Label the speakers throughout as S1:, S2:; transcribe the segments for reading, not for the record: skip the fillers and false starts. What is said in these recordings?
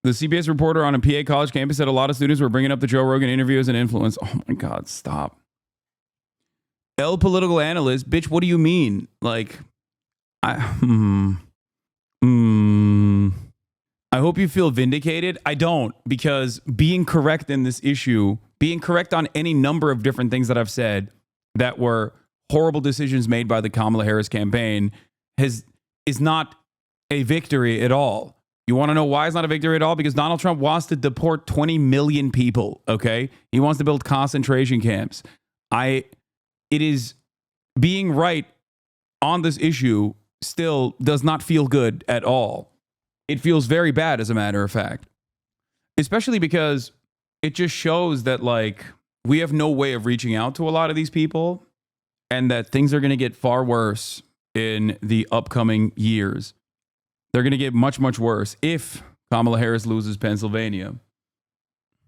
S1: The CBS reporter on a PA college campus said a lot of students were bringing up the Joe Rogan interview as an influence. Oh my God, stop. El political analyst, bitch, what do you mean? Like, I hope you feel vindicated. I don't, because being correct in this issue, being correct on any number of different things that I've said that were horrible decisions made by the Kamala Harris campaign is not a victory at all. You want to know why it's not a victory at all? Because Donald Trump wants to deport 20 million people, okay? He wants to build concentration camps. It is being right on this issue still does not feel good at all. It feels very bad, as a matter of fact, especially because it just shows that, like, we have no way of reaching out to a lot of these people and that things are going to get far worse in the upcoming years. They're going to get much, much worse if Kamala Harris loses Pennsylvania.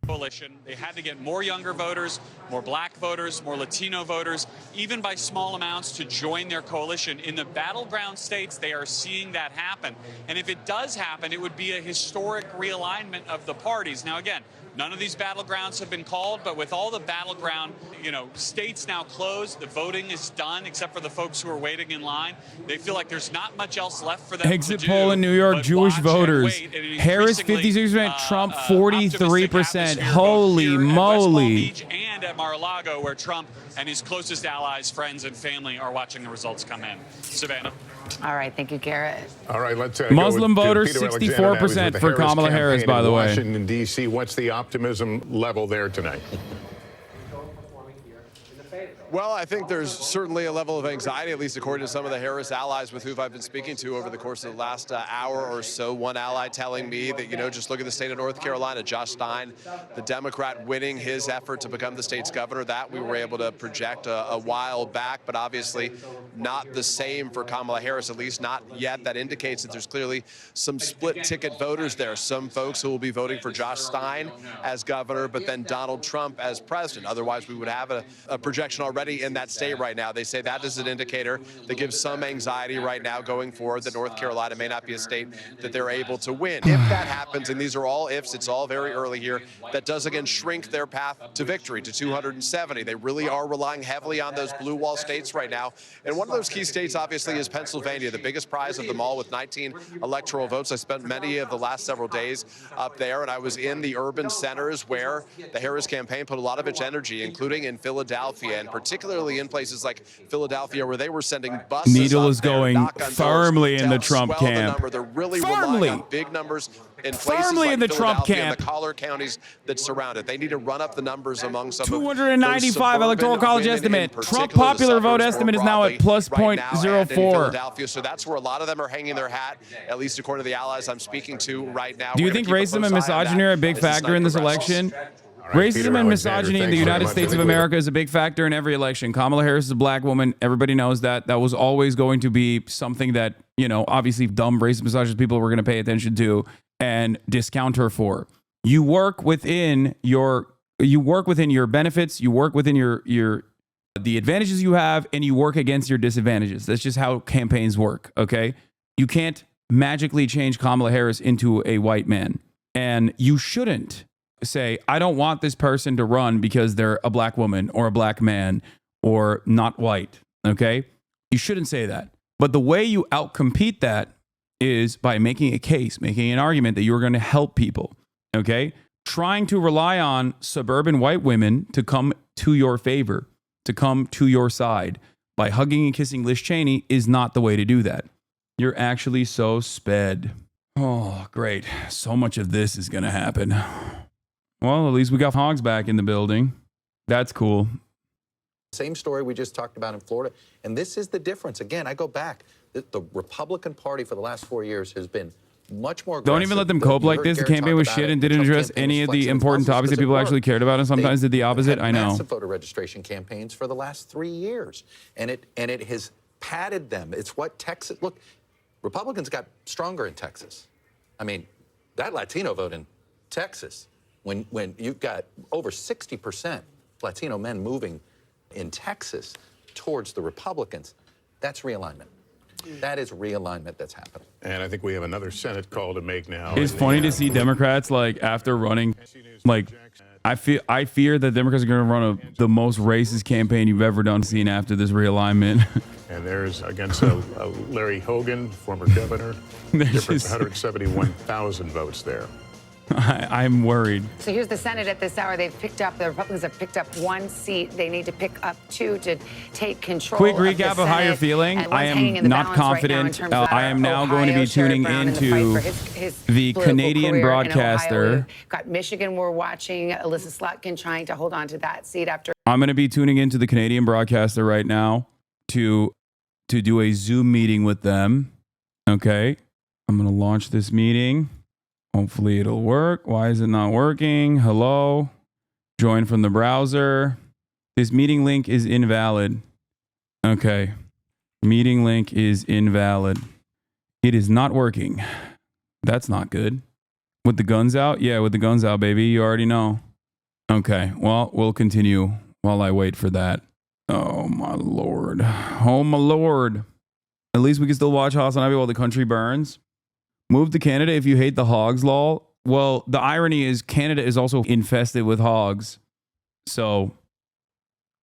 S2: Coalition. They had to get more younger voters, more black voters, more Latino voters, even by small amounts, to join their coalition. In the battleground states, they are seeing that happen. And if it does happen, it would be a historic realignment of the parties. Now, again, none of these battlegrounds have been called, but with all the battleground, states now closed, the voting is done, except for the folks who are waiting in line. They feel like there's not much else left for them
S1: Exit
S2: to do.
S1: poll in New York, Jewish voters. Harris,
S2: Increasingly,
S1: 56%, Trump,
S2: optimistic
S1: 43%.
S2: atmosphere,
S1: Holy
S2: both here at West Palm
S1: moly.
S2: Beach and at Mar-a-Lago, where Trump and his closest allies, friends, and family are watching the results come in. Savannah.
S3: All right, thank you, Garrett.
S4: All right, let's
S1: Muslim
S4: go with
S1: voters,
S4: Peter
S1: 64% for Kamala Harris, by the way.
S4: Washington, D.C. What's the optimism level there tonight?
S5: Well, I think there's certainly a level of anxiety, at least according to some of the Harris allies with whom I've been speaking to over the course of the last hour or so. One ally telling me that, just look at the state of North Carolina, Josh Stein, the Democrat, winning his effort to become the state's governor. That we were able to project a while back, but obviously not the same for Kamala Harris, at least not yet. That indicates that there's clearly some split ticket voters there. Some folks who will be voting for Josh Stein as governor, but then Donald Trump as president. Otherwise, we would have a projection already in that state right now. They say that is an indicator that gives some anxiety right now going forward that North Carolina may not be a state that they're able to win. If that happens, and these are all ifs, it's all very early here, that does again shrink their path to victory to 270. They really are relying heavily on those blue wall states right now. And one of those key states, obviously, is Pennsylvania, the biggest prize of them all with 19 electoral votes. I spent many of the last several days up there, and I was in the urban centers where the Harris campaign put a lot of its energy, including in Philadelphia, and particularly in places like Philadelphia, where they were sending buses.
S1: Needle is
S5: up there,
S1: going
S5: knock on
S1: firmly
S5: doors
S1: in
S5: to
S1: the Trump
S5: swell the
S1: camp.
S5: number. They're really
S1: Firmly.
S5: relying on big numbers in places
S1: Firmly
S5: like
S1: in the Trump
S5: Philadelphia
S1: camp.
S5: and the collar counties that surround it. They need to run up the numbers among some
S1: 295 electoral college estimate. Trump
S5: particular,
S1: popular
S5: the
S1: vote
S5: suburbs
S1: estimate
S5: more
S1: is now at
S5: broadly
S1: plus
S5: right now and in
S1: 0.04.
S5: Philadelphia. So that's where a lot of them are hanging their hat, at least according to the allies I'm speaking to right now.
S1: Do you
S5: We're
S1: think
S5: gonna keep
S1: racism
S5: close
S1: and
S5: eye on
S1: misogyny
S5: that
S1: are a big
S5: as this
S1: factor
S5: night
S1: in this
S5: progresses.
S1: election?
S4: All right,
S1: Racism
S4: Peter
S1: and
S4: Alexander,
S1: misogyny in
S4: thanks
S1: the
S4: very
S1: United
S4: much.
S1: States
S4: I
S1: of
S4: think we're-
S1: America is a big factor in every election. Kamala Harris is a black woman. Everybody knows that. That was always going to be something that, obviously dumb racist misogynist people were going to pay attention to and discount her for. You work within your benefits, you work within the advantages you have, and you work against your disadvantages. That's just how campaigns work, okay? You can't magically change Kamala Harris into a white man. And you shouldn't say, I don't want this person to run because they're a black woman or a black man or not white, okay? You shouldn't say that. But the way you outcompete that is by making a case, making an argument that you're going to help people, okay? Trying to rely on suburban white women to come to your favor, to come to your side by hugging and kissing Liz Cheney is not the way to do that. You're actually so sped. Oh, great. So much of this is going to happen. Well, at least we got Hogs back in the building. That's cool.
S6: Same story we just talked about in Florida. And this is the difference. Again, I go back. The Republican Party for the last 4 years has been much more aggressive.
S1: Don't even let them cope like this. The campaign was shit and didn't address any of the important topics that people actually cared about, and sometimes did the opposite. I know.
S6: Massive voter registration campaigns for the last 3 years, and it has padded them. It's what Texas. Look, Republicans got stronger in Texas. I mean, that Latino vote in Texas, when you've got over 60% Latino men moving in Texas towards the Republicans, that's realignment. That is realignment that's happening.
S4: And I think we have another Senate call to make now.
S1: It's funny to see Democrats like after running, like I fear that Democrats are going to run the most racist campaign you've ever done seen after this realignment.
S4: And there's against Larry Hogan, former governor, difference 171,000 votes there.
S1: I'm worried.
S3: So here's the Senate at this hour. The Republicans have picked up 1 seat. They need to pick up 2 to take control.
S1: Quick
S3: of the
S1: recap of how you're
S3: Senate.
S1: feeling.
S3: And
S1: I
S3: one's hanging in
S1: am
S3: the
S1: not
S3: balance right now in
S1: confident.
S3: terms of
S1: I am now going to
S3: Ohio,
S1: be
S3: Sherrod
S1: tuning
S3: Brown in the
S1: into
S3: fight for his
S1: the
S3: political
S1: Canadian
S3: career in
S1: broadcaster.
S3: Ohio. We've got Michigan we're watching. Alyssa Slotkin trying to hold on to that seat after.
S1: I'm going to be tuning into the Canadian broadcaster right now to do a Zoom meeting with them. Okay. I'm going to launch this meeting. Hopefully it'll work. Why is it not working? Hello. Join from the browser. This meeting link is invalid. Okay. Meeting link is invalid. It is not working. That's not good. With the guns out? Yeah, with the guns out, baby. You already know. Okay. Well, we'll continue while I wait for that. Oh, my Lord. Oh, my Lord. At least we can still watch Hasanabi while the country burns. Move to Canada if you hate the hogs, lol. Well, the irony is Canada is also infested with hogs. So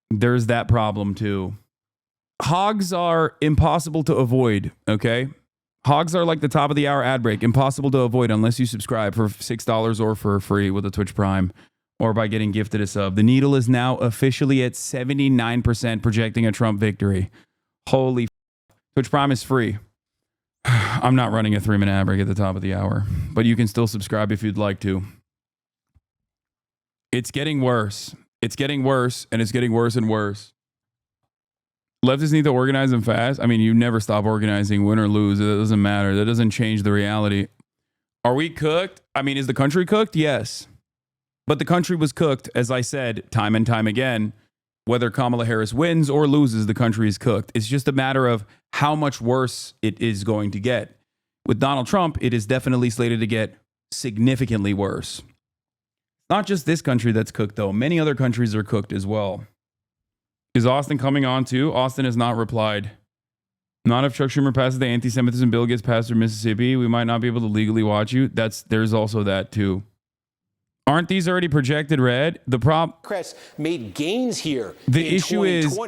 S1: there's that problem too. Hogs are impossible to avoid, okay? Hogs are like the top of the hour ad break. Impossible to avoid unless you subscribe for $6 or for free with a Twitch Prime or by getting gifted a sub. The needle is now officially at 79% projecting a Trump victory. Holy Twitch Prime is free. I'm not running a 3-minute ad break at the top of the hour, but you can still subscribe if you'd like to. It's getting worse. It's getting worse, and it's getting worse and worse. Leftists need to organize them fast. I mean, you never stop organizing, win or lose. It doesn't matter. That doesn't change the reality. Are we cooked? I mean, is the country cooked? Yes. But the country was cooked, as I said, time and time again. Whether Kamala Harris wins or loses, the country is cooked. It's just a matter of how much worse it is going to get. With Donald Trump, it is definitely slated to get significantly worse. Not just this country that's cooked, though. Many other countries are cooked as well. Is Austin coming on too? Austin has not replied. Not if Chuck Schumer passes the anti-Semitism bill gets passed through Mississippi, we might not be able to legally watch you. There's also that too. Aren't these already projected red? The
S7: Democrats made gains here.
S1: The issue is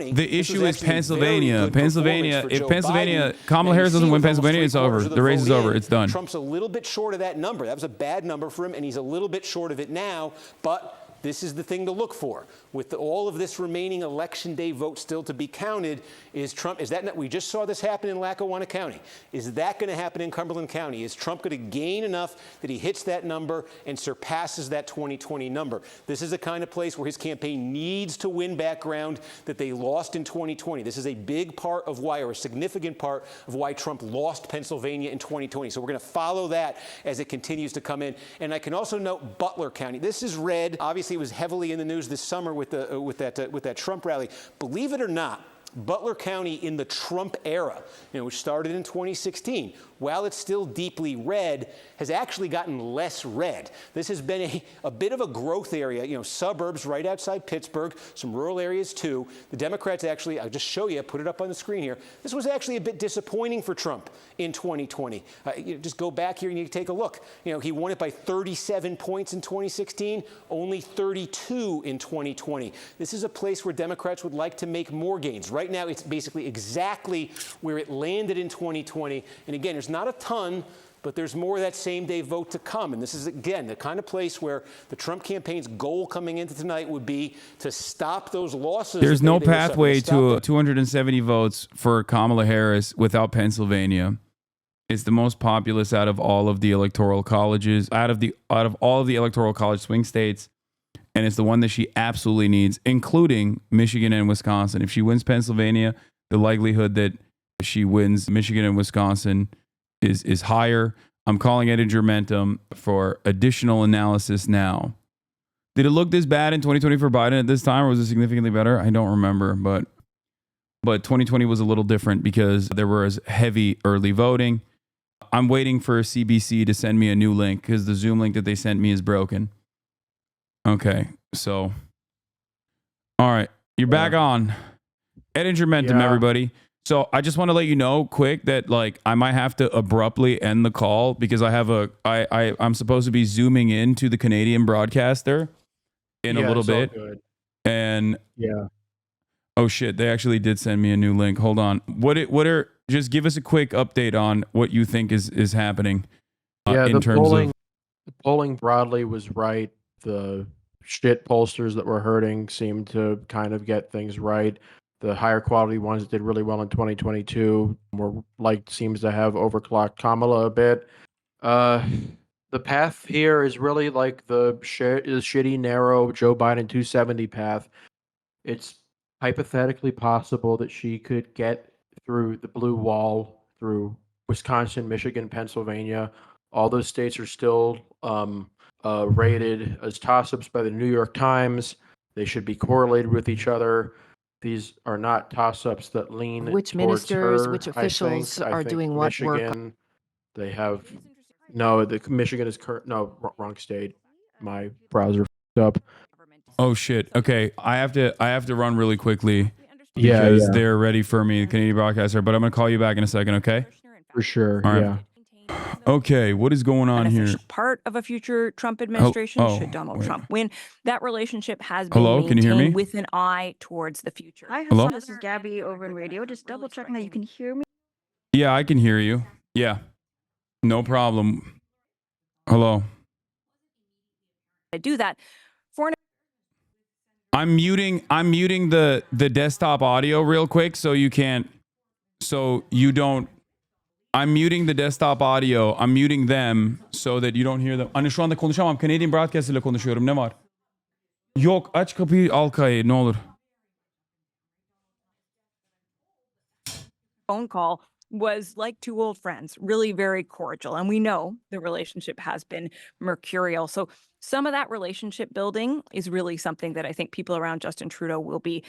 S1: Pennsylvania. Pennsylvania. If Pennsylvania, Kamala Harris doesn't win Pennsylvania, it's over. The race is over. It's done.
S7: Trump's a little bit short of that number. That was a bad number for him, and he's a little bit short of it now. But this is the thing to look for. With all of this remaining election day vote still to be counted, is Trump, is that, we just saw this happen in Lackawanna County. Is that going to happen in Cumberland County? Is Trump going to gain enough that he hits that number and surpasses that 2020 number? This is a kind of place where his campaign needs to win back ground that they lost in 2020. This is a big part of why, or a significant part of why Trump lost Pennsylvania in 2020. So we're going to follow that as it continues to come in. And I can also note Butler County. This is red. Obviously, it was heavily in the news this summer with that Trump rally. Believe it or not, Butler County in the Trump era, which started in 2016, while it's still deeply red, has actually gotten less red. This has been a bit of a growth area, suburbs right outside Pittsburgh, some rural areas too. The Democrats actually, I'll just show you, put it up on the screen here. This was actually a bit disappointing for Trump in 2020. Just go back here and you take a look. He won it by 37 points in 2016, only 32 in 2020. This is a place where Democrats would like to make more gains. Right now, it's basically exactly where it landed in 2020. And again, there's not a ton, but there's more of that same-day vote to come. And this is, again, the kind of place where the Trump campaign's goal coming into tonight would be to stop those losses.
S1: There's no pathway to 270 votes for Kamala Harris without Pennsylvania. It's the most populous out of all of the electoral colleges, out of all of the electoral college swing states. And it's the one that she absolutely needs, including Michigan and Wisconsin. If she wins Pennsylvania, the likelihood that she wins Michigan and Wisconsin is higher. I'm calling it adjournmentum for additional analysis now. Did it look this bad in 2020 for Biden at this time, or was it significantly better? I don't remember, but 2020 was a little different because there was heavy early voting. I'm waiting for CBC to send me a new link because the Zoom link that they sent me is broken. Okay, so, all right, you're back on. At adjournmentum, everybody. So I just want to let you know quick that like I might have to abruptly end the call because I have I'm supposed to be zooming into the Canadian broadcaster in a little
S8: it's all
S1: bit.
S8: good.
S1: And
S8: Yeah.
S1: oh shit, they actually did send me a new link. Hold on. Just give us a quick update on what you think is happening
S8: Yeah,
S1: in terms of
S8: the polling broadly was right. The shit pollsters that were hurting seemed to kind of get things right. The higher quality ones that did really well in 2022 seems to have overclocked Kamala a bit. The path here is really like the shitty, narrow Joe Biden 270 path. It's hypothetically possible that she could get through the blue wall through Wisconsin, Michigan, Pennsylvania. All those states are still rated as toss-ups by the New York Times. They should be correlated with each other. These are not toss-ups that lean
S9: Which
S8: towards
S9: ministers,
S8: her,
S9: which
S8: I
S9: officials
S8: think. I
S9: are
S8: think
S9: doing what work?
S8: Michigan, they have Michigan is wrong state. My browser f***ed up.
S1: oh shit. Okay. I have to run really quickly
S8: Yeah,
S1: because
S8: yeah.
S1: they're ready for me, the Canadian broadcaster, but I'm gonna call you back in a second, okay?
S8: For sure.
S1: All right.
S8: Yeah.
S1: Okay, what is going on here?
S10: Beneficial part of a future Trump administration
S1: oh,
S10: should Donald
S1: wait.
S10: Trump win. That relationship has been
S1: Hello, can you hear me?
S10: maintained with an eye towards the future.
S11: Hi,
S1: Hello?
S11: Hassan. This is Gabby over in radio. Just double checking that you can hear me.
S1: Yeah, I can hear you. Yeah. No problem. Hello.
S10: I do that. Foreign
S1: I'm muting the desktop audio real quick so you don't. I'm muting the desktop audio. I'm muting them so that you don't hear them. Hani şu anda konuşamam. Canadian Broadcast ile konuşuyorum. Ne var? Yok, aç kapıyı, al kayı, ne olur.
S10: phone call was like two old friends, really very cordial. And we know the relationship has been mercurial. So some of that relationship building is really something that I think people around Justin Trudeau will be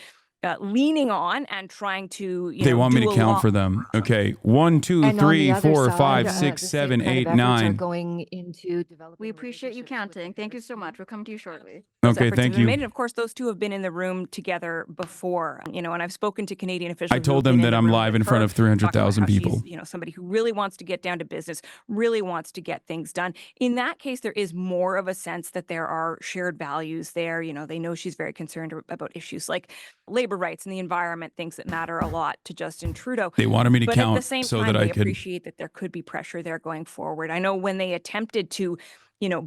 S10: leaning on and trying to,
S1: They want me
S10: do
S1: to
S10: a
S1: count
S10: lot
S1: for them. Okay. 1, 2,
S9: And on
S1: 3,
S9: the other
S1: 4,
S9: side,
S1: 5,
S9: the
S1: 6,
S9: same
S1: 7,
S9: kind of
S1: 8,
S9: efforts are
S1: 9.
S9: going into developing
S11: We appreciate you
S9: relationships with
S11: counting. Thank you so much. We'll come to you shortly.
S10: Those
S1: Okay,
S10: efforts
S1: thank
S10: have been
S1: you.
S10: made. And of course, those two have been in the room together before, and I've spoken to Canadian officials.
S1: I told them that I'm live in front of 300,000 people.
S10: Somebody who really wants to get down to business, really wants to get things done. In that case, there is more of a sense that there are shared values there. They know she's very concerned about issues like labor rights and the environment, things that matter a lot to Justin Trudeau.
S1: They wanted me to
S10: But
S1: count
S10: at the same
S1: so
S10: time,
S1: that I
S10: they
S1: could.
S10: appreciate that there could be pressure there going forward. I know when they attempted to,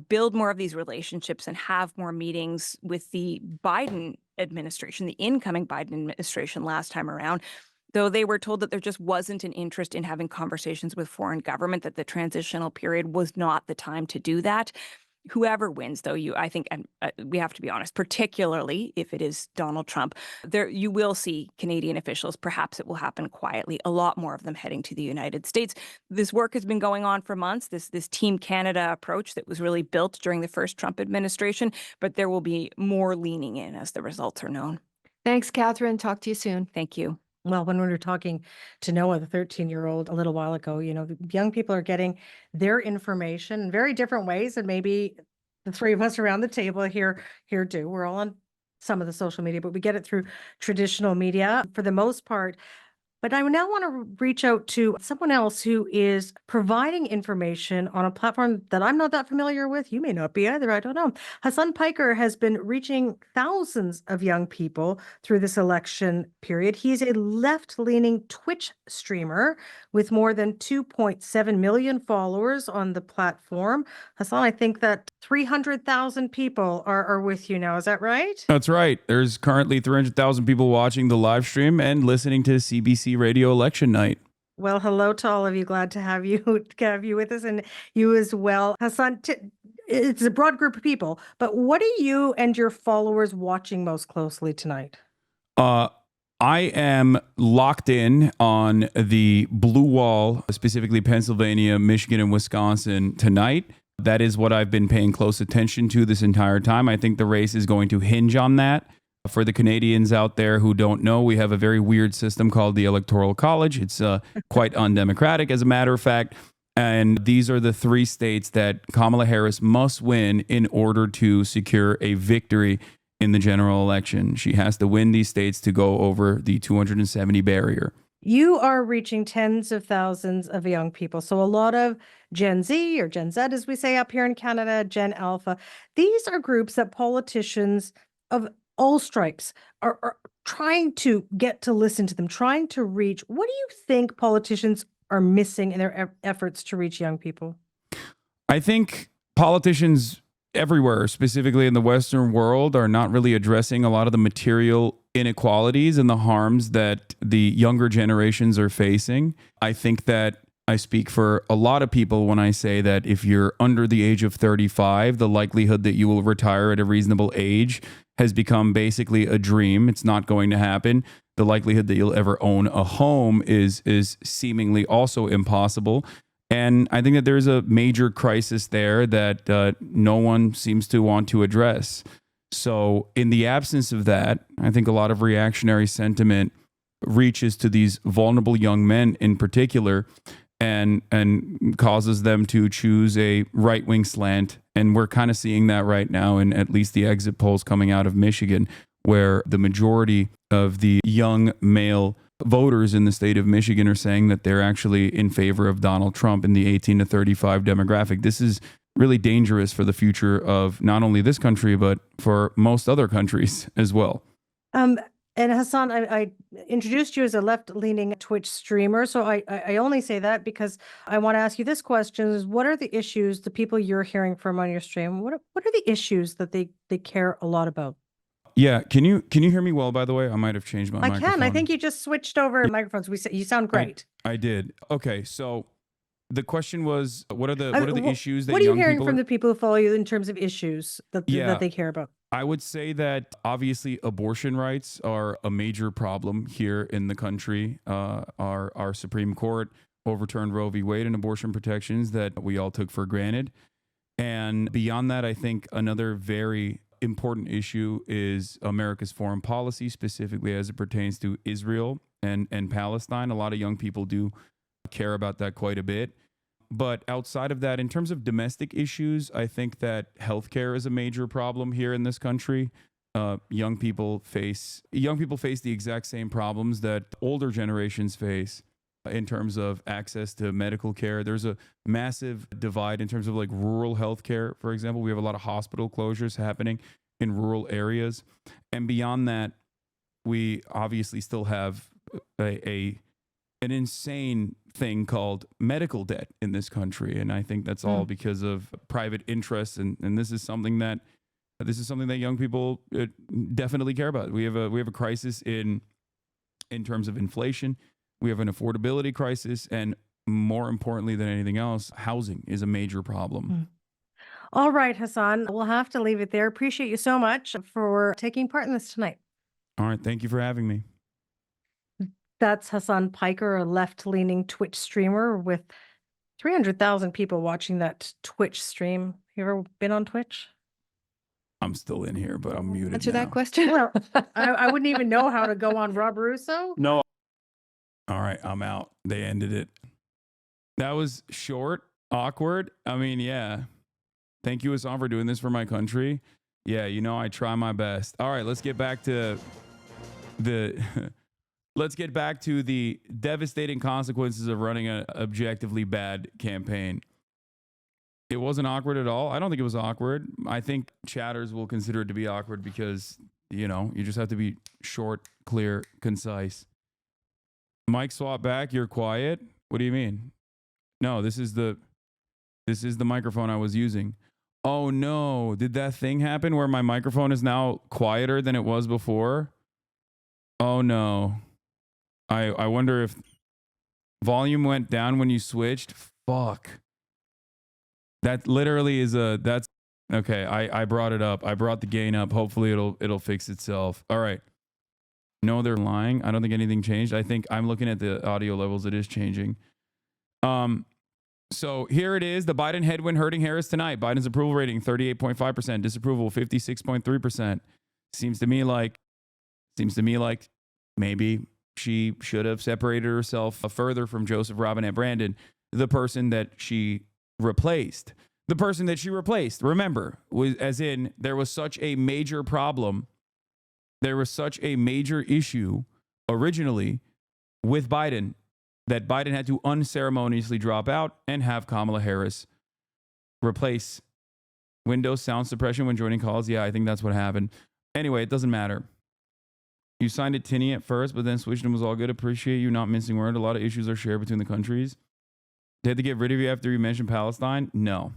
S10: build more of these relationships and have more meetings with the Biden administration, the incoming Biden administration last time around, though they were told that there just wasn't an interest in having conversations with foreign government, that the transitional period was not the time to do that. Whoever wins, though, I think, and we have to be honest, particularly if it is Donald Trump, you will see Canadian officials, perhaps it will happen quietly, a lot more of them heading to the United States. This work has been going on for months, this Team Canada approach that was really built during the first Trump administration, but there will be more leaning in as the results are known.
S9: Thanks, Catherine. Talk to you soon.
S10: Thank you.
S12: Well, when we were talking to Noah, the 13-year-old, a little while ago, young people are getting their information in very different ways, and maybe the three of us around the table here do. We're all on some of the social media, but we get it through traditional media for the most part. But I now want to reach out to someone else who is providing information on a platform that I'm not that familiar with. You may not be either. I don't know. Hasan Piker has been reaching thousands of young people through this election period. He's a left-leaning Twitch streamer with more than 2.7 million followers on the platform. Hasan, I think that 300,000 people are with you now. Is that right?
S1: That's right. There's currently 300,000 people watching the live stream and listening to CBC Radio Election Night.
S12: Well, hello to all of you. Glad to have you with us, and you as well. Hasan, it's a broad group of people, but what are you and your followers watching most closely tonight?
S1: I am locked in on the blue wall, specifically Pennsylvania, Michigan, and Wisconsin tonight. That is what I've been paying close attention to this entire time. I think the race is going to hinge on that. For the Canadians out there who don't know, we have a very weird system called the Electoral College. It's quite undemocratic, as a matter of fact. And these are the three states that Kamala Harris must win in order to secure a victory in the general election. She has to win these states to go over the 270 barrier.
S12: You are reaching tens of thousands of young people. So a lot of Gen Z, or Gen Z, as we say up here in Canada, Gen Alpha. These are groups that politicians of all stripes are trying to get to listen to them, trying to reach. What do you think politicians are missing in their efforts to reach young people?
S1: I think politicians everywhere, specifically in the Western world, are not really addressing a lot of the material inequalities and the harms that the younger generations are facing. I think that I speak for a lot of people when I say that if you're under the age of 35, the likelihood that you will retire at a reasonable age has become basically a dream. It's not going to happen. The likelihood that you'll ever own a home is seemingly also impossible. And I think that there's a major crisis there that no one seems to want to address. So in the absence of that, I think a lot of reactionary sentiment reaches to these vulnerable young men in particular and causes them to choose a right-wing slant. And we're kind of seeing that right now in at least the exit polls coming out of Michigan, where the majority of the young male voters in the state of Michigan are saying that they're actually in favor of Donald Trump in the 18 to 35 demographic. This is really dangerous for the future of not only this country, but for most other countries as well.
S12: And Hasan, I introduced you as a left-leaning Twitch streamer. So I only say that because I want to ask you this question: is what are the issues, the people you're hearing from on your stream? What are the issues that they care a lot about?
S1: Yeah, can you hear me well, by the way? I might have changed my microphone.
S12: I can. I think you just switched over microphones. You sound great.
S1: I did. Okay, so the question was, what are the issues that
S12: what are you
S1: young
S12: hearing
S1: people
S12: from the people who follow you in terms of issues that they care about?
S1: I would say that obviously abortion rights are a major problem here in the country. Our Supreme Court overturned Roe v. Wade and abortion protections that we all took for granted. And beyond that, I think another very important issue is America's foreign policy, specifically as it pertains to Israel and Palestine. A lot of young people do care about that quite a bit. But outside of that, in terms of domestic issues, I think that healthcare is a major problem here in this country. Young people face the exact same problems that older generations face in terms of access to medical care. There's a massive divide in terms of like rural healthcare, for example. We have a lot of hospital closures happening in rural areas. And beyond that, we obviously still have an insane thing called medical debt in this country. And I think that's all because of private interests. And this is something that young people definitely care about. We have a crisis in terms of inflation. We have an affordability crisis, and more importantly than anything else, housing is a major problem.
S12: All right, Hasan, we'll have to leave it there. Appreciate you so much for taking part in this tonight.
S1: All right, thank you for having me.
S12: That's Hasan Piker, a left-leaning Twitch streamer with 300,000 people watching that Twitch stream. You ever been on Twitch?
S1: I'm still in here, but I'm muted
S9: Answer
S1: now.
S9: that question.
S12: Well, I wouldn't even know how to go on Rob Russo.
S1: No. All right, I'm out. They ended it. That was short, awkward. I mean, yeah. Thank you, Hasan, for doing this for my country. Yeah, I try my best. All right, let's get back to the devastating consequences of running an objectively bad campaign. It wasn't awkward at all. I don't think it was awkward. I think chatters will consider it to be awkward because, you just have to be short, clear, concise. Mic swap back, you're quiet. What do you mean? No, this is the microphone I was using. Oh no, did that thing happen where my microphone is now quieter than it was before? Oh no. I wonder if volume went down when you switched. Fuck. That literally is that's okay. I brought it up. I brought the gain up. Hopefully it'll fix itself. All right. No, they're lying. I don't think anything changed. I think I'm looking at the audio levels. It is changing. So here it is. The Biden headwind hurting Harris tonight. Biden's approval rating 38.5%. Disapproval 56.3%. Seems to me like maybe she should have separated herself further from Joseph Robinette Brandon, the person that she replaced. The person that she replaced, remember, there was such a major problem. There was such a major issue originally with Biden that Biden had to unceremoniously drop out and have Kamala Harris replace Windows sound suppression when joining calls. Yeah, I think that's what happened. Anyway, it doesn't matter. You signed it tinny at first, but then switched and was all good. Appreciate you not mincing word. A lot of issues are shared between the countries. They had to get rid of you after you mentioned Palestine? No.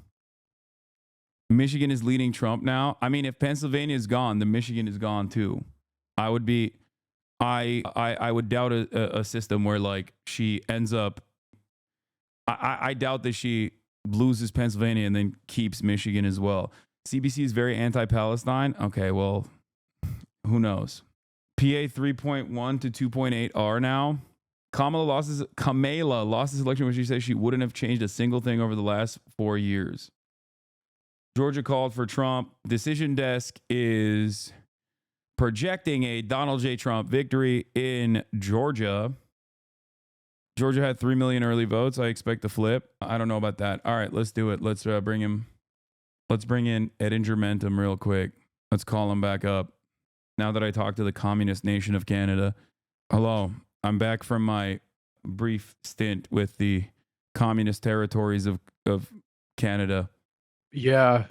S1: Michigan is leading Trump now. I mean, if Pennsylvania is gone, then Michigan is gone too. I would doubt a system where like she ends up. I doubt that she loses Pennsylvania and then keeps Michigan as well. CBC is very anti-Palestine. Okay, well, who knows? PA 3.1 to 2.8 are now. Kamala lost his election when she said she wouldn't have changed a single thing over the last 4 years. Georgia called for Trump. Decision Desk is projecting a Donald J. Trump victory in Georgia. Georgia had 3 million early votes. I expect to flip. I don't know about that. All right, let's do it. Let's bring in Edinger Mentum real quick. Let's call him back up. Now that I talked to the communist nation of Canada. Hello, I'm back from my brief stint with the communist territories of Canada.
S8: Yeah.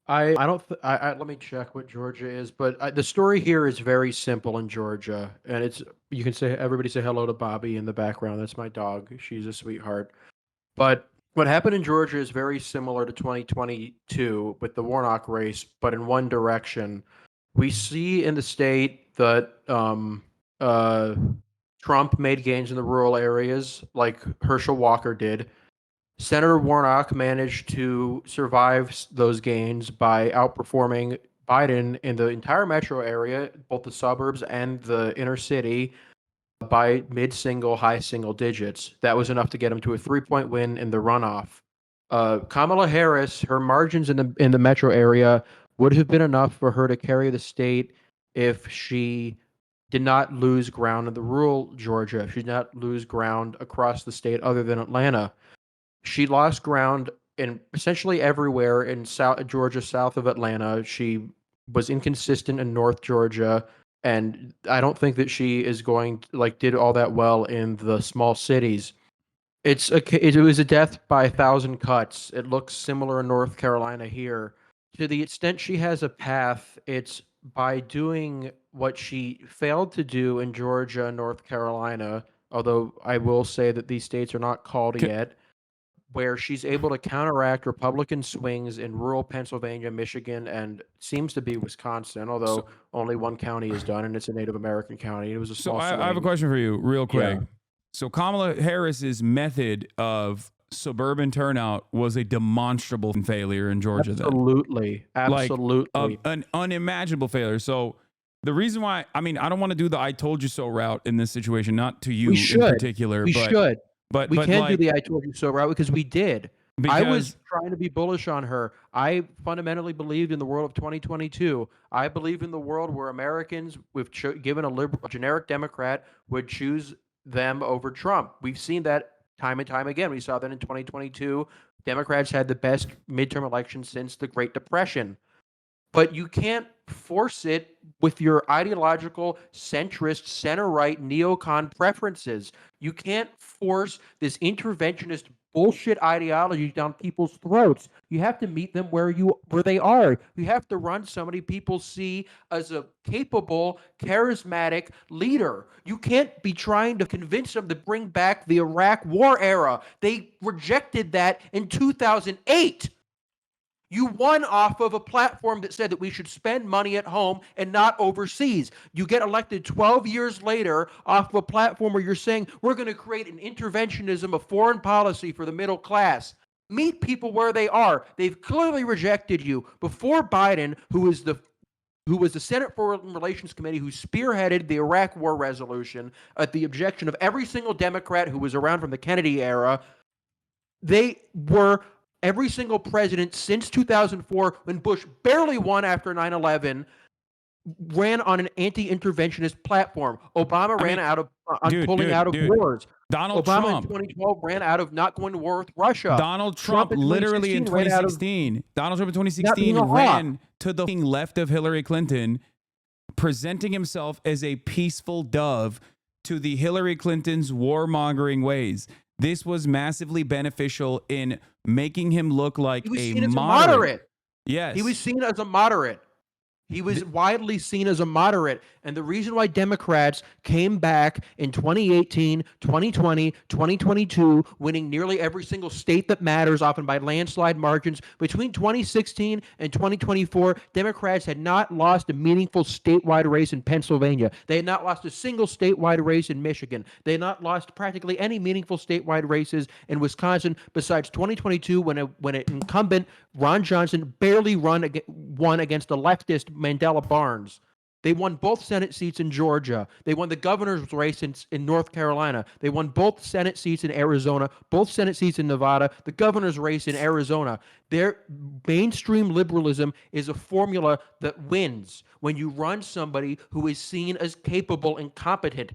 S8: I don't let me check what Georgia is, but the story here is very simple in Georgia, and it's you can say everybody say hello to Bobby in the background. That's my dog. She's a sweetheart. But what happened in Georgia is very similar to 2022 with the Warnock race, but in one direction. We see in the state that Trump made gains in the rural areas, like Herschel Walker did. Senator Warnock managed to survive those gains by outperforming Biden in the entire metro area, both the suburbs and the inner city, by mid-single, high single digits. That was enough to get him to a 3-point win in the runoff. Kamala Harris, her margins in the metro area would have been enough for her to carry the state if she did not lose ground in the rural Georgia, if she did not lose ground across the state other than Atlanta. She lost ground in essentially everywhere in Georgia, south of Atlanta. She was inconsistent in North Georgia, and I don't think that she is going to, did all that well in the small cities. It was a death by 1,000 cuts. It looks similar in North Carolina here. To the extent she has a path, it's by doing what she failed to do in Georgia and North Carolina, although I will say that these states are not called yet, where she's able to counteract Republican swings in rural Pennsylvania, Michigan, and seems to be Wisconsin, although only one county is done, and it's a Native American county. It was a small swing.
S1: I have a question for you real quick.
S8: Yeah.
S1: So Kamala Harris's method of suburban turnout was a demonstrable failure in Georgia.
S8: Absolutely. Absolutely.
S1: An unimaginable failure. So the reason why, I mean, I don't want to do the I told you so route in this situation, not to you in particular.
S8: We should.
S1: But
S8: we can do the I told you so route because we did. I was
S1: Because
S8: trying to be bullish on her. I fundamentally believed in the world of 2022. I believe in the world where Americans, given a generic Democrat, would choose them over Trump. We've seen that time and time again. We saw that in 2022. Democrats had the best midterm election since the Great Depression. But you can't force it with your ideological, centrist, center-right, neocon preferences. You can't force this interventionist bullshit ideology down people's throats. You have to meet them where they are. You have to run somebody people see as a capable, charismatic leader. You can't be trying to convince them to bring back the Iraq War era. They rejected that in 2008. You won off of a platform that said that we should spend money at home and not overseas. You get elected 12 years later off of a platform where you're saying we're going to create an interventionism of foreign policy for the middle class. Meet people where they are. They've clearly rejected you. Before Biden, who was the Senate Foreign Relations Committee who spearheaded the Iraq War resolution at the objection of every single Democrat who was around from the Kennedy era, they were every single president since 2004, when Bush barely won after 9/11, ran on an anti-interventionist platform. Obama ran out of pulling out of wars.
S1: Donald
S8: Obama
S1: Trump
S8: in 2012 ran out of not going to war with Russia.
S1: Donald Trump literally in 2016. Donald Trump in 2016 ran to the left of Hillary Clinton, presenting himself as a peaceful dove, to the Hillary Clinton's warmongering ways. This was massively beneficial in making him look like
S8: He was
S1: a
S8: seen as a
S1: moderate.
S8: moderate.
S1: Yes.
S8: He was seen as a moderate. He was widely seen as a moderate. And the reason why Democrats came back in 2018, 2020, 2022, winning nearly every single state that matters, often by landslide margins, between 2016 and 2024, Democrats had not lost a meaningful statewide race in Pennsylvania. They had not lost a single statewide race in Michigan. They had not lost practically any meaningful statewide races in Wisconsin besides 2022 when an incumbent, Ron Johnson, barely won against the leftist Mandela Barnes. They won both Senate seats in Georgia. They won the governor's race in North Carolina. They won both Senate seats in Arizona, both Senate seats in Nevada, the governor's race in Arizona. Their mainstream liberalism is a formula that wins when you run somebody who is seen as capable and competent.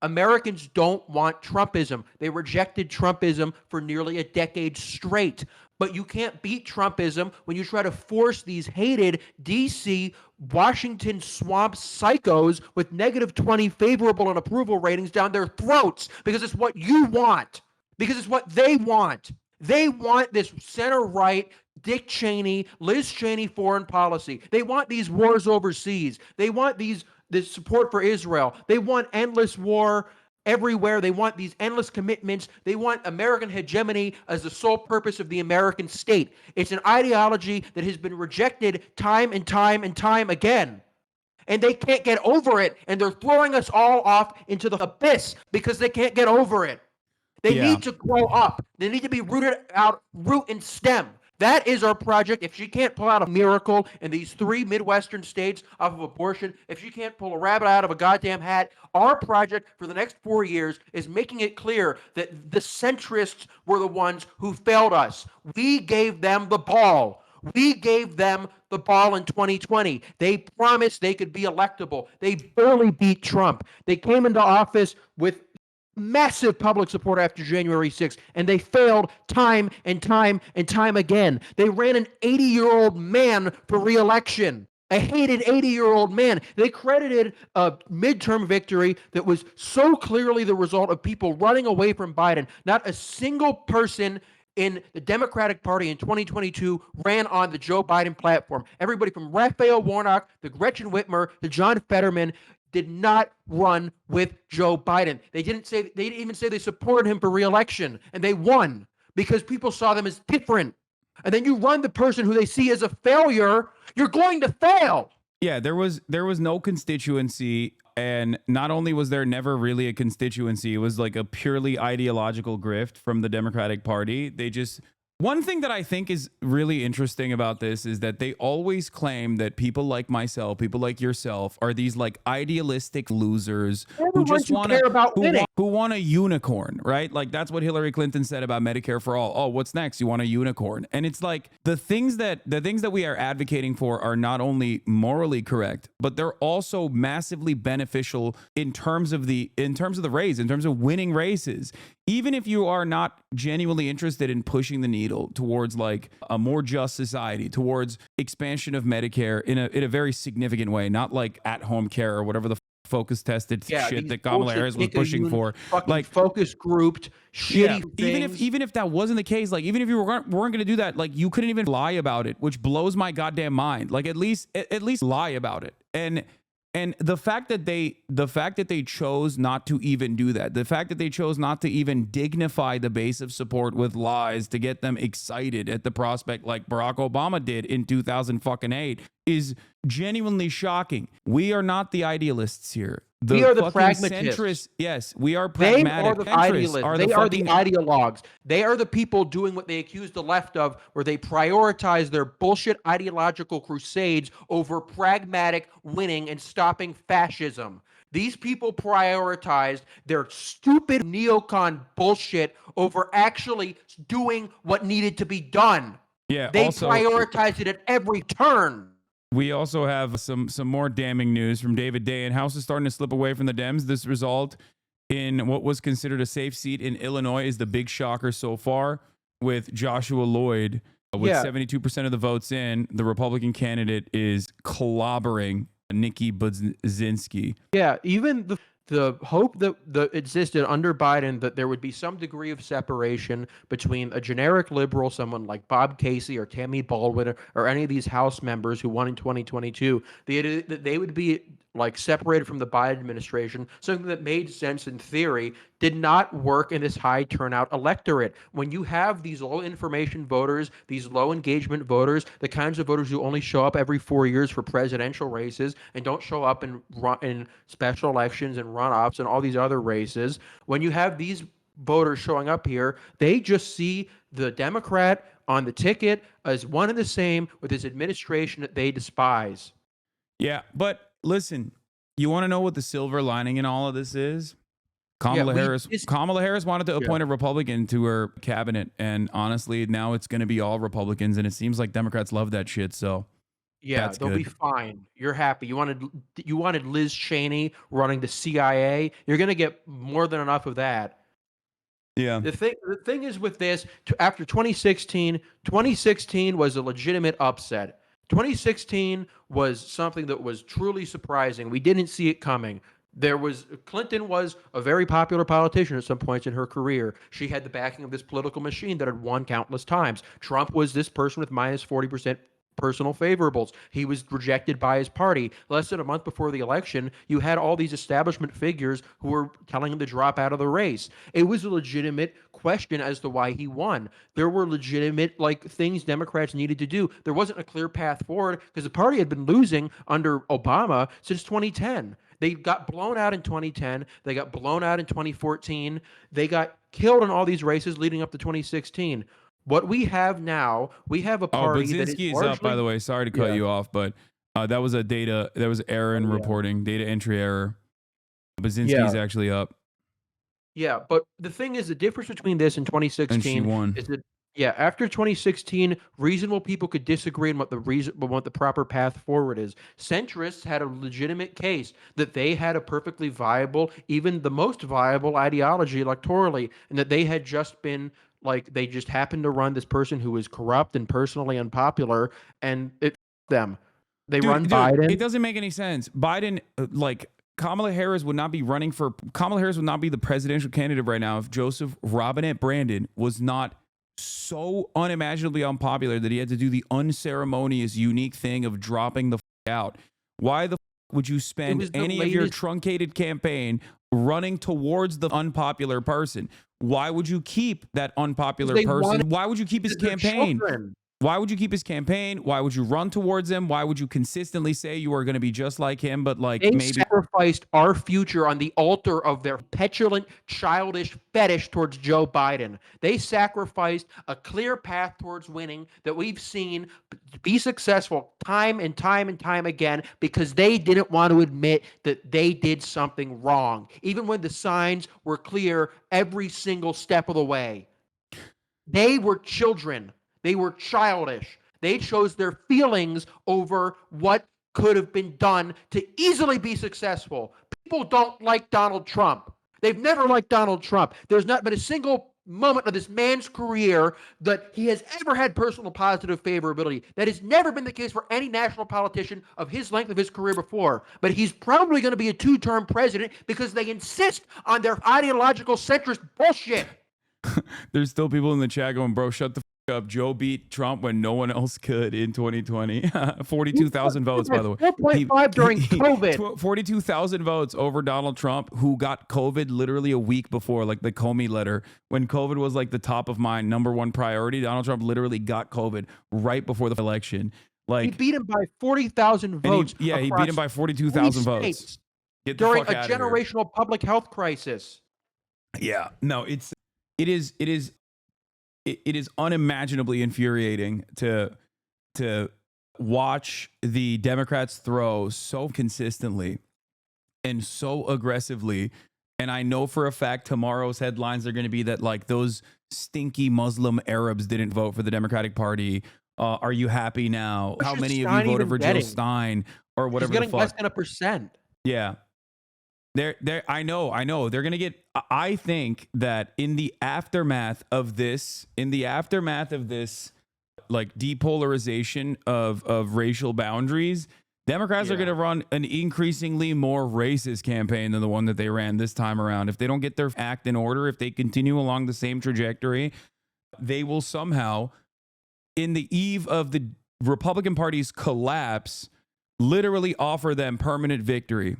S8: Americans don't want Trumpism. They rejected Trumpism for nearly a decade straight. But you can't beat Trumpism when you try to force these hated D.C. Washington swamp psychos with -20 favorable and approval ratings down their throats because it's what you want, because it's what they want. They want this center-right, Dick Cheney, Liz Cheney foreign policy. They want these wars overseas. They want this support for Israel. They want endless war everywhere. They want these endless commitments. They want American hegemony as the sole purpose of the American state. It's an ideology that has been rejected time and time and time again. And they can't get over it. And they're throwing us all off into the abyss because they can't get over it. They need to grow up. They need to be rooted out, root and stem. That is our project. If she can't pull out a miracle in these 3 Midwestern states off of abortion, if she can't pull a rabbit out of a goddamn hat, our project for the next 4 years is making it clear that the centrists were the ones who failed us. We gave them the ball. We gave them the ball in 2020. They promised they could be electable. They barely beat Trump. They came into office with massive public support after January 6th, and they failed time and time and time again. They ran an 80-year-old man for re-election, a hated 80-year-old man. They credited a midterm victory that was so clearly the result of people running away from Biden. Not a single person in the Democratic Party in 2022 ran on the Joe Biden platform. Everybody from Raphael Warnock to Gretchen Whitmer to John Fetterman did not run with Joe Biden. They didn't even say they supported him for re-election, and they won because people saw them as different. And then you run the person who they see as a failure, you're going to fail.
S1: Yeah, there was no constituency, and not only was there never really a constituency, it was like a purely ideological grift from the Democratic Party. One thing that I think is really interesting about this is that they always claim that people like myself, people like yourself, are these like idealistic losers who just want a unicorn, right? Like that's what Hillary Clinton said about Medicare for all. Oh, what's next? You want a unicorn? And it's like the things that we are advocating for are not only morally correct, but they're also massively beneficial in terms of the race, in terms of winning races. Even if you are not genuinely interested in pushing the needle towards like a more just society, towards expansion of Medicare in a very significant way, not like at-home care or whatever the focus tested shit that Kamala Harris was pushing for, like
S8: focus grouped shitty things.
S1: Even if that wasn't the case, like even if you weren't going to do that, like you couldn't even lie about it, which blows my goddamn mind. Like at least lie about it. And the fact that they chose not to even do that, the fact that they chose not to even dignify the base of support with lies to get them excited at the prospect like Barack Obama did in 2008 is genuinely shocking. We are not the idealists here.
S8: We are the pragmatists.
S1: Centrists, yes, we are pragmatic.
S8: They are the idealists. They are the ideologues. They are the people doing what they accuse the left of, where they prioritize their bullshit ideological crusades over pragmatic winning and stopping fascism. These people prioritized their stupid neocon bullshit over actually doing what needed to be done.
S1: Yeah,
S8: they prioritized it at every turn.
S1: We also have some more damning news from David Day, and House is starting to slip away from the Dems. This result in what was considered a safe seat in Illinois is the big shocker so far, with Joshua Lloyd with 72% of the votes in. The Republican candidate is clobbering Nikki Budzinski.
S8: Yeah, even the hope that existed under Biden that there would be some degree of separation between a generic liberal, someone like Bob Casey or Tammy Baldwin or any of these House members who won in 2022, that they would be like separated from the Biden administration, something that made sense in theory, did not work in this high turnout electorate. When you have these low information voters, these low engagement voters, the kinds of voters who only show up every 4 years for presidential races and don't show up in special elections and runoffs and all these other races, when you have these voters showing up here, they just see the Democrat on the ticket as one and the same with this administration that they despise.
S1: Yeah, but listen, you want to know what the silver lining in all of this is? Kamala Harris wanted to appoint a Republican to her cabinet, and honestly, now it's going to be all Republicans, and it seems like Democrats love that shit. So
S8: yeah,
S1: that's
S8: they'll
S1: good.
S8: be fine. You're happy. You wanted Liz Cheney running the CIA. You're going to get more than enough of that.
S1: Yeah.
S8: The thing is with this, after 2016 was a legitimate upset. 2016 was something that was truly surprising. We didn't see it coming. Clinton was a very popular politician at some points in her career. She had the backing of this political machine that had won countless times. Trump was this person with minus 40% personal favorables. He was rejected by his party. Less than a month before the election, you had all these establishment figures who were telling him to drop out of the race. It was a legitimate question as to why he won. There were legitimate things Democrats needed to do. There wasn't a clear path forward because the party had been losing under Obama since 2010. They got blown out in 2010. They got blown out in 2014. They got killed in all these races leading up to 2016. What we have now, we have a party that is
S1: Baczynski
S8: largely,
S1: is up, by the way. Sorry to cut you off, but that was error in reporting, data entry error. Baczynski's actually up.
S8: Yeah, but the thing is, the difference between this and 2016
S1: And she won.
S8: is that after 2016, reasonable people could disagree on what the proper path forward is. Centrists had a legitimate case that they had a perfectly viable, even the most viable ideology electorally, and that they had just been they just happened to run this person who was corrupt and personally unpopular, and it them. They run Biden.
S1: It doesn't make any sense. Biden, Kamala Harris would not be the presidential candidate right now if Joseph Robinette Brandon was not so unimaginably unpopular that he had to do the unceremonious, unique thing of dropping the out. Why the would you spend any of your truncated campaign running towards the unpopular person? Why would you keep that unpopular person? Why would you keep his campaign? Why would you keep his campaign? Why would you run towards him? Why would you consistently say you are going to be just like him, but
S8: they sacrificed our future on the altar of their petulant, childish fetish towards Joe Biden. They sacrificed a clear path towards winning that we've seen be successful time and time and time again because they didn't want to admit that they did something wrong, even when the signs were clear every single step of the way. They were children. They were childish. They chose their feelings over what could have been done to easily be successful. People don't like Donald Trump. They've never liked Donald Trump. There's not been a single moment of this man's career that he has ever had personal positive favorability. That has never been the case for any national politician of his length of his career before. But he's probably going to be a two-term president because they insist on their ideological centrist bullshit.
S1: There's still people in the chat going, bro, shut the up. Joe beat Trump when no one else could in 2020. 42,000 votes, by the way.
S8: 4.5 during COVID.
S1: 42,000 votes over Donald Trump, who got COVID literally a week before, like the Comey letter. When COVID was like the top of mind, number one priority, Donald Trump literally got COVID right before the election. Like
S8: he beat him by 40,000 votes.
S1: He beat him by 42,000 votes.
S8: During a generational public health crisis.
S1: Yeah, no, it is unimaginably infuriating to watch the Democrats throw so consistently and so aggressively. And I know for a fact tomorrow's headlines are going to be that like those stinky Muslim Arabs didn't vote for the Democratic Party. Are you happy now? How many of you voted for Jill Stein or whatever?
S8: She's getting
S1: the fuck?
S8: less than 1%.
S1: Yeah. I know. They're gonna get. I think that in the aftermath of this, like depolarization of racial boundaries, Democrats are going to run an increasingly more racist campaign than the one that they ran this time around. If they don't get their act in order, if they continue along the same trajectory, they will somehow, in the eve of the Republican Party's collapse, literally offer them permanent victory.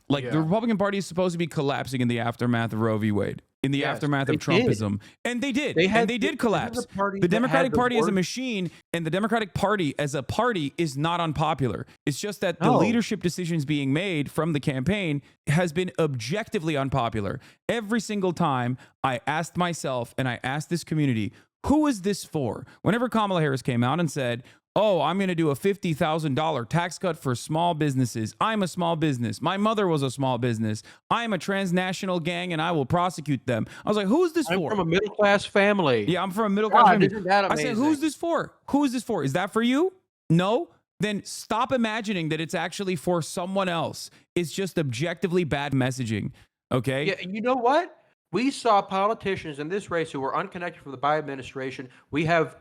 S1: Like the Republican Party is supposed to be collapsing in the aftermath of Roe v. Wade, in the aftermath of Trumpism. And they did. And they did collapse. The Democratic Party as a machine and the Democratic Party as a party is not unpopular. It's just that the leadership decisions being made from the campaign has been objectively unpopular. Every single time I asked myself and I asked this community, who is this for? Whenever Kamala Harris came out and said, oh, I'm going to do a $50,000 tax cut for small businesses. I'm a small business. My mother was a small business. I'm a transnational gang and I will prosecute them. I was like, who is this for?
S8: I'm from a middle-class family.
S1: Yeah, I'm from a middle-class family.
S8: Isn't that amazing?
S1: I said, who's this for? Who is this for? Is that for you? No? Then stop imagining that it's actually for someone else. It's just objectively bad messaging. Okay?
S8: Yeah, and you know what? We saw politicians in this race who were unconnected from the Biden administration. We have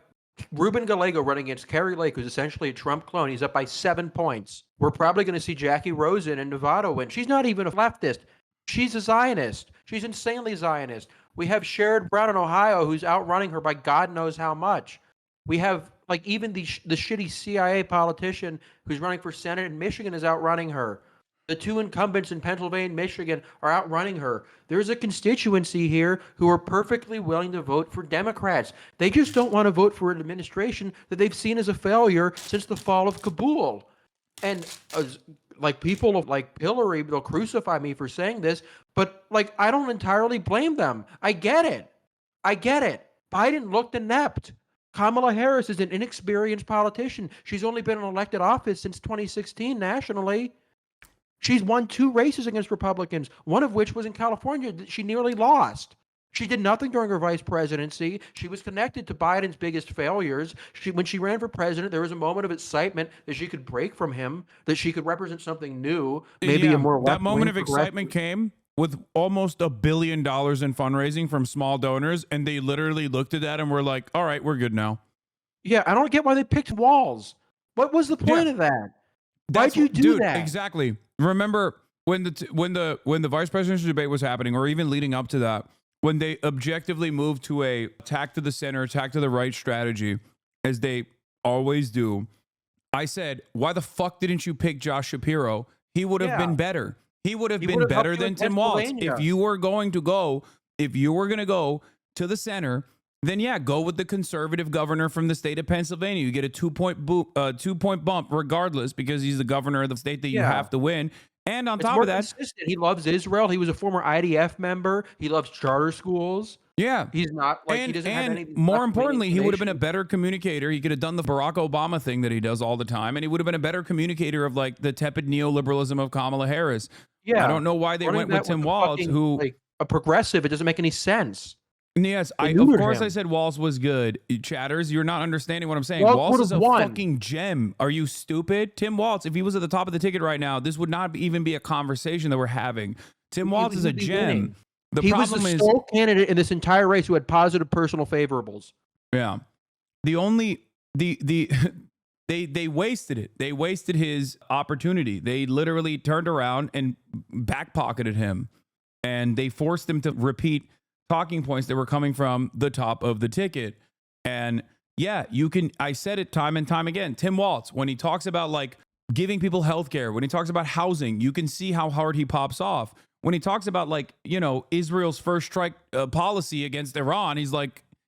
S8: Ruben Gallego running against Kerry Lake, who's essentially a Trump clone. He's up by 7 points. We're probably going to see Jackie Rosen in Nevada win. She's not even a leftist. She's a Zionist. She's insanely Zionist. We have Sherrod Brown in Ohio, who's outrunning her by God knows how much. We have, like, even the shitty CIA politician who's running for Senate in Michigan is outrunning her. The two incumbents in Pennsylvania and Michigan are outrunning her. There's a constituency here who are perfectly willing to vote for Democrats. They just don't want to vote for an administration that they've seen as a failure since the fall of Kabul. And like people like Hillary, they'll crucify me for saying this, but like I don't entirely blame them. I get it. Biden looked inept. Kamala Harris is an inexperienced politician. She's only been in elected office since 2016 nationally. She's won 2 races against Republicans, one of which was in California that she nearly lost. She did nothing during her vice presidency. She was connected to Biden's biggest failures. When she ran for president, there was a moment of excitement that she could break from him, that she could represent something new, maybe a more
S1: that moment of excitement came with almost $1 billion in fundraising from small donors, and they literally looked at that and were like, all right, we're good now.
S8: Yeah, I don't get why they picked Walz. What was the point of that? Why'd you do that?
S1: Exactly. Remember when the vice presidential debate was happening, or even leading up to that, when they objectively moved to a attack to the center, attack to the right strategy, as they always do, I said, why the fuck didn't you pick Josh Shapiro? He would have been better. He would have been better than Tim Walz. If you were going to go to the center, then yeah, go with the conservative governor from the state of Pennsylvania. You get a 2-point bump regardless, because he's the governor of the state that you have to win. And on top of that,
S8: consistent. He loves Israel. He was a former IDF member. He loves charter schools.
S1: Yeah.
S8: He's not like he doesn't have any.
S1: More importantly, he would have been a better communicator. He could have done the Barack Obama thing that he does all the time, and he would have been a better communicator of like the tepid neoliberalism of Kamala Harris.
S8: Yeah.
S1: I don't know why they went with Tim Walz, who
S8: like a progressive. It doesn't make any sense.
S1: Yes, of course I said Walz was good. Chatters, you're not understanding what I'm saying. Walz is a fucking gem. Are you stupid? Tim Walz, if he was at the top of the ticket right now, this would not even be a conversation that we're having. Tim Walz is a gem.
S8: He was the sole candidate in this entire race who had positive personal favorables.
S1: Yeah. They wasted it. They wasted his opportunity. They literally turned around and backpocketed him, and they forced him to repeat talking points that were coming from the top of the ticket. And yeah, I said it time and time again. Tim Walz, when he talks about like giving people healthcare, when he talks about housing, you can see how hard he pops off. When he talks about like, Israel's first strike policy against Iran,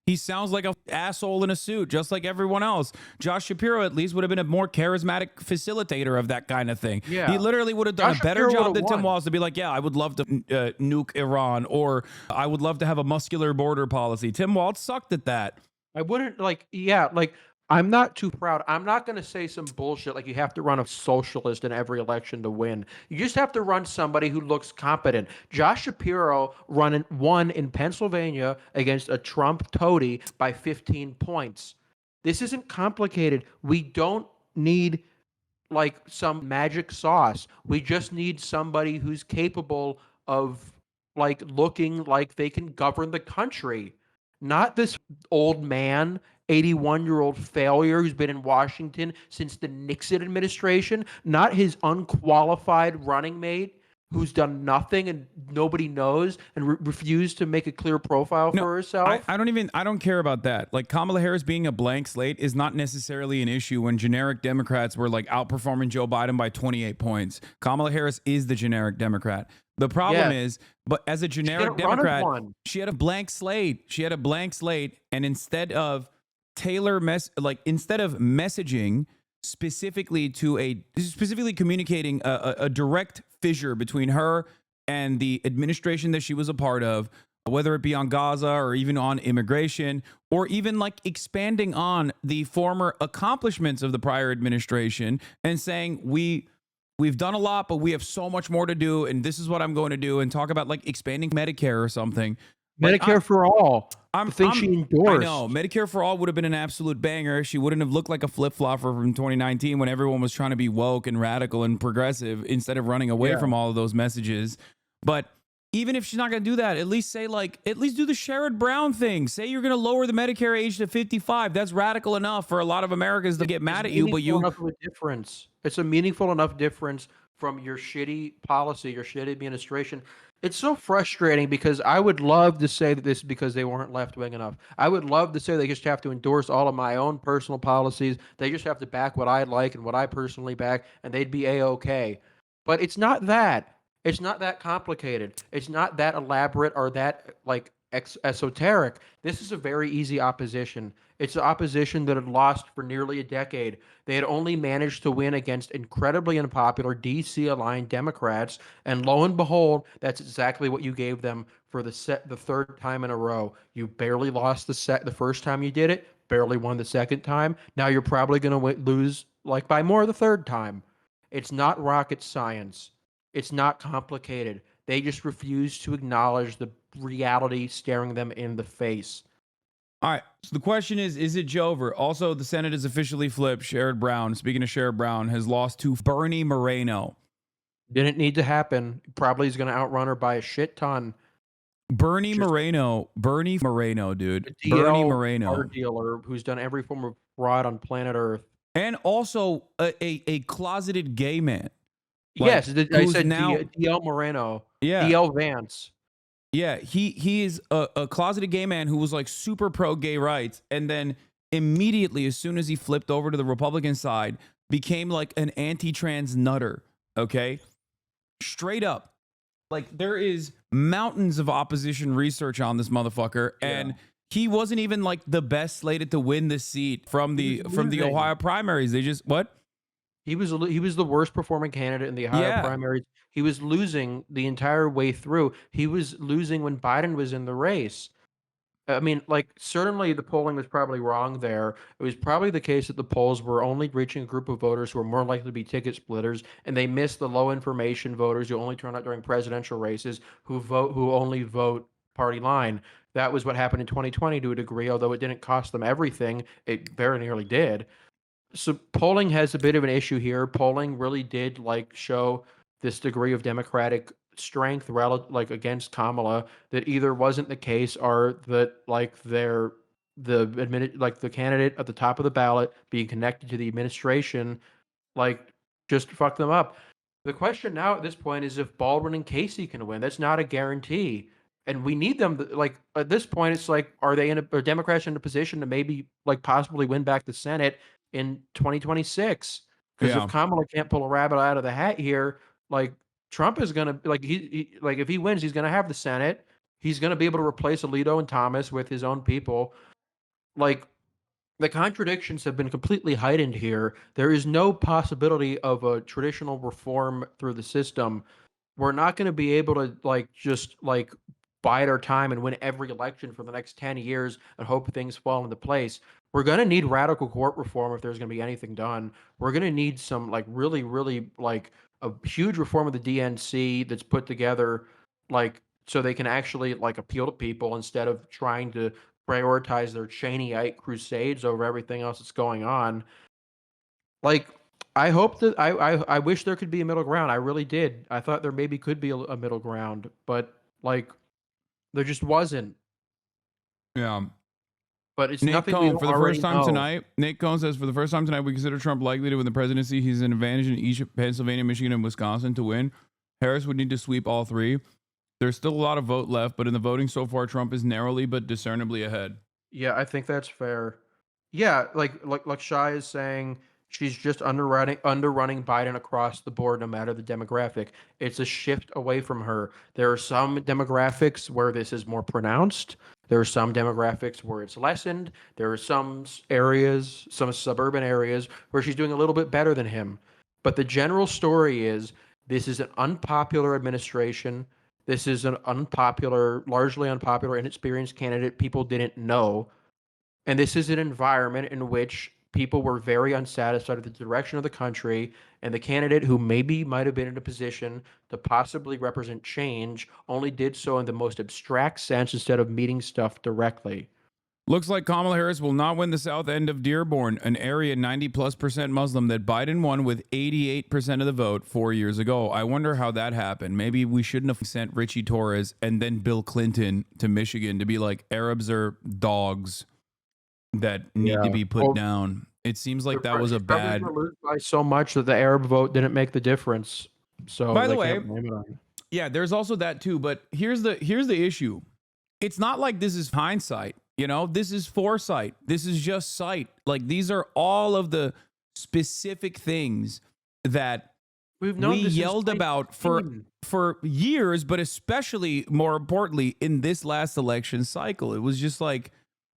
S1: he sounds like an asshole in a suit, just like everyone else. Josh Shapiro at least would have been a more charismatic facilitator of that kind of thing. Yeah. He literally would have done a better job than Tim Walz to be like, yeah, I would love to nuke Iran, or I would love to have a muscular border policy. Tim Walz sucked at that.
S8: I wouldn't I'm not too proud. I'm not going to say some bullshit like you have to run a socialist in every election to win. You just have to run somebody who looks competent. Josh Shapiro won in Pennsylvania against a Trump toady by 15 points. This isn't complicated. We don't need like some magic sauce. We just need somebody who's capable of like looking like they can govern the country. not this old man, 81-year-old failure who's been in Washington since the Nixon administration, not his unqualified running mate who's done nothing and nobody knows and refused to make a clear profile for herself.
S1: I don't care about that. Like, Kamala Harris being a blank slate is not necessarily an issue when generic Democrats were like outperforming Joe Biden by 28 points. Kamala Harris is the generic Democrat. The problem is, but as a generic Democrat, she had a blank slate. She had a blank slate, and instead of messaging specifically communicating a direct fissure between her and the administration that she was a part of, whether it be on Gaza or even on immigration, or even like expanding on the former accomplishments of the prior administration and saying we've done a lot, but we have so much more to do, and this is what I'm going to do, and talk about like expanding Medicare or something.
S8: Medicare for all. I think she endorsed.
S1: I know. Medicare for all would have been an absolute banger. She wouldn't have looked like a flip-flopper from 2019 when everyone was trying to be woke and radical and progressive instead of running away from all of those messages. But even if she's not going to do that, at least say at least do the Sherrod Brown thing. Say you're going to lower the Medicare age to 55. That's radical enough for a lot of Americans to get mad at you. But
S8: It's a meaningful enough difference from your shitty policy, your shitty administration. It's so frustrating because I would love to say that this is because they weren't left-wing enough. I would love to say they just have to endorse all of my own personal policies. They just have to back what I like and what I personally back, and they'd be A-okay. But it's not that. It's not that complicated. It's not that elaborate or that like esoteric. This is a very easy opposition. It's an opposition that had lost for nearly a decade. They had only managed to win against incredibly unpopular DC-aligned Democrats, and lo and behold, that's exactly what you gave them for the third time in a row. You barely lost the first time you did it, barely won the second time. Now you're probably going to lose like by more the third time. It's not rocket science. It's not complicated. They just refuse to acknowledge the reality staring them in the face.
S1: All right. So the question is it Jover? Also, the Senate has officially flipped. Sherrod Brown, speaking of Sherrod Brown, has lost to Bernie Moreno.
S8: Didn't need to happen. Probably is going to outrun her by a shit ton.
S1: Bernie Moreno, dude. Bernie Moreno.
S8: Car dealer who's done every form of fraud on planet Earth.
S1: And also a closeted gay man.
S8: Yes, I said DL Moreno.
S1: Yeah.
S8: DL Vance.
S1: Yeah, he is a closeted gay man who was like super pro gay rights, and then immediately, as soon as he flipped over to the Republican side, became like an anti-trans nutter. Okay, straight up, like there is mountains of opposition research on this motherfucker, and he wasn't even like the best slated to win the seat from the Ohio primaries. They just
S8: He was the worst performing candidate in the Ohio primaries. He was losing the entire way through. He was losing when Biden was in the race. I mean, like, certainly the polling was probably wrong there. It was probably the case that the polls were only reaching a group of voters who are more likely to be ticket splitters, and they missed the low information voters who only turn out during presidential races, who only vote party line. That was what happened in 2020 to a degree, although it didn't cost them everything. It very nearly did. So polling has a bit of an issue here. Polling really did show this degree of Democratic strength against Kamala that either wasn't the case or that the candidate at the top of the ballot being connected to the administration just fucked them up. The question now at this point is if Baldwin and Casey can win. That's not a guarantee. And we need them at this point it's are Democrats in a position to maybe possibly win back the Senate in 2026? Because if Kamala can't pull a rabbit out of the hat here, Trump is gonna if he wins, he's gonna have the Senate. He's gonna be able to replace Alito and Thomas with his own people. The contradictions have been completely heightened here. There is no possibility of a traditional reform through the system. We're not going to be able to just bide our time and win every election for the next 10 years and hope things fall into place. We're going to need radical court reform if there's going to be anything done. We're going to need some really, really a huge reform of the DNC that's put together so they can actually appeal to people instead of trying to prioritize their Cheneyite crusades over everything else that's going on. I hope that I wish there could be a middle ground. I really did. I thought there maybe could be a middle ground, but there just wasn't.
S1: Yeah.
S8: But it's
S1: Nate
S8: nothing we
S1: Cohn,
S8: don't
S1: for the
S8: already
S1: first time
S8: know.
S1: tonight, Nate Cohn says, for the first time tonight, we consider Trump likely to win the presidency. He's an advantage in each Pennsylvania, Michigan, and Wisconsin to win. Harris would need to sweep all three. There's still a lot of vote left, but in the voting so far, Trump is narrowly but discernibly ahead.
S8: Yeah, I think that's fair. Yeah, like Shai is saying, she's just underrunning Biden across the board, no matter the demographic. It's a shift away from her. There are some demographics where this is more pronounced. There are some demographics where it's lessened. There are some areas, some suburban areas, where she's doing a little bit better than him. But the general story is this is an unpopular administration. This is an largely unpopular, inexperienced candidate people didn't know. And this is an environment in which people were very unsatisfied with the direction of the country, and the candidate who might have been in a position to possibly represent change only did so in the most abstract sense instead of meeting stuff directly.
S1: Looks like Kamala Harris will not win the south end of Dearborn, an area 90+% Muslim that Biden won with 88% of the vote 4 years ago. I wonder how that happened. Maybe we shouldn't have sent Richie Torres and then Bill Clinton to Michigan to be like, Arabs are dogs that need to be put down. It seems like that was a bad.
S8: By so much that the Arab vote didn't make the difference. So
S1: by the way, yeah, there's also that too. But here's the issue. It's not like this is hindsight. You know, this is foresight. This is just sight. Like, these are all of the specific things that we yelled about for years, but especially more importantly in this last election cycle. It was just like,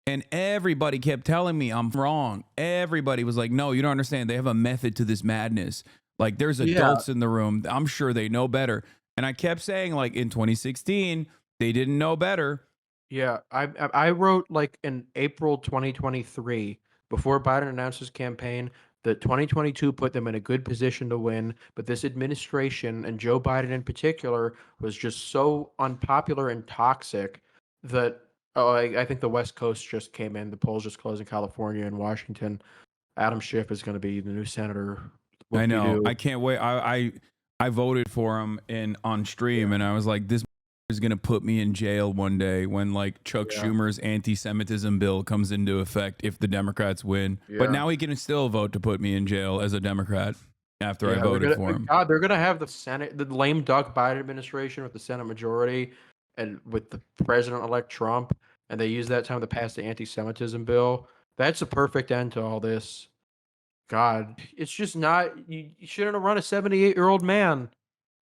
S1: and everybody kept telling me I'm wrong. Everybody was like, no, you don't understand. They have a method to this madness. Like, there's adults in the room. I'm sure they know better. And I kept saying, like, in 2016, they didn't know better.
S8: Yeah, I wrote like in April 2023, before Biden announced his campaign, that 2022 put them in a good position to win, but this administration, and Joe Biden in particular, was just so unpopular and toxic that I think the West Coast just came in. The polls just closed in California and Washington. Adam Schiff is going to be the new senator.
S1: I know. I can't wait. I voted for him on stream, and I was like, this is going to put me in jail one day when like Chuck Schumer's anti-Semitism bill comes into effect if the Democrats win. But now he can still vote to put me in jail as a Democrat after I voted for him.
S8: God, they're going to have the Senate, the lame duck Biden administration with the Senate majority and with the president-elect Trump, and they use that time to pass the anti-Semitism bill. That's a perfect end to all this. God, it's just not, you shouldn't have run a 78-year-old man.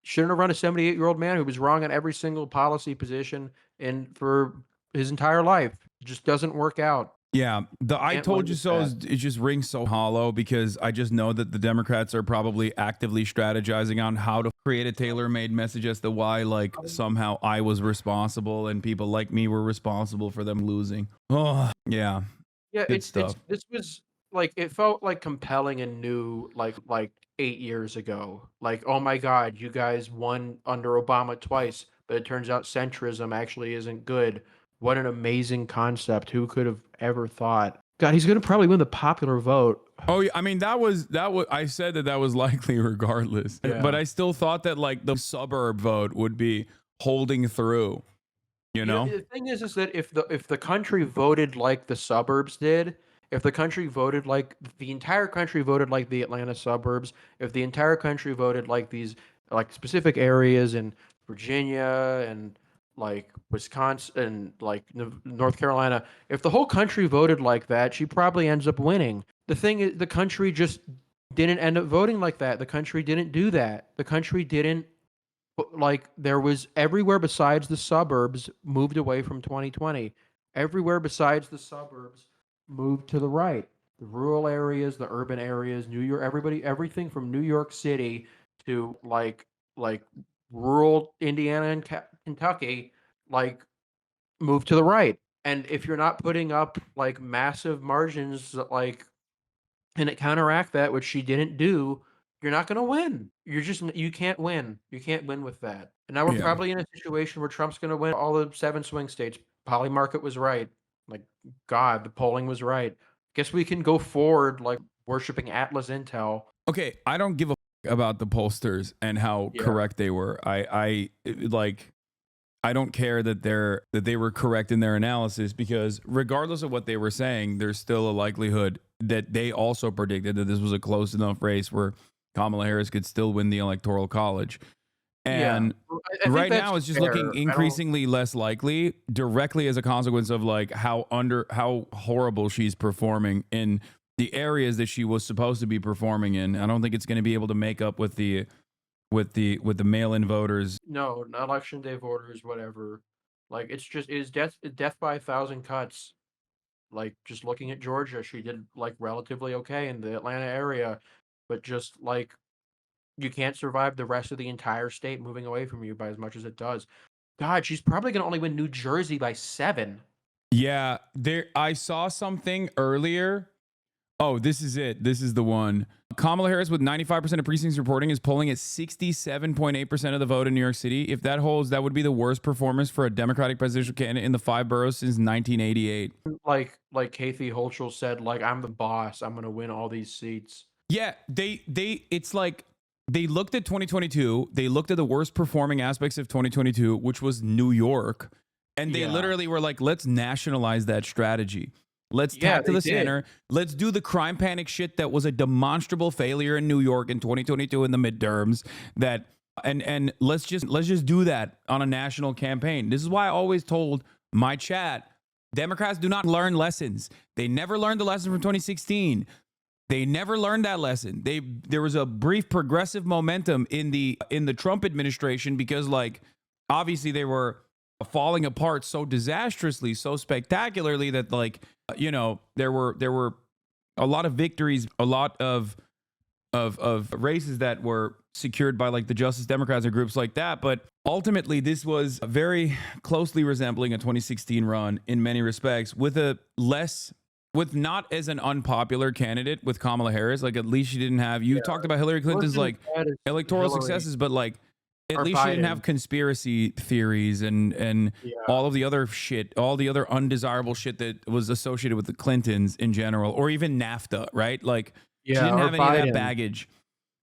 S8: Shouldn't have run a 78-year-old man who was wrong on every single policy position and for his entire life. It just doesn't work out.
S1: Yeah, the I told you so it just rings so hollow because I just know that the Democrats are probably actively strategizing on how to create a tailor-made message as to why like somehow I was responsible and people like me were responsible for them losing. Oh, yeah.
S8: Yeah, this was like, it felt like compelling and new like 8 years ago. Like, oh my God, you guys won under Obama twice, but it turns out centrism actually isn't good. What an amazing concept. Who could have ever thought? God, he's going to probably win the popular vote.
S1: Oh, yeah. I mean, that was, I said that was likely regardless, but I still thought that like the suburb vote would be holding through, you know?
S8: The thing is that if the country voted like the suburbs did, if the country voted like the entire country voted like the Atlanta suburbs, if the entire country voted like these like specific areas in Virginia and like Wisconsin and like North Carolina, if the whole country voted like that, she probably ends up winning. The thing is, the country just didn't end up voting like that. The country didn't do that. The country didn't, like, there was everywhere besides the suburbs moved away from 2020. Everywhere besides the suburbs moved to the right. The rural areas, the urban areas, New York, everything from New York City to like rural Indiana and Kentucky, like, moved to the right. And if you're not putting up like massive margins that like and it counteract that, which she didn't do, you're not going to win. You can't win. You can't win with that. And now we're probably in a situation where Trump's going to win all the 7 swing states. Polly Market was right. Like, God, the polling was right. Guess we can go forward like worshiping Atlas Intel.
S1: Okay, I don't give a about the pollsters and how correct they were. I I don't care that they were correct in their analysis, because regardless of what they were saying, there's still a likelihood that they also predicted that this was a close enough race where Kamala Harris could still win the Electoral College. And
S8: I think
S1: right
S8: that's
S1: now, it's just
S8: fair.
S1: looking increasingly less likely, directly as a consequence of like how horrible she's performing in the areas that she was supposed to be performing in. I don't think it's going to be able to make up with the mail-in voters.
S8: No, election day voters, whatever. Like it's death by 1,000 cuts. Like just looking at Georgia, she did like relatively okay in the Atlanta area, but just like you can't survive the rest of the entire state moving away from you by as much as it does. God, she's probably going to only win New Jersey by 7.
S1: Yeah, I saw something earlier. Oh, this is it. This is the one. Kamala Harris with 95% of precincts reporting is polling at 67.8% of the vote in New York City. If that holds, that would be the worst performance for a Democratic presidential candidate in the 5 boroughs since 1988.
S8: Like Kathy Hochul said, like, I'm the boss. I'm going to win all these seats.
S1: Yeah, it's like they looked at 2022. They looked at the worst performing aspects of 2022, which was New York. And they literally were like, let's nationalize that strategy. Let's tack to the center. Let's do the crime panic shit that was a demonstrable failure in New York in 2022 in the midterms. And let's just do that on a national campaign. This is why I always told my chat, Democrats do not learn lessons. They never learned the lesson from 2016. They never learned that lesson. There was a brief progressive momentum in the Trump administration because, like, obviously they were falling apart so disastrously, so spectacularly that, like, you know, there were a lot of victories, a lot of races that were secured by like the Justice Democrats or groups like that. But ultimately, this was very closely resembling a 2016 run in many respects, with not as an unpopular candidate with Kamala Harris. Like, at least she didn't have, you talked about Hillary Clinton's like electoral successes, but like at least she didn't have conspiracy theories and all of the other shit, all the other undesirable shit that was associated with the Clintons in general, or even NAFTA, right? Like, she didn't have any of that baggage.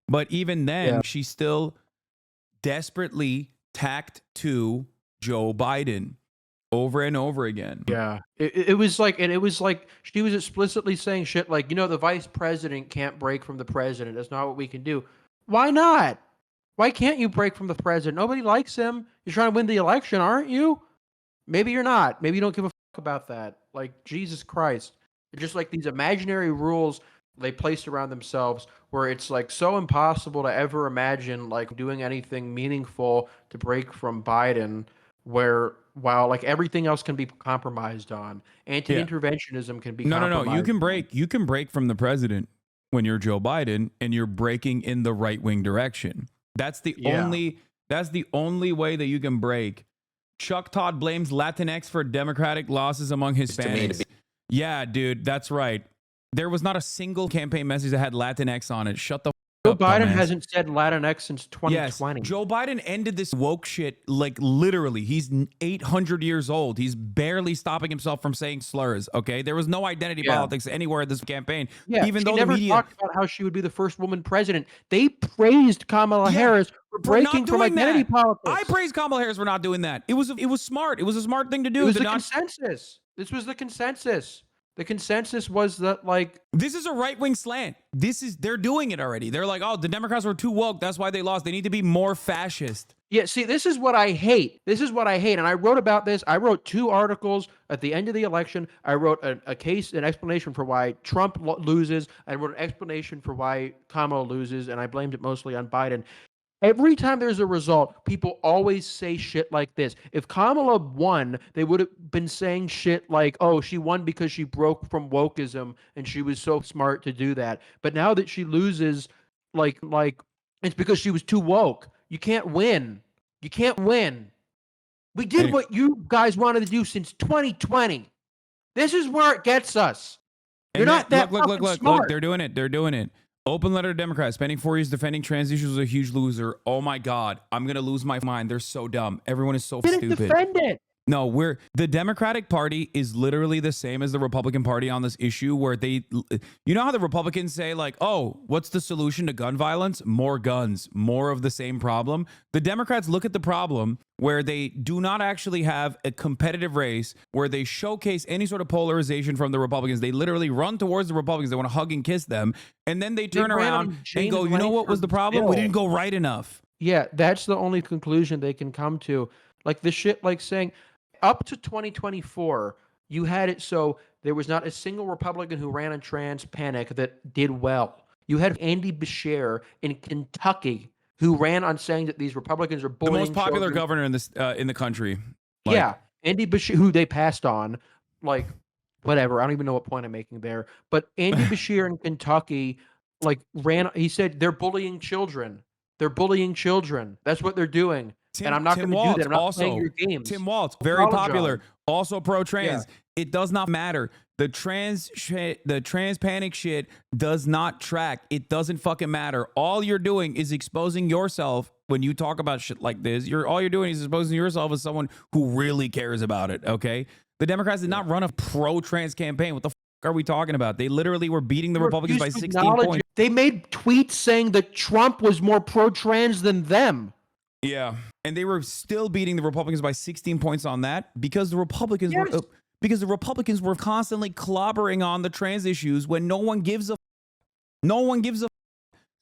S1: But even then, she still desperately tacked to Joe Biden over and over again.
S8: Yeah. It was like she was explicitly saying shit like, you know, the vice president can't break from the president. That's not what we can do. Why not? Why can't you break from the president? Nobody likes him. You're trying to win the election, aren't you? Maybe you're not. Maybe you don't give a fuck about that. Like, Jesus Christ. It's just like these imaginary rules they placed around themselves where it's like so impossible to ever imagine like doing anything meaningful to break from Biden, where while like everything else can be compromised on, anti-interventionism can be compromised.
S1: No. You can break from the president when you're Joe Biden and you're breaking in the right-wing direction. That's the only way that you can break. Chuck Todd blames Latinx for Democratic losses among Hispanics. Yeah, dude, that's right. There was not a single campaign message that had Latinx on it. Shut the
S8: Joe
S1: up,
S8: Biden
S1: dumbass.
S8: hasn't said Latinx since 2020.
S1: Yes, Joe Biden ended this woke shit, like, literally. He's 800 years old. He's barely stopping himself from saying slurs, okay? There was no identity politics anywhere in this campaign.
S8: Yeah,
S1: even
S8: she
S1: though
S8: never
S1: the media
S8: talked about how she would be the first woman president. They praised Kamala Harris for breaking from identity politics.
S1: I praise Kamala Harris for not doing that. It was smart. It was a smart thing to do.
S8: It was the consensus. This was the consensus. The consensus was that, like,
S1: this is a right-wing slant. They're doing it already. They're like, oh, the Democrats were too woke. That's why they lost. They need to be more fascist.
S8: Yeah, see, this is what I hate. And I wrote about this. I wrote 2 articles at the end of the election. I wrote an explanation for why Trump loses. I wrote an explanation for why Kamala loses, and I blamed it mostly on Biden. Every time there's a result, people always say shit like this. If Kamala won, they would have been saying shit like, oh, she won because she broke from wokeism and she was so smart to do that. But now that she loses, like it's because she was too woke. You can't win. You can't win. We did what you guys wanted to do since 2020. This is where it gets us. You're not that smart.
S1: Look, they're doing it. Open letter to Democrats. Spending 4 years defending trans issues was a huge loser. Oh my God. I'm going to lose my mind. They're so dumb. Everyone is so stupid.
S8: Defend it.
S1: No, the Democratic Party is literally the same as the Republican Party on this issue, where you know how the Republicans say, like, oh, what's the solution to gun violence? More guns, more of the same problem. The Democrats look at the problem where they do not actually have a competitive race, where they showcase any sort of polarization from the Republicans. They literally run towards the Republicans. They want to hug and kiss them. And then they turn around and go, you know what was the problem? We didn't go right enough.
S8: Yeah, that's the only conclusion they can come to. Like the shit, like saying, up to 2024, you had it so there was not a single Republican who ran on trans panic that did well. You had Andy Beshear in Kentucky who ran on saying that these Republicans are bullying
S1: the most popular
S8: children.
S1: governor in the country.
S8: Yeah, Andy Beshear, who they passed on, like, whatever. I don't even know what point I'm making there. But Andy Beshear in Kentucky, like, he said, they're bullying children. They're bullying children. That's what they're doing. And I'm not going to do that. I'm not playing your games.
S1: Tim Walz, very popular, also pro-trans. Yeah. It does not matter. The trans panic shit does not track. It doesn't fucking matter. All you're doing is exposing yourself when you talk about shit like this. All you're doing is exposing yourself as someone who really cares about it, okay? The Democrats did not run a pro-trans campaign. What the fuck are we talking about? They literally were beating the Republicans by 16 points.
S8: They made tweets saying that Trump was more pro-trans than them.
S1: Yeah, and they were still beating the Republicans by 16 points on that because the Republicans were constantly clobbering on the trans issues when no one gives a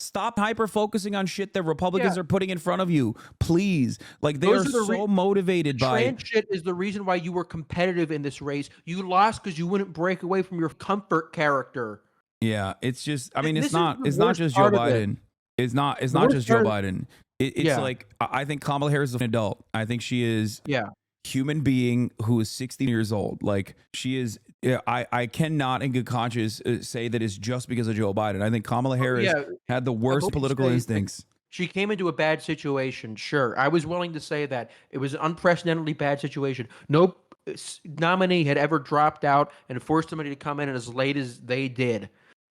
S1: Stop hyper focusing on shit that Republicans are putting in front of you, please. Like, they are so motivated by
S8: trans shit. Is the reason why you were competitive in this race. You lost because you wouldn't break away from your comfort character.
S1: Yeah, it's just, I mean, it's not just Joe Biden. It's not just Joe Biden. It's like, I think Kamala Harris is an adult. I think she is human being who is 60 years old. Like, she is, I cannot in good conscience say that it's just because of Joe Biden. I think Kamala Harris had the worst political instincts.
S8: She came into a bad situation. Sure. I was willing to say that. It was an unprecedentedly bad situation. No nominee had ever dropped out and forced somebody to come in as late as they did.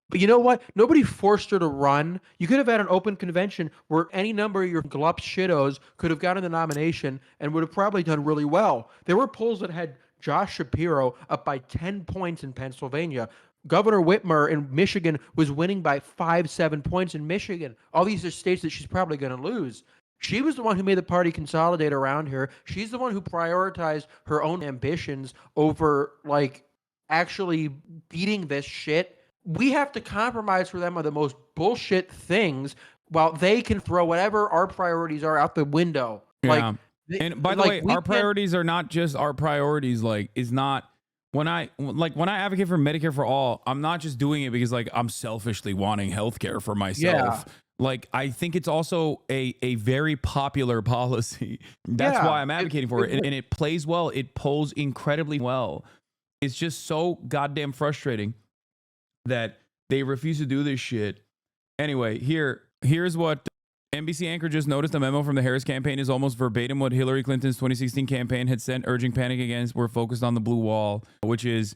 S8: But you know what? Nobody forced her to run. You could have had an open convention where any number of your glup shittos could have gotten the nomination and would have probably done really well. There were polls that had Josh Shapiro up by 10 points in Pennsylvania. Governor Whitmer in Michigan was winning by 5-7 points in Michigan. All these are states that she's probably going to lose. She was the one who made the party consolidate around her. She's the one who prioritized her own ambitions over, like, actually beating this shit. We have to compromise for them on the most bullshit things while they can throw whatever our priorities are out the window.
S1: Yeah. And by the way, our priorities are not just our priorities. Like, is not when I advocate for Medicare for all, I'm not just doing it because, like, I'm selfishly wanting healthcare for myself. Yeah. Like, I think it's also a very popular policy. That's why I'm advocating for it. And it plays well. It polls incredibly well. It's just so goddamn frustrating that they refuse to do this shit. Anyway, here's what NBC anchor just noticed. A memo from the Harris campaign is almost verbatim what Hillary Clinton's 2016 campaign had sent, urging panic against "we're focused on the blue wall," which is,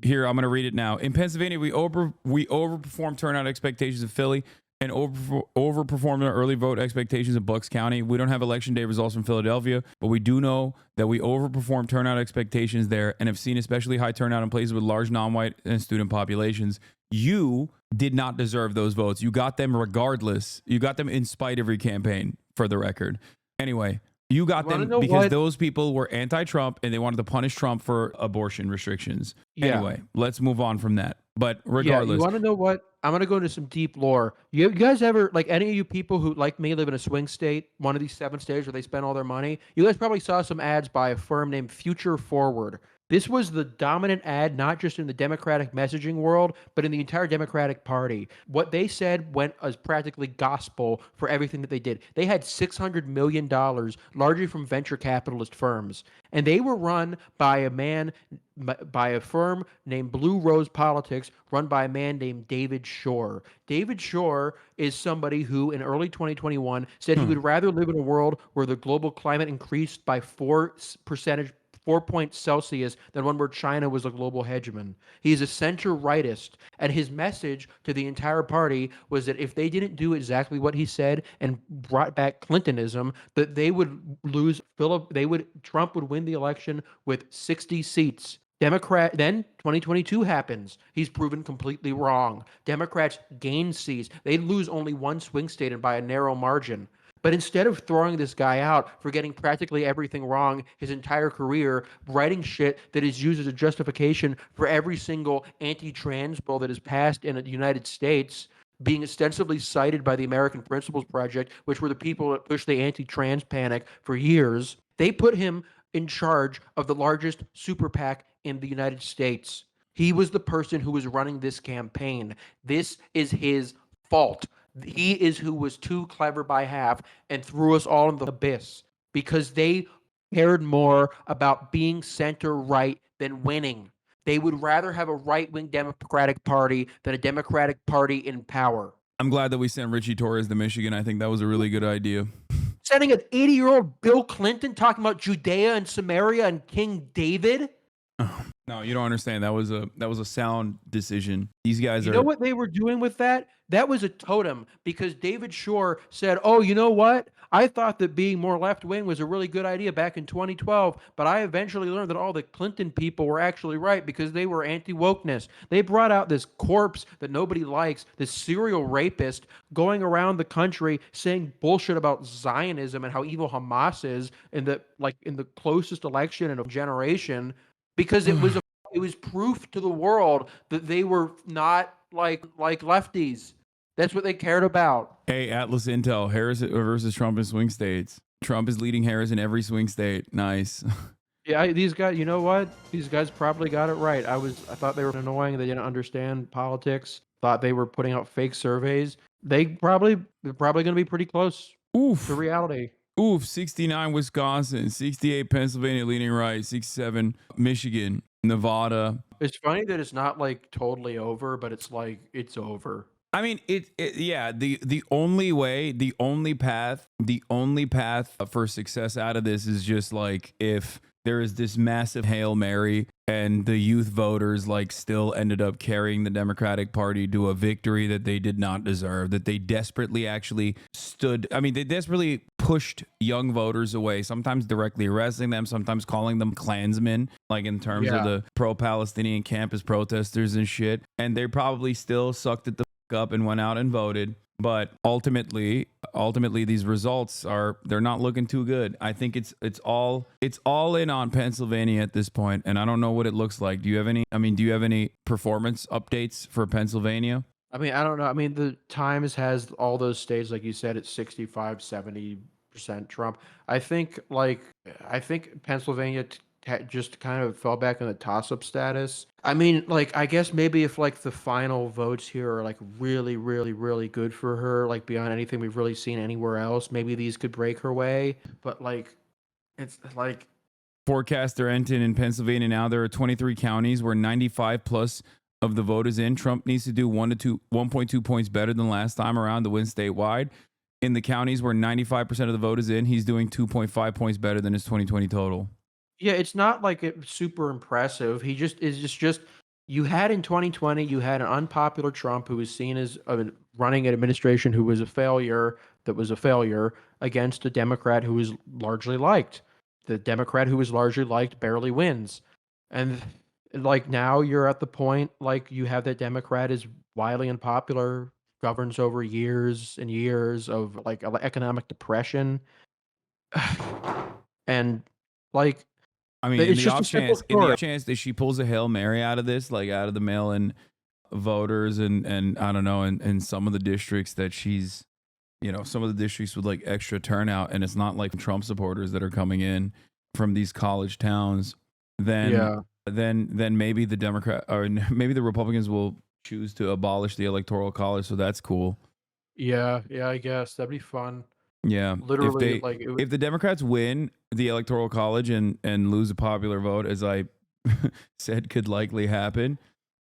S1: here, I'm going to read it now. In Pennsylvania, we overperformed turnout expectations in Philly and overperformed our early vote expectations in Bucks County. We don't have election day results from Philadelphia, but we do know that we overperformed turnout expectations there and have seen especially high turnout in places with large non-white and student populations. You did not deserve those votes. You got them regardless. You got them in spite of your campaign, for the record. Anyway, you got them because those people were anti-Trump and they wanted to punish Trump for abortion restrictions. Anyway, let's move on from that. But regardless.
S8: You want to know what? I'm going to go into some deep lore. You guys ever, like, any of you people who, like me, live in a swing state, one of these 7 states where they spend all their money, you guys probably saw some ads by a firm named Future Forward. This was the dominant ad, not just in the Democratic messaging world, but in the entire Democratic Party. What they said went as practically gospel for everything that they did. They had $600 million, largely from venture capitalist firms. And they were run by a firm named Blue Rose Politics, run by a man named David Shore. David Shore is somebody who, in early 2021, said he would rather live in a world where the global climate increased by 4 4 points Celsius than one where China was a global hegemon. He's a center-rightist, and his message to the entire party was that if they didn't do exactly what he said and brought back Clintonism, that they would lose Trump would win the election with 60 seats. Then 2022 happens. He's proven completely wrong. Democrats gain seats. They lose only one swing state and by a narrow margin. But instead of throwing this guy out for getting practically everything wrong his entire career, writing shit that is used as a justification for every single anti-trans bill that is passed in the United States, being ostensibly cited by the American Principles Project, which were the people that pushed the anti-trans panic for years, they put him in charge of the largest super PAC in the United States. He was the person who was running this campaign. This is his fault. He is who was too clever by half and threw us all in the abyss because they cared more about being center right than winning. They would rather have a right-wing Democratic Party than a Democratic Party in power.
S1: I'm glad that we sent Richie Torres to Michigan. I think that was a really good idea.
S8: Sending an 80-year-old Bill Clinton talking about Judea and Samaria and King David?
S1: No, you don't understand. That was a sound decision. These guys
S8: You
S1: are.
S8: know what they were doing with that? That was a totem because David Shore said, "Oh, you know what? I thought that being more left-wing was a really good idea back in 2012, but I eventually learned that all the Clinton people were actually right because they were anti-wokeness. They brought out this corpse that nobody likes, this serial rapist going around the country saying bullshit about Zionism and how evil Hamas is in the closest election in a generation because it was proof to the world that they were not like lefties. That's what they cared about.
S1: Hey, Atlas Intel, Harris versus Trump in swing states. Trump is leading Harris in every swing state. Nice.
S8: Yeah, these guys, you know what? These guys probably got it right. I thought they were annoying. They didn't understand politics. Thought they were putting out fake surveys. They're probably going to be pretty close to reality.
S1: 69 Wisconsin, 68 Pennsylvania leaning right, 67 Michigan, Nevada.
S8: It's funny that it's not like totally over, but it's like it's over.
S1: I mean, yeah, the only path for success out of this is just like if there is this massive Hail Mary and the youth voters like still ended up carrying the Democratic Party to a victory that they did not deserve, that they desperately actually they desperately pushed young voters away, sometimes directly arresting them, sometimes calling them Klansmen, like in terms of the pro-Palestinian campus protesters and shit. And they probably still sucked it the up and went out and voted, but ultimately these results they're not looking too good. I think it's all in on Pennsylvania at this point, and I don't know what it looks like. Do you have any performance updates for Pennsylvania?
S8: I mean, I don't know. I mean, the Times has all those states, like you said, it's 65-70% Trump. I think Pennsylvania just kind of fell back in the toss-up status. I mean, like, I guess maybe if like the final votes here are like really, really, really good for her, like beyond anything we've really seen anywhere else, maybe these could break her way. But like, it's like
S1: Forecaster Enton in Pennsylvania now, there are 23 counties where 95 plus of the vote is in. Trump needs to do 1.2 points better than last time around to win statewide. In the counties where 95% of the vote is in, he's doing 2.5 points better than his 2020 total.
S8: Yeah, it's not like it's super impressive. He just is just you had in 2020, you had an unpopular Trump who was seen as running an administration who was a failure, against a Democrat who was largely liked. The Democrat who was largely liked barely wins. And like now you're at the point like you have that Democrat is wildly unpopular, governs over years and years of like economic depression. And like
S1: I mean,
S8: it's
S1: in the off chance that she pulls a Hail Mary out of this, like out of the mail-in voters and I don't know, and some of the districts that she's, some of the districts with like extra turnout, and it's not like Trump supporters that are coming in from these college towns, then maybe the Democrat or maybe the Republicans will choose to abolish the Electoral College, so that's cool.
S8: Yeah, I guess that'd be fun.
S1: Yeah,
S8: literally,
S1: if the Democrats win the Electoral College and lose a popular vote, as I said could likely happen,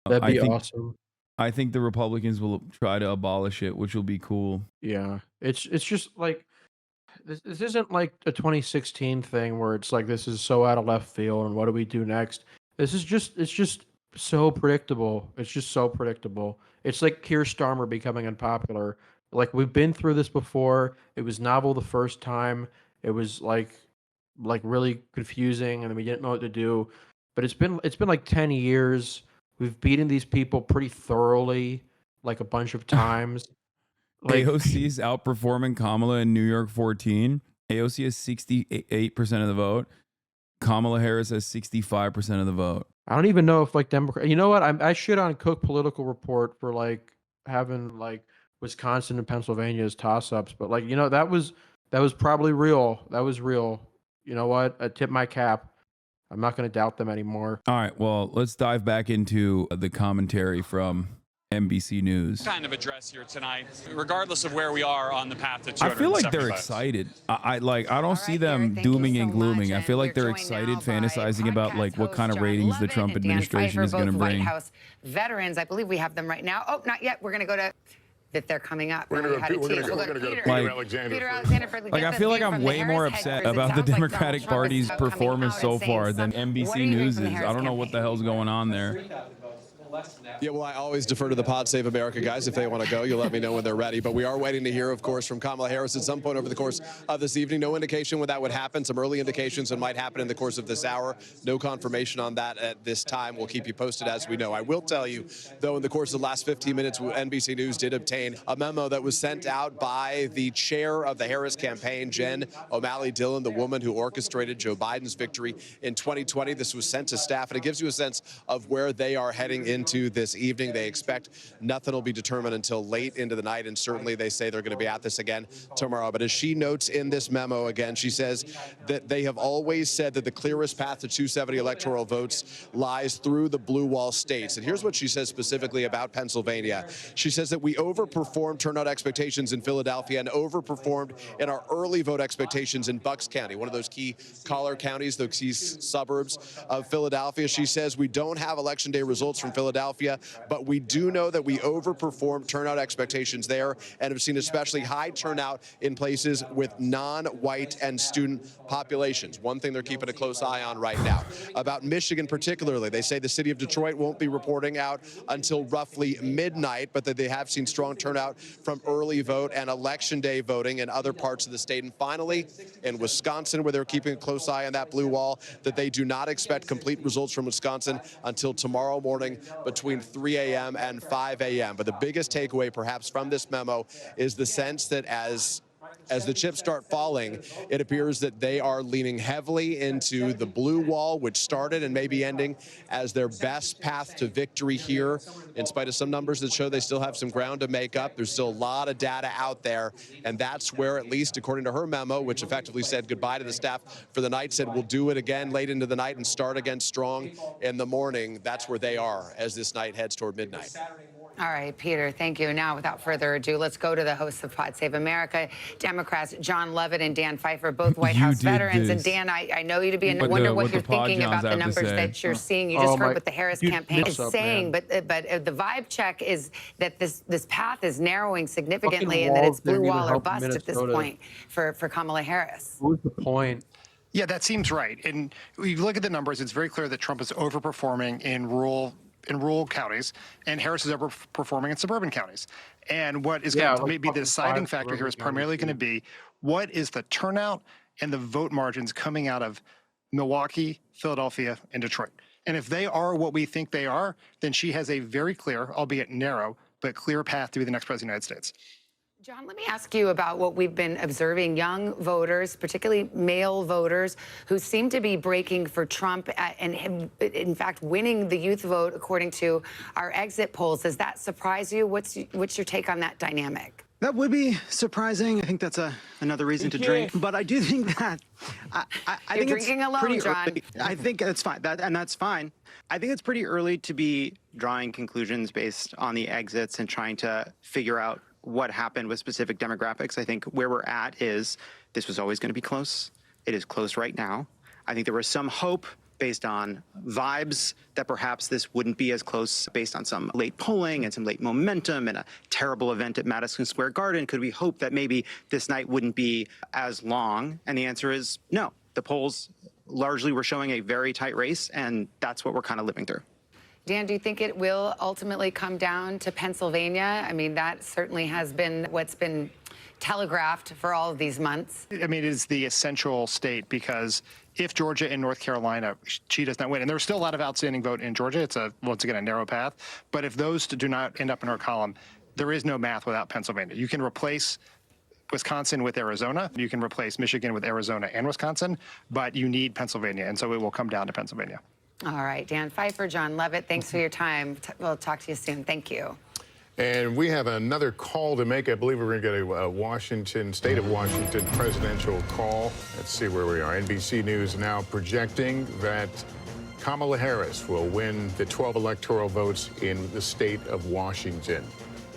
S8: that'd be awesome.
S1: I think the Republicans will try to abolish it, which will be cool.
S8: Yeah, it's just like this isn't like a 2016 thing where it's like this is so out of left field and what do we do next? It's just so predictable. It's just so predictable. It's like Keir Starmer becoming unpopular. Like we've been through this before. It was novel the first time. It was like really confusing and we didn't know what to do. But it's been like 10 years. We've beaten these people pretty thoroughly like a bunch of times. Like
S1: AOC's outperforming Kamala in New York 14. AOC has 68% of the vote. Kamala Harris has 65% of the vote.
S8: I don't even know if like Democrat. You know what? I shit on Cook Political Report for like having like Wisconsin and Pennsylvania as toss-ups, but like that was probably real. That was real. You know what? I tip my cap. I'm not going to doubt them anymore.
S1: All right, well, let's dive back into the commentary from NBC News.
S2: Kind of address here tonight, regardless of where we are on the path to 275.
S1: I feel like they're excited. I don't see them dooming and glooming. I feel like they're excited, fantasizing about like what kind of ratings the Trump administration is going to bring.
S3: White House veterans, I believe we have them right now. Oh, not yet. We're going to go to that they're coming up.
S4: We're going to go to Peter Alexander.
S3: Peter Alexander.
S1: Like I feel like I'm way more upset about the Democratic Party's performance so far than NBC News is. I don't know what the hell's going on there.
S5: Yeah, well, I always defer to the Pod Save America guys. If they want to go, you'll let me know when they're ready. But we are waiting to hear, of course, from Kamala Harris at some point over the course of this evening. No indication when that would happen. Some early indications it might happen in the course of this hour. No confirmation on that at this time. We'll keep you posted as we know. I will tell you, though, in the course of the last 15 minutes, NBC News did obtain a memo that was sent out by the chair of the Harris campaign, Jen O'Malley Dillon, the woman who orchestrated Joe Biden's victory in 2020. This was sent to staff, and it gives you a sense of where they are heading into this evening. They expect nothing will be determined until late into the night, and certainly they say they're going to be at this again tomorrow. But as she notes in this memo again, she says that they have always said that the clearest path to 270 electoral votes lies through the blue wall states. And here's what she says specifically about Pennsylvania. She says that we overperformed turnout expectations in Philadelphia and overperformed in our early vote expectations in Bucks County, one of those key collar counties, those key suburbs of Philadelphia. She says we don't have election day results from Philadelphia, but we do know that we overperformed turnout expectations there and have seen especially high turnout in places with non-white and student populations. One thing they're keeping a close eye on right now. About Michigan particularly, they say the city of Detroit won't be reporting out until roughly midnight, but that they have seen strong turnout from early vote and election day voting in other parts of the state. And finally, in Wisconsin, where they're keeping a close eye on that blue wall, that they do not expect complete results from Wisconsin until tomorrow morning between 3 a.m. and 5 a.m. But the biggest takeaway perhaps from this memo is the sense that as the chips start falling, it appears that they are leaning heavily into the blue wall, which started and may be ending as their best path to victory here. In spite of some numbers that show they still have some ground to make up, there's still a lot of data out there. And that's where, at least according to her memo, which effectively said goodbye to the staff for the night, said we'll do it again late into the night and start again strong in the morning. That's where they are as this night heads toward midnight.
S3: All right, Peter, thank you. Now, without further ado, let's go to the hosts of Pod Save America, Democrats John Levitt and Dan Pfeiffer, both White House veterans. And Dan, I know you to be, and wonder what you're thinking about the numbers that you're seeing. You just heard what the Harris campaign is saying, but the vibe check is that this path is narrowing significantly and that it's blue wall or bust at this point for Kamala Harris.
S8: What was the point?
S13: Yeah, that seems right. And you look at the numbers, it's very clear that Trump is overperforming in rural counties, and Harris is overperforming in suburban counties. And what is going to be the deciding factor here is primarily going to be what is the turnout and the vote margins coming out of Milwaukee, Philadelphia, and Detroit. And if they are what we think they are, then she has a very clear, albeit narrow, but clear path to be the next president of the United States.
S3: John, let me ask you about what we've been observing. Young voters, particularly male voters, who seem to be breaking for Trump and, in fact, winning the youth vote, according to our exit polls. Does that surprise you? What's your take on that dynamic?
S14: That would be surprising. I think that's another reason to drink. But I do think that I think
S3: drinking
S14: it's
S3: alone,
S14: pretty
S3: John.
S14: early. I think that's fine. That's fine. I think it's pretty early to be drawing conclusions based on the exits and trying to figure out what happened with specific demographics. I think where we're at is this was always going to be close. It is close right now. I think there was some hope based on vibes that perhaps this wouldn't be as close based on some late polling and some late momentum and a terrible event at Madison Square Garden? Could we hope that maybe this night wouldn't be as long? And the answer is no. The polls largely were showing a very tight race, and that's what we're kind of living through.
S3: Dan, do you think it will ultimately come down to Pennsylvania? I mean, that certainly has been what's been telegraphed for all of these months.
S13: I mean, it is the essential state because if Georgia and North Carolina, she does not win, and there's still a lot of outstanding vote in Georgia. It's once again a narrow path. But if those do not end up in her column, there is no math without Pennsylvania. You can replace Wisconsin with Arizona. You can replace Michigan with Arizona and Wisconsin, but you need Pennsylvania, and so it will come down to Pennsylvania.
S3: All right, Dan Pfeiffer, John Levitt, thanks for your time. We'll talk to you soon. Thank you.
S4: And we have another call to make. I believe we're going to get a state of Washington presidential call. Let's see where we are. NBC News now projecting that Kamala Harris will win the 12 electoral votes in the state of Washington.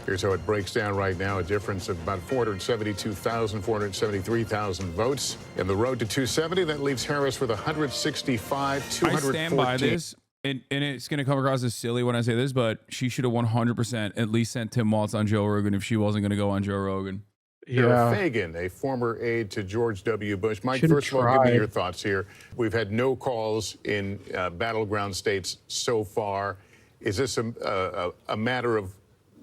S4: Here's how it breaks down right now. A difference of about 472,000, 473,000 votes. In the road to 270, that leaves Harris with 165, 214.
S1: I stand by this. And it's going to come across as silly when I say this, but she should have 100% at least sent Tim Walz on Joe Rogan if she wasn't going to go on Joe Rogan.
S4: Sarah Fagan, a former aide to George W. Bush. Mike, first of all, give me your thoughts here. We've had no calls in battleground states so far. Is this a matter of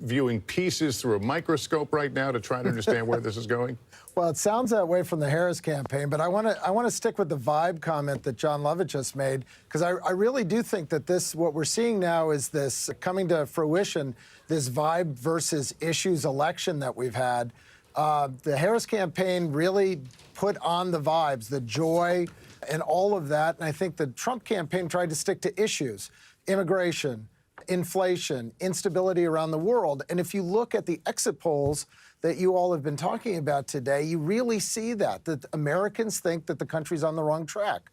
S4: viewing pieces through a microscope right now to try to understand where this is going?
S15: Well, it sounds that way from the Harris campaign, but I want to stick with the vibe comment that John Levitt just made, because I really do think that what we're seeing now is this coming to fruition, this vibe versus issues election that we've had. The Harris campaign really put on the vibes, the joy, and all of that. And I think the Trump campaign tried to stick to issues, immigration, inflation, instability around the world. And if you look at the exit polls that you all have been talking about today, you really see that Americans think that the country's on the wrong track.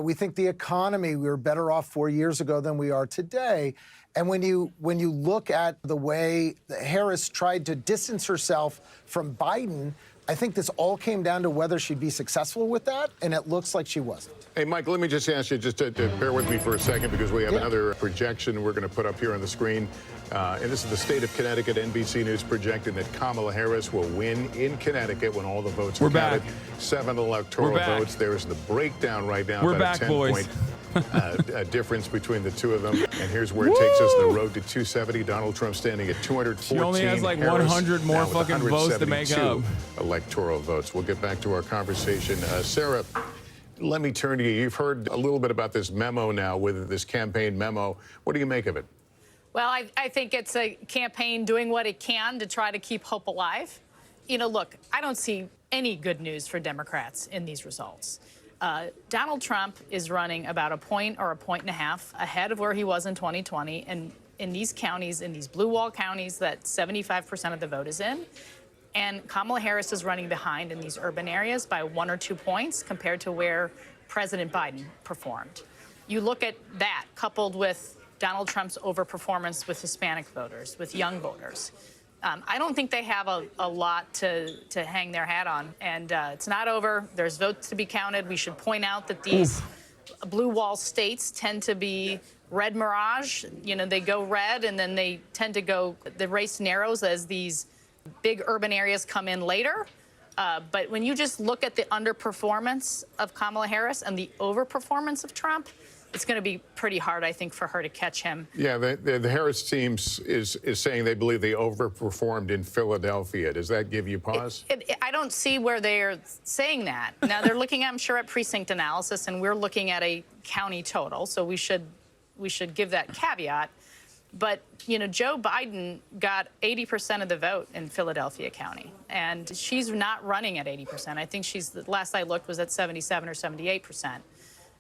S15: We think the economy, we were better off 4 years ago than we are today. And when you look at the way Harris tried to distance herself from Biden, I think this all came down to whether she'd be successful with that, and it looks like she wasn't.
S4: Hey, Mike, let me just ask you to bear with me for a second, because we have another projection we're going to put up here on the screen. And this is the state of Connecticut. NBC News projecting that Kamala Harris will win in Connecticut when all the votes are counted. 7 electoral votes. There's the breakdown right now.
S1: We're
S4: about
S1: back,
S4: a 10-point difference between the two of them. And here's where it takes us, the road to 270. Donald Trump standing at 214.
S1: She only has like
S4: Harris
S1: 100 more fucking votes to make up.
S4: Electoral votes. We'll get back to our conversation. Sarah, let me turn to you. You've heard a little bit about this memo now, with this campaign memo. What do you make of it?
S16: Well, I think it's a campaign doing what it can to try to keep hope alive. You know, look, I don't see any good news for Democrats in these results. Donald Trump is running about a point or a point and a half ahead of where he was in 2020. And in these counties, in these blue wall counties that 75% of the vote is in, and Kamala Harris is running behind in these urban areas by 1 or 2 points compared to where President Biden performed. You look at that coupled with Donald Trump's overperformance with Hispanic voters, with young voters. I don't think they have a lot to hang their hat on. And it's not over. There's votes to be counted. We should point out that these blue wall states tend to be red mirage. You know, they go red, and then they tend to go, the race narrows as these big urban areas come in later. But when you just look at the underperformance of Kamala Harris and the overperformance of Trump, it's going to be pretty hard, I think, for her to catch him.
S4: Yeah, the Harris team is saying they believe they overperformed in Philadelphia. Does that give you pause?
S16: I don't see where they're saying that. Now, they're looking, I'm sure, at precinct analysis, and we're looking at a county total, so we should give that caveat. But, you know, Joe Biden got 80% of the vote in Philadelphia County, and she's not running at 80%. I think the last I looked was at 77 or 78%.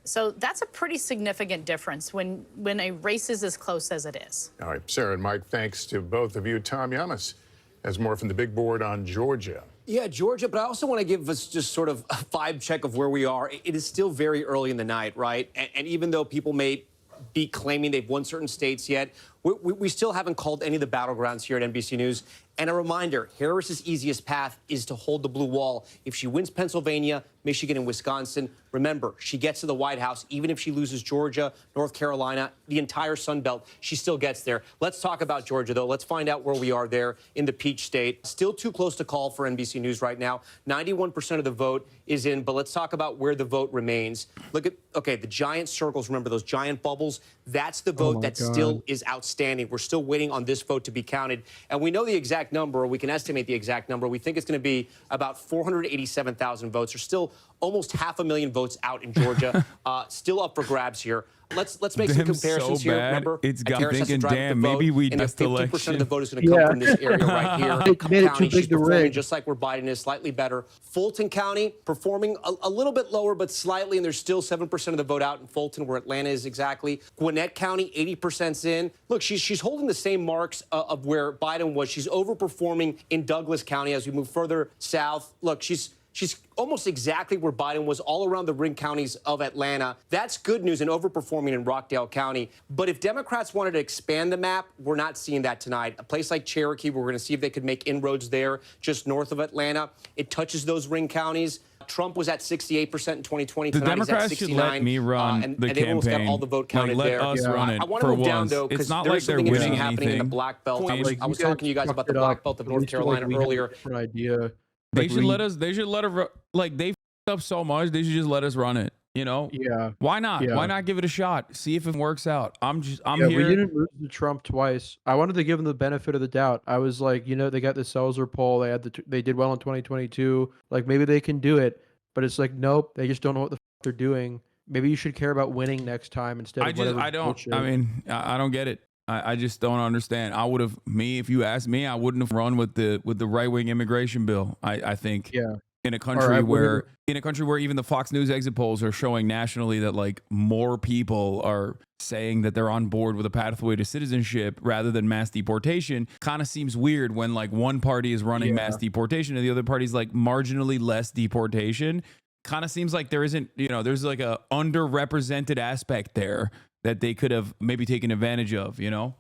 S16: So that's a pretty significant difference when a race is as close as it is.
S4: All right, Sarah and Mike, thanks to both of you. Tom Yamas has more from the big board on Georgia.
S17: Yeah, Georgia, but I also want to give us just sort of a vibe check of where we are. It is still very early in the night, right? And even though people may be claiming they've won certain states yet, we still haven't called any of the battlegrounds here at NBC News. And a reminder, Harris's easiest path is to hold the blue wall. If she wins Pennsylvania, Michigan, and Wisconsin, remember, she gets to the White House. Even if she loses Georgia, North Carolina, the entire Sun Belt, she still gets there. Let's talk about Georgia, though. Let's find out where we are there in the Peach State. Still too close to call for NBC News right now. 91% of the vote is in, but let's talk about where the vote remains. Look at, okay, the giant circles, remember those giant bubbles? That's the vote that still is outstanding. We're still waiting on this vote to be counted. And we know the exact number, or we can estimate the exact number. We think it's going to be about 487,000 votes. There's still almost 500,000 votes out in Georgia, still up for grabs here. Let's make some comparisons here. Remember,
S1: it's got
S17: Harris has to
S1: thinking,
S17: drive
S1: damn,
S17: the vote,
S1: maybe we
S17: and
S1: just
S17: 50% of the vote is going to come from this area right here. Cobb County, she's performing just like where Biden is, slightly better. Fulton County performing a little bit lower, but slightly, and there's still 7% of the vote out in Fulton, where Atlanta is exactly. Gwinnett County, 80%'s in. Look, she's holding the same marks of where Biden was. She's overperforming in Douglas County as we move further south. Look, she's almost exactly where Biden was all around the ring counties of Atlanta. That's good news and overperforming in Rockdale County. But if Democrats wanted to expand the map, we're not seeing that tonight. A place like Cherokee, we're going to see if they could make inroads there just north of Atlanta. It touches those ring counties. Trump was at 68% in 2020.
S1: The
S17: Tonight
S1: Democrats
S17: he's at 69.
S1: should let me run
S17: and
S1: the
S17: they almost got
S1: campaign.
S17: all the vote counted
S1: let
S17: there.
S1: us run it
S17: I want to
S1: for
S17: move down,
S1: once.
S17: though,
S1: It's
S17: because
S1: not
S17: there
S1: like
S17: is
S1: they're
S17: something interesting
S1: winning
S17: happening in the
S1: anything.
S17: Black Belt. I
S8: Like,
S17: was
S8: you guys
S17: talking to you guys about the
S8: fucked it
S17: Black
S8: up.
S17: Belt of
S8: At
S17: North
S8: least, like,
S17: Carolina
S8: we had a
S17: earlier.
S8: different idea.
S1: They
S8: Like,
S1: should let us. They should let her. Like they f***ed up so much. They should just let us run it. You know?
S8: Yeah.
S1: Why not?
S8: Yeah.
S1: Why not give it a shot? See if it works out. I'm
S8: Yeah,
S1: here.
S8: we didn't lose to Trump twice. I wanted to give them the benefit of the doubt. I was like, they got the Seltzer poll. They had they did well in 2022. Like maybe they can do it. But it's like, nope. They just don't know what the they're doing. Maybe you should care about winning next time instead of whatever.
S1: I don't.
S8: bullshit.
S1: I mean, I don't get it. I just don't understand. I would have if you asked me, I wouldn't have run with the right wing immigration bill. I think.
S8: Yeah.
S1: In a country where even the Fox News exit polls are showing nationally that like more people are saying that they're on board with a pathway to citizenship rather than mass deportation, kind of seems weird when like one party is running mass deportation and the other party's like marginally less deportation. Kind of seems like there isn't, there's like a underrepresented aspect there that they could have maybe taken advantage of,
S8: It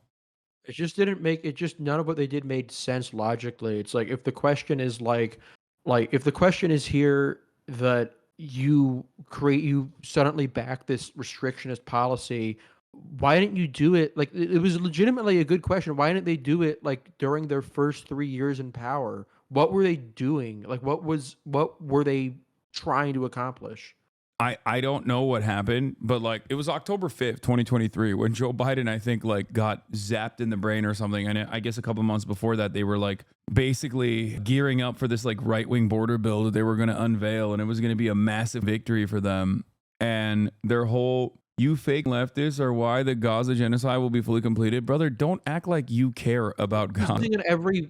S8: just didn't make it. Just none of what they did made sense logically. It's like if the question is like if the question is here that you suddenly back this restrictionist policy, why didn't you do it? Like it was legitimately a good question. Why didn't they do it like during their first 3 years in power? What were they doing? Like what were they trying to accomplish?
S1: I don't know what happened, but like it was October 5th, 2023, when Joe Biden, I think, like got zapped in the brain or something. And I guess a couple months before that, they were like basically gearing up for this like right wing border bill that they were going to unveil. And it was going to be a massive victory for them. And their whole, you fake leftists are why the Gaza genocide will be fully completed. Brother, don't act like you care about Gaza.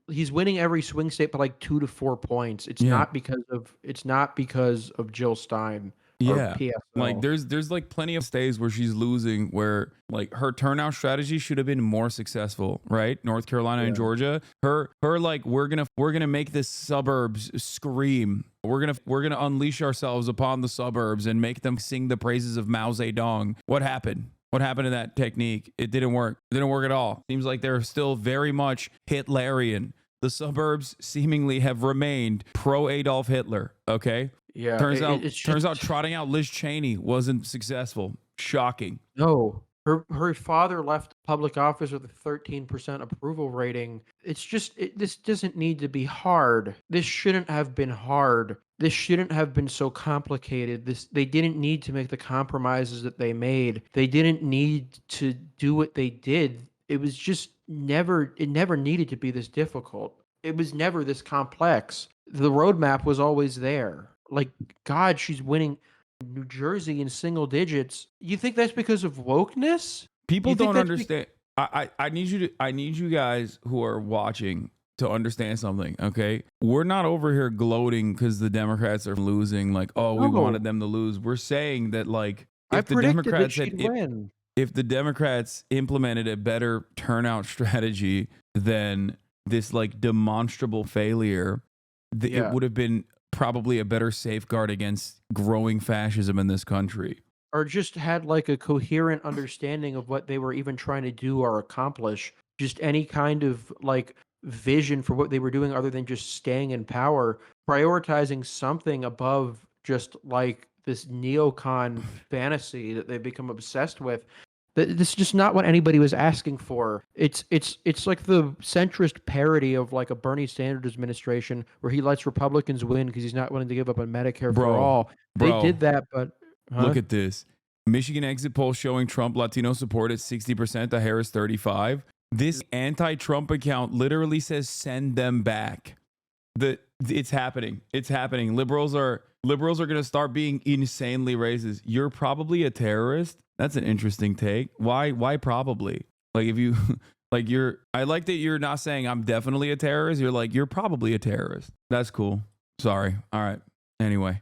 S8: He's winning every swing state by like 2 to 4 points. It's not because of Jill Stein.
S1: Yeah,
S8: PSL.
S1: like there's like plenty of states where she's losing where like her turnout strategy should have been more successful, right? North Carolina and Georgia. Her like we're gonna make the suburbs scream. We're gonna unleash ourselves upon the suburbs and make them sing the praises of Mao Zedong. What happened? What happened to that technique? It didn't work. It didn't work at all. Seems like they're still very much Hitlerian. The suburbs seemingly have remained pro Adolf Hitler. Okay.
S8: Yeah.
S1: Turns out trotting out Liz Cheney wasn't successful. Shocking.
S8: No. Her father left public office with a 13% approval rating. It's just this doesn't need to be hard. This shouldn't have been hard. This shouldn't have been so complicated. They didn't need to make the compromises that they made. They didn't need to do what they did. It was just never needed to be this difficult. It was never this complex. The roadmap was always there. Like, God, she's winning New Jersey in single digits. You think that's because of wokeness?
S1: People don't understand. I need you guys who are watching to understand something, okay? We're not over here gloating because the Democrats are losing, like, oh, we wanted them to lose. We're saying that, like, if the Democrats implemented a better turnout strategy than this like demonstrable failure, it would have been probably a better safeguard against growing fascism in this country.
S8: Or just had like a coherent understanding of what they were even trying to do or accomplish. Just any kind of like vision for what they were doing other than just staying in power, prioritizing something above just like this neocon fantasy that they've become obsessed with. This is just not what anybody was asking for. It's like the centrist parody of like a Bernie Sanders administration where he lets Republicans win because he's not willing to give up on Medicare for all. They did that, but
S1: look at this. Michigan exit poll showing Trump Latino support at 60% to Harris 35%. This anti-Trump account literally says send them back. It's happening. It's happening. Liberals are going to start being insanely racist. You're probably a terrorist. That's an interesting take. Why probably? Like if you like I like that you're not saying I'm definitely a terrorist. You're like you're probably a terrorist. That's cool. Sorry. All right. Anyway.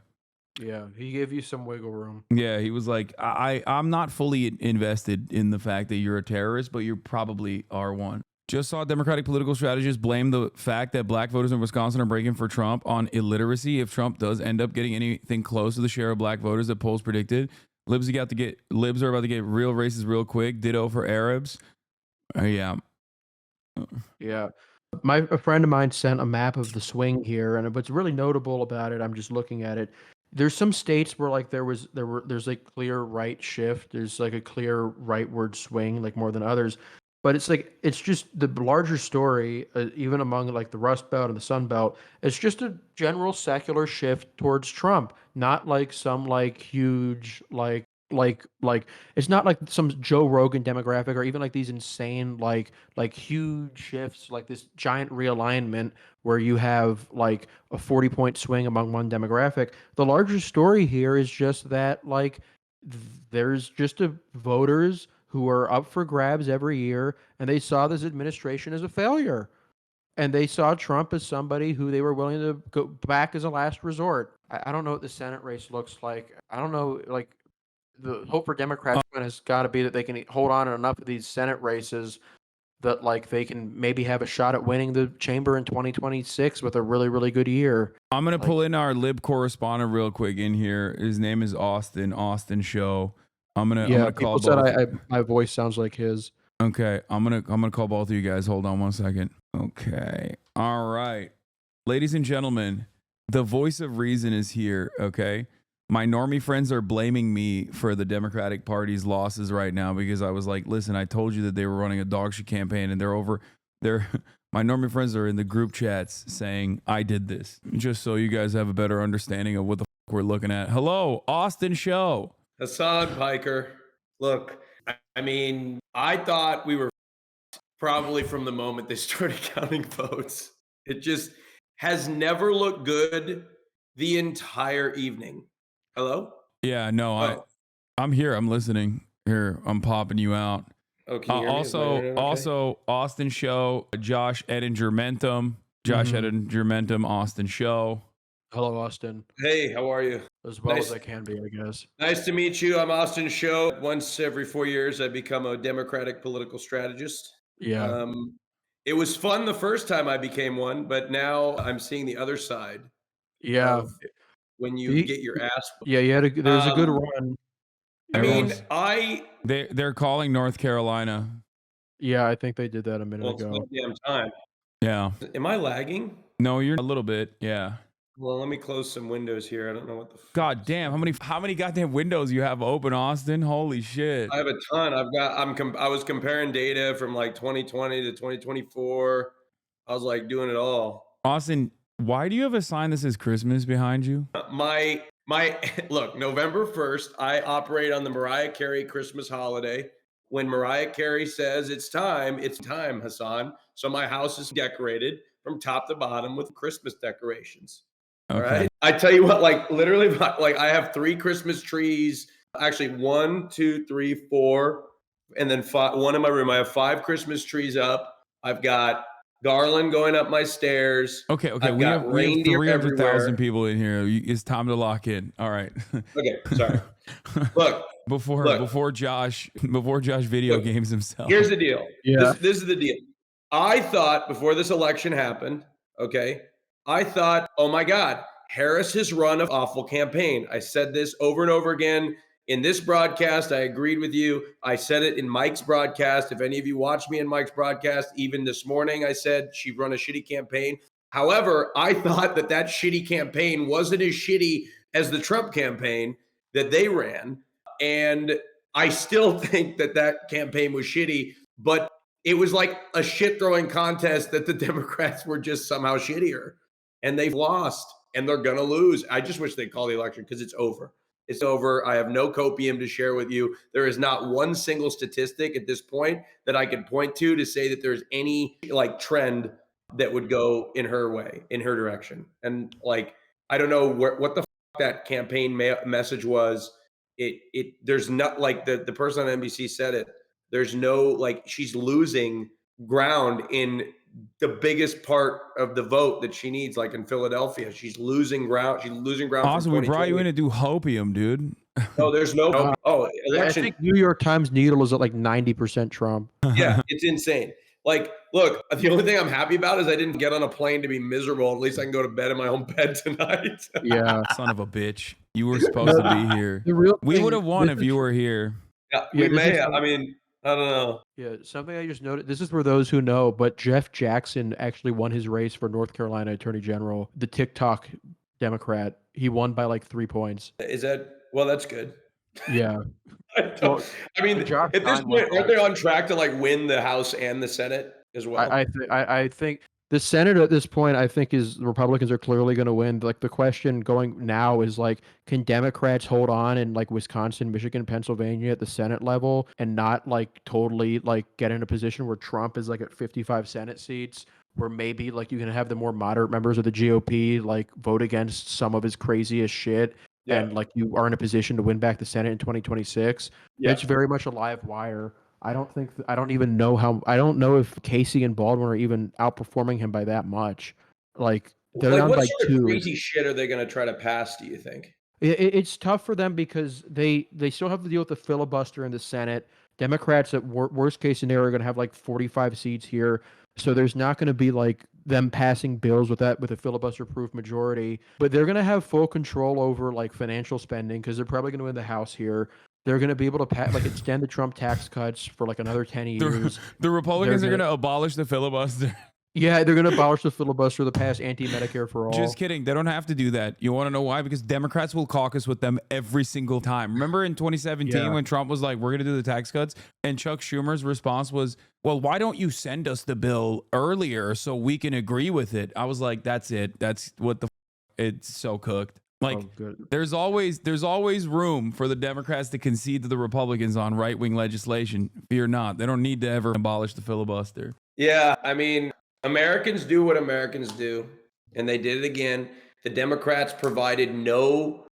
S8: Yeah, he gave you some wiggle room.
S1: Yeah, he was like, I'm not fully invested in the fact that you're a terrorist, but you probably are one. Just saw Democratic political strategists blame the fact that black voters in Wisconsin are breaking for Trump on illiteracy. If Trump does end up getting anything close to the share of black voters that polls predicted, libs are about to get real racist real quick. Ditto for Arabs. Yeah.
S8: Yeah. A friend of mine sent a map of the swing here, and what's really notable about it, I'm just looking at it. There's some states where like there's like clear right shift. There's like a clear rightward swing, like more than others. But it's just the larger story, even among like the Rust Belt and the Sun Belt. It's just a general secular shift towards Trump, not like some like huge like it's not like some Joe Rogan demographic or even like these insane like huge shifts, like this giant realignment where you have like a 40-point swing among one demographic. The larger story here is just that like there's just voters who are up for grabs every year, and they saw this administration as a failure. And they saw Trump as somebody who they were willing to go back as a last resort. I don't know what the Senate race looks like. I don't know, like, the hope for Democrats has got to be that they can hold on to enough of these Senate races that, like, they can maybe have a shot at winning the chamber in 2026 with a really, really good year.
S1: I'm going to pull in our lib correspondent real quick in here. His name is AustinShow. I'm gonna call
S8: people said my voice sounds like his.
S1: Okay, I'm gonna call both of you guys. Hold on 1 second. Okay, all right, ladies and gentlemen, the voice of reason is here. Okay, my normie friends are blaming me for the Democratic Party's losses right now because I was like, listen, I told you that they were running a dog shit campaign, and my normie friends are in the group chats saying I did this, just so you guys have a better understanding of what the fuck we're looking at. Hello, AustinShow.
S18: Hassan Piker, look, I mean, I thought we were probably from the moment they started counting votes. It just has never looked good the entire evening. Hello?
S1: Yeah, no, I'm here. I'm listening. Here, I'm popping you out.
S18: Okay.
S1: Also, AustinShow, Josh Edinger-Mentum, AustinShow.
S8: Hello, Austin.
S18: Hey, how are you?
S8: As well as I can be, I guess.
S18: Nice to meet you. I'm AustinShow. Once every 4 years, I become a Democratic political strategist.
S8: Yeah.
S18: It was fun the first time I became one, but now I'm seeing the other side.
S8: Yeah.
S18: When you get your ass.
S8: Yeah, there's a good run.
S1: They're calling North Carolina.
S8: Yeah, I think they did that a minute ago.
S18: It's damn time.
S1: Yeah.
S18: Am I lagging?
S1: No, you're a little bit. Yeah.
S18: Well, let me close some windows here. I don't know what the.
S1: God damn! How many goddamn windows you have open, Austin? Holy shit!
S18: I have a ton. I was comparing data from like 2020 to 2024. I was like doing it all.
S1: Austin, why do you have a sign that says Christmas behind you?
S18: My look, November 1st, I operate on the Mariah Carey Christmas holiday. When Mariah Carey says it's time, Hassan. So my house is decorated from top to bottom with Christmas decorations. All right. I tell you what, like literally, like I have 3 Christmas trees. Actually, 1, 2, 3, 4, and then 5. One in my room. I have 5 Christmas trees up. I've got garland going up my stairs.
S1: Okay. We have 300,000 people in here. It's time to lock in. All right.
S18: Okay. Sorry. Look.
S1: Before Josh video games himself.
S18: Here's the deal.
S8: Yeah.
S18: This is the deal. I thought before this election happened, okay, I thought, oh my God, Harris has run an awful campaign. I said this over and over again In this broadcast, I agreed with you. I said it in Mike's broadcast. If any of you watched me in Mike's broadcast, even this morning, I said she'd run a shitty campaign. However, I thought that shitty campaign wasn't as shitty as the Trump campaign that they ran. And I still think that campaign was shitty, but it was like a shit throwing contest that the Democrats were just somehow shittier, and they've lost and they're going to lose. I just wish they'd call the election because it's over. It's over. I have no copium to share with you. There is not one single statistic at this point that I could point to say that there's any like trend that would go in her way, in her direction. And like, I don't know what the that campaign message was. There's not, like the person on NBC said it, there's no, like, she's losing ground in the biggest part of the vote that she needs, like in Philadelphia. She's losing ground. She's losing ground.
S1: Awesome. We brought you in to do hopium, dude.
S18: No, there's no. Election.
S8: I think New York Times Needle is at like 90% Trump.
S18: Yeah, it's insane. Like, look, the only thing I'm happy about is I didn't get on a plane to be miserable. At least I can go to bed in my own bed tonight.
S8: Yeah.
S1: Son of a bitch. You were supposed to be here. We would have won if you were here.
S18: Yeah, we may have. I mean, I don't know.
S8: Yeah, something I just noted. This is for those who know, but Jeff Jackson actually won his race for North Carolina Attorney General, the TikTok Democrat. He won by like 3 points.
S18: Is that, well, that's good.
S8: Yeah.
S18: I mean, at this point, aren't they on track to like win the House and the Senate as well?
S8: I think the Senate at this point, I think, is the Republicans are clearly going to win. Like the question going now is like, can Democrats hold on in like Wisconsin, Michigan, Pennsylvania at the Senate level and not like totally like get in a position where Trump is like at 55 Senate seats, where maybe like you can have the more moderate members of the GOP like vote against some of his craziest shit.
S18: Yeah.
S8: And like you are in a position to win back the Senate in 2026.
S18: Yeah.
S8: It's very much a live wire. I don't even know how. I don't know if Casey and Baldwin are even outperforming him by that much. Like they're down
S18: what
S8: by
S18: sort
S8: 2.
S18: of crazy shit are they going to try to pass, do you think?
S8: It's tough for them because they still have to deal with the filibuster in the Senate. Democrats at worst case scenario are going to have like 45 seats here. So there's not going to be like them passing bills with a filibuster proof majority, but they're going to have full control over like financial spending because they're probably going to win the House here. They're going to be able to like extend the Trump tax cuts for like another 10 years.
S1: The Republicans are going to abolish the filibuster.
S8: Yeah, they're going to abolish the filibuster, the pass anti-Medicare for all.
S1: Just kidding. They don't have to do that. You want to know why? Because Democrats will caucus with them every single time. Remember in 2017 when Trump was like, we're going to do the tax cuts? And Chuck Schumer's response was, well, why don't you send us the bill earlier so we can agree with it? I was like, that's it. That's what it's so cooked. Like, there's always room for the Democrats to concede to the Republicans on right-wing legislation. Fear not. They don't need to ever abolish the filibuster.
S18: Yeah, I mean, Americans do what Americans do, and they did it again. The Democrats provided no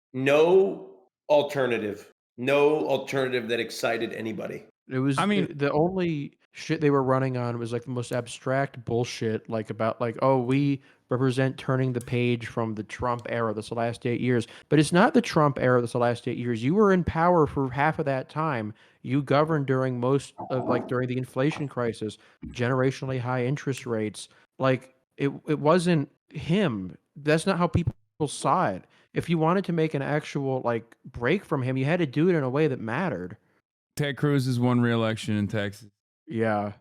S18: alternative that excited anybody.
S8: It was, I mean, the only shit they were running on was like the most abstract bullshit, like about like, oh, we represent turning the page from the Trump era, this last 8 years. But it's not the Trump era, this last 8 years. You were in power for half of that time. You governed during during the inflation crisis, generationally high interest rates. Like it wasn't him. That's not how people saw it. If you wanted to make an actual like break from him, you had to do it in a way that mattered.
S1: Ted Cruz has won re-election in Texas.
S8: Yeah.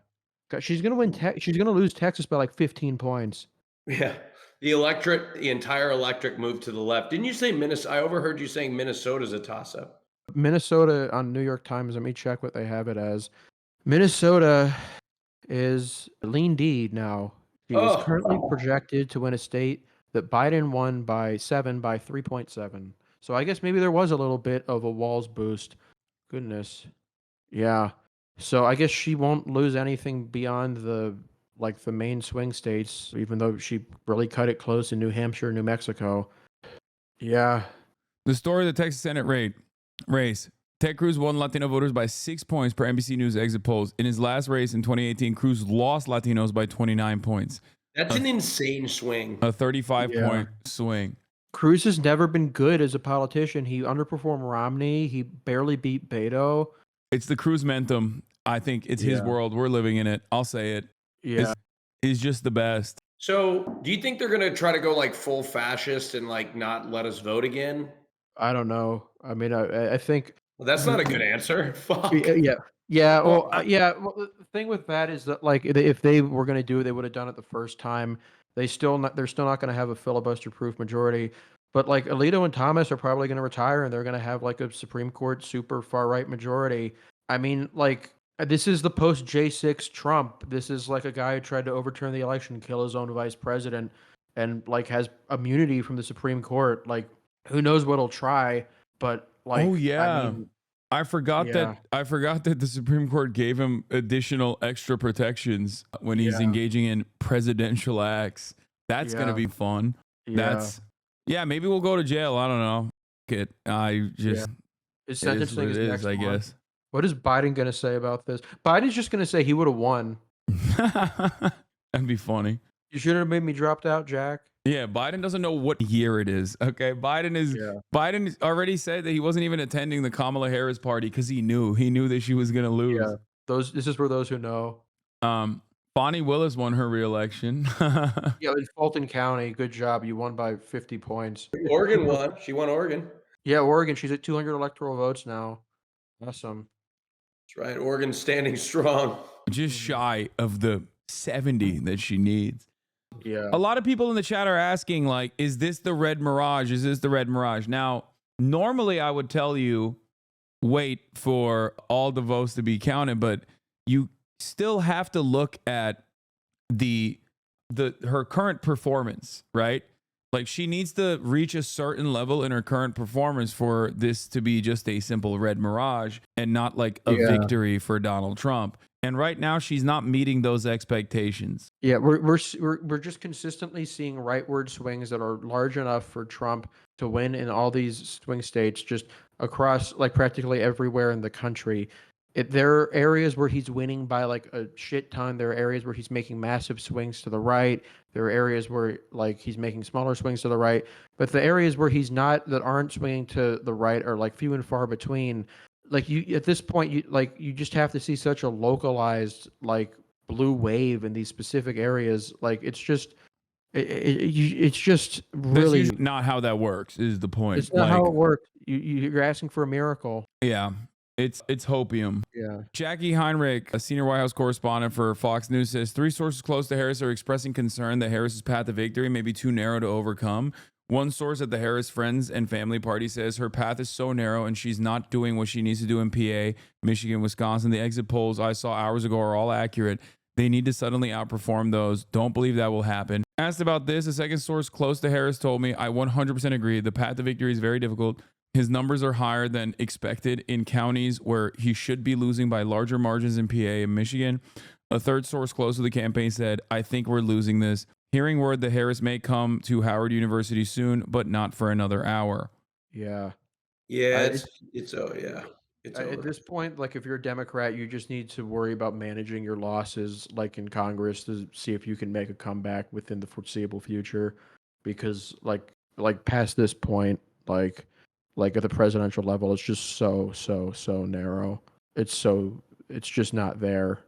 S8: She's going to win. She's going to lose Texas by like 15 points.
S18: Yeah. The entire electorate moved to the left. Didn't you say Minnesota? I overheard you saying Minnesota's a toss-up.
S8: Minnesota on New York Times, let me check what they have it as. Minnesota is lean D now. She is currently projected to win a state that Biden won by 3.7. So I guess maybe there was a little bit of a Walz boost. Goodness. Yeah. So I guess she won't lose anything beyond the main swing states, even though she really cut it close in New Hampshire, New Mexico. Yeah.
S1: The story of the Texas Senate race. Ted Cruz won Latino voters by 6 points per NBC News exit polls. In his last race in 2018, Cruz lost Latinos by 29 points.
S18: That's an insane swing.
S1: A 35-point swing.
S8: Cruz has never been good as a politician. He underperformed Romney. He barely beat Beto.
S1: It's the Cruz mentum. I think it's his world. We're living in it. I'll say it.
S8: Yeah.
S1: He's just the best.
S18: So do you think they're going to try to go like full fascist and like not let us vote again?
S8: I don't know. I mean, I think
S18: Well, that's not a good answer. Fuck.
S8: Yeah. Well, Well, the thing with that is that like if they were going to do it, they would have done it the first time. They're still not going to have a filibuster-proof majority. But like Alito and Thomas are probably going to retire, and they're going to have like a Supreme Court super far-right majority. I mean, like this is the post J6 Trump. This is like a guy who tried to overturn the election, kill his own vice president, and like has immunity from the Supreme Court. Like, who knows what he'll try? But like,
S1: oh yeah.
S8: I mean,
S1: I forgot that the Supreme Court gave him additional extra protections when he's engaging in presidential acts. That's gonna be fun. Maybe we'll go to jail. I don't know.
S8: His sentencing is next
S1: I
S8: month.
S1: guess.
S8: What is Biden gonna say about this? Biden's just gonna say he would have won.
S1: That'd be funny.
S8: You should have made me dropped out, Jack.
S1: Yeah, Biden doesn't know what year it is. Okay, Biden already said that he wasn't even attending the Kamala Harris party because he knew that she was gonna lose.
S8: Yeah, this is for those who know.
S1: Bonnie Willis won her re-election.
S8: Yeah, in Fulton County. Good job. You won by 50 points.
S18: Oregon won. She won Oregon.
S8: Yeah, Oregon. She's at 200 electoral votes now. Awesome.
S18: That's right. Oregon's standing strong.
S1: Just shy of the 70 that she needs.
S8: Yeah.
S1: A lot of people in the chat are asking, like, is this the red mirage? Is this the red mirage? Now, normally I would tell you, wait for all the votes to be counted, but you still have to look at her current performance, right? Like, she needs to reach a certain level in her current performance for this to be just a simple red mirage and not like a victory for Donald Trump. And right now, she's not meeting those expectations.
S8: Yeah, we're just consistently seeing rightward swings that are large enough for Trump to win in all these swing states, just across like practically everywhere in the country. There are areas where he's winning by like a shit ton. There are areas where he's making massive swings to the right. There are areas where like he's making smaller swings to the right. But the areas where he's not, that aren't swinging to the right, are like few and far between. Like you, at this point, you just have to see such a localized like blue wave in these specific areas. Like it's just really
S1: That's not how that works. Is the point?
S8: It's not how it works. You're asking for a miracle.
S1: Yeah. It's hopium.
S8: Yeah.
S1: Jackie Heinrich, a senior White House correspondent for Fox News, says 3 sources close to Harris are expressing concern that Harris's path to victory may be too narrow to overcome. One source at the Harris Friends and Family Party says her path is so narrow and she's not doing what she needs to do in PA, Michigan, Wisconsin. The exit polls I saw hours ago are all accurate. They need to suddenly outperform those. Don't believe that will happen. Asked about this, a second source close to Harris told me, I 100% agree. The path to victory is very difficult. His numbers are higher than expected in counties where he should be losing by larger margins in PA and Michigan. A third source close to the campaign said, I think we're losing this. Hearing word that Harris may come to Howard University soon, but not for another hour.
S8: Yeah.
S18: Yeah, it's over.
S8: At this point, like if you're a Democrat, you just need to worry about managing your losses, like in Congress, to see if you can make a comeback within the foreseeable future. Because like past this point, like at the presidential level, it's just so narrow. It's just not there.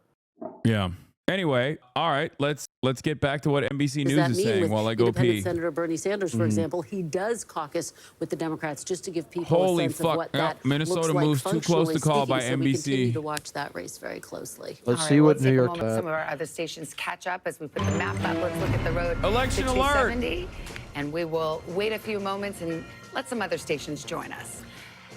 S1: Yeah. Anyway, all right, let's get back to what NBC News is saying while I go pee.
S19: Senator Bernie Sanders, for example, he does caucus with the Democrats, just to give people
S1: Holy
S19: a sense
S1: fuck.
S19: of what that
S1: Minnesota
S19: looks like
S1: moves too close to call by
S19: functionally speaking. So we
S1: NBC.
S19: continue to watch that race very closely.
S8: Let's
S3: All
S8: see
S3: right,
S8: what
S3: let's
S8: New
S3: take
S8: York.
S3: a moment. Some of our other stations catch up as we put the map up. Let's look at the road
S1: Election
S3: to
S1: alert.
S3: 270, and we will wait a few moments and let some other stations join us.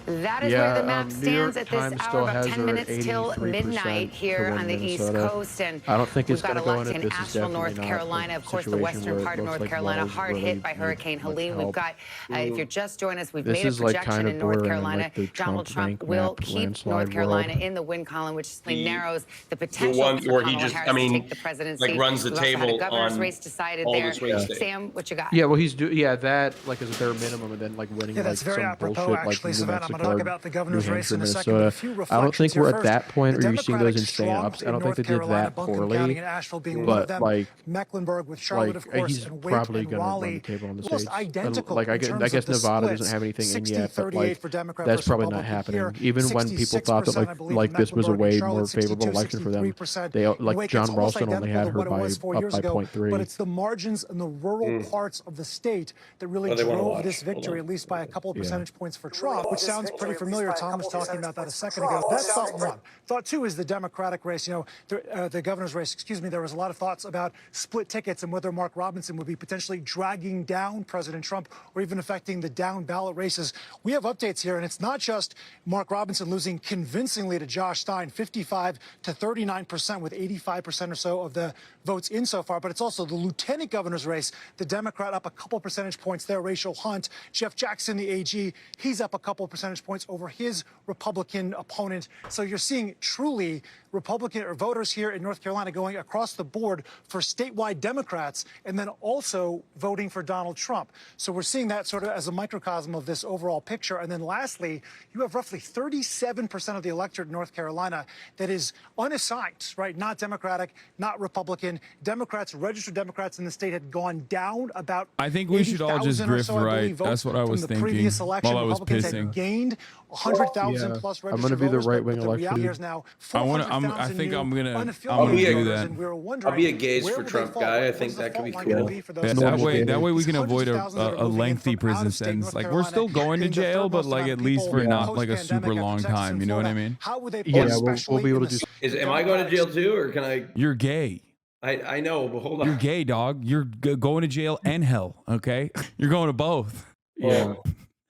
S3: That is where the map stands at this hour, about 10 minutes till midnight here on the East Coast. And
S8: I don't think
S3: we've
S8: it's
S3: got a
S8: going
S3: lot
S8: to
S3: in
S8: go in if this is
S3: Asheville,
S8: definitely
S3: North
S8: not
S3: Carolina,
S8: a
S3: of course, the
S8: situation
S3: western
S8: where it
S3: part of
S8: looks
S3: North
S8: like
S3: Carolina,
S8: Walls
S3: hard
S8: really
S3: hit by
S8: need
S3: Hurricane
S8: much
S3: Helene. We've
S8: help.
S3: got, if you're just joining us, we've
S8: This
S3: made a
S8: is like
S3: projection
S8: kind of
S3: in North
S8: bordering
S3: Carolina.
S8: like the
S3: Donald
S8: Trump
S3: Trump will
S8: bank map
S3: keep
S8: landslide
S3: North Carolina
S8: world.
S3: in the win column, which slightly narrows the
S18: The
S3: potential
S18: one
S3: for
S18: where he
S3: Kamala
S18: just,
S3: Harris
S18: I mean,
S3: to take the presidency.
S18: like runs the
S3: We've also had a
S18: table
S3: governor's
S18: on
S3: race decided
S18: all
S3: there.
S18: the swing states.
S3: Sam, what you got?
S8: Yeah, well, that like as a bare minimum, and then like winning
S13: Yeah,
S8: like
S13: that's very
S8: some
S13: apropos,
S8: bullshit like
S13: actually,
S8: New
S13: Savannah. I'm
S8: Mexico,
S13: going to talk about the governor's
S8: New
S13: race
S8: Hampshire,
S13: in a second, but a few
S8: Minnesota. I don't think
S13: reflections here
S8: we're at
S13: first.
S8: that point
S13: The
S8: where you're seeing those
S13: Democratic
S8: insane
S13: slump
S8: ups. I
S13: in
S8: don't think
S13: North
S8: they did
S13: Carolina,
S8: that
S13: Buncombe
S8: poorly.
S13: County and Asheville being one of
S8: But
S13: them.
S8: like,
S13: Mecklenburg with Charlotte, of course,
S8: he's
S13: and Wake
S8: probably
S13: and
S8: going to run
S13: Raleigh.
S8: the table on the
S13: Almost
S8: states.
S13: identical
S8: Like I
S13: in terms
S8: guess
S13: of the
S8: Nevada
S13: splits.
S8: doesn't have anything in
S13: 60,
S8: yet, but
S13: 38
S8: like
S13: for Democrat
S8: that's
S13: versus
S8: probably not
S13: Republican
S8: happening.
S13: here.
S8: Even when people thought that
S13: 66%, I believe,
S8: like
S13: in
S8: this was a
S13: Mecklenburg
S8: way
S13: and Charlotte,
S8: more favorable
S13: 62,
S8: election for them,
S13: 63%.
S8: they like
S13: Wake,
S8: John
S13: it's almost
S8: Ralston only had
S13: identical
S8: her
S13: to what it was 4
S8: up
S13: years
S8: by
S13: ago,
S8: 0.3.
S13: but it's the margins in the rural parts of the state that really
S18: Oh, they wanna
S13: drove
S18: watch.
S13: this
S18: Hold
S13: victory,
S18: on.
S13: at least by a couple of percentage points for Trump, which sounds
S20: is pretty familiar. Tom was talking about that a second ago. That's thought one. Thought two is the Democratic race. You know, the governor's race, excuse me, there was a lot of thoughts about split tickets and whether Mark Robinson would be potentially dragging down President Trump or even affecting the down ballot races. We have updates here, and it's not just Mark Robinson losing convincingly to Josh Stein, 55 to 39%, with 85% or so of the votes in so far, but it's also the lieutenant governor's race. The Democrat up a couple percentage points there, Rachel Hunt. Jeff Jackson, the AG, he's up a couple percentage points over his Republican opponent. So you're seeing truly Republican or voters here in North Carolina going across the board for statewide Democrats and then also voting for Donald Trump. So we're seeing that sort of as a microcosm of this overall picture. And then lastly, you have roughly 37% of the electorate in North Carolina that is unassigned, right? Not Democratic, not Republican. Democrats, registered Democrats in the state had gone down about
S1: I think we should all just grift, right? That's what I was thinking
S20: previous election.
S1: while I was
S20: Republicans
S1: pissing.
S20: had gained 100,000 plus registered
S8: I'm going to be the
S20: voters, but
S8: right-wing
S20: the
S8: election.
S20: reality is now
S1: I think I'm gonna do that.
S18: I'll be a gaze for Trump guy. I think that could be cool.
S1: That way we can avoid a lengthy prison sentence. Like we're still going to jail, but like at least for not like a super long time. You know what I mean?
S8: Yeah, we'll be able to do.
S18: Am I going to jail too, or can I?
S1: You're gay.
S18: I know, but hold on.
S1: You're gay, dog. You're going to jail and hell. Okay, you're going to both.
S8: Yeah.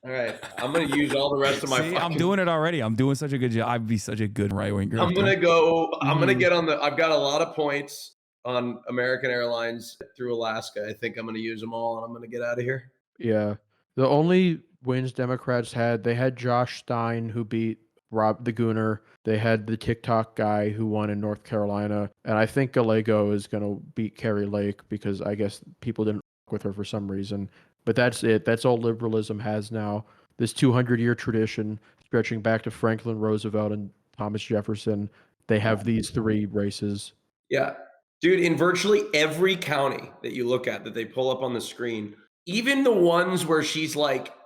S18: All right, I'm gonna use all the rest of my.
S1: See, I'm doing it already. I'm doing such a good job. I'd be such a good right wing.
S18: I'm gonna go. I'm gonna get on the. I've got a lot of points on American Airlines through Alaska. I think I'm gonna use them all, and I'm gonna get out of here.
S8: Yeah. The only wins Democrats had, they had Josh Stein, who beat Rob the Gooner. They had the TikTok guy who won in North Carolina. And I think Gallego is going to beat Carrie Lake because I guess people didn't fuck with her for some reason. But that's it. That's all liberalism has now. This 200-year tradition stretching back to Franklin Roosevelt and Thomas Jefferson. They have these three races.
S18: Yeah, dude, in virtually every county that you look at that they pull up on the screen, even the ones where she's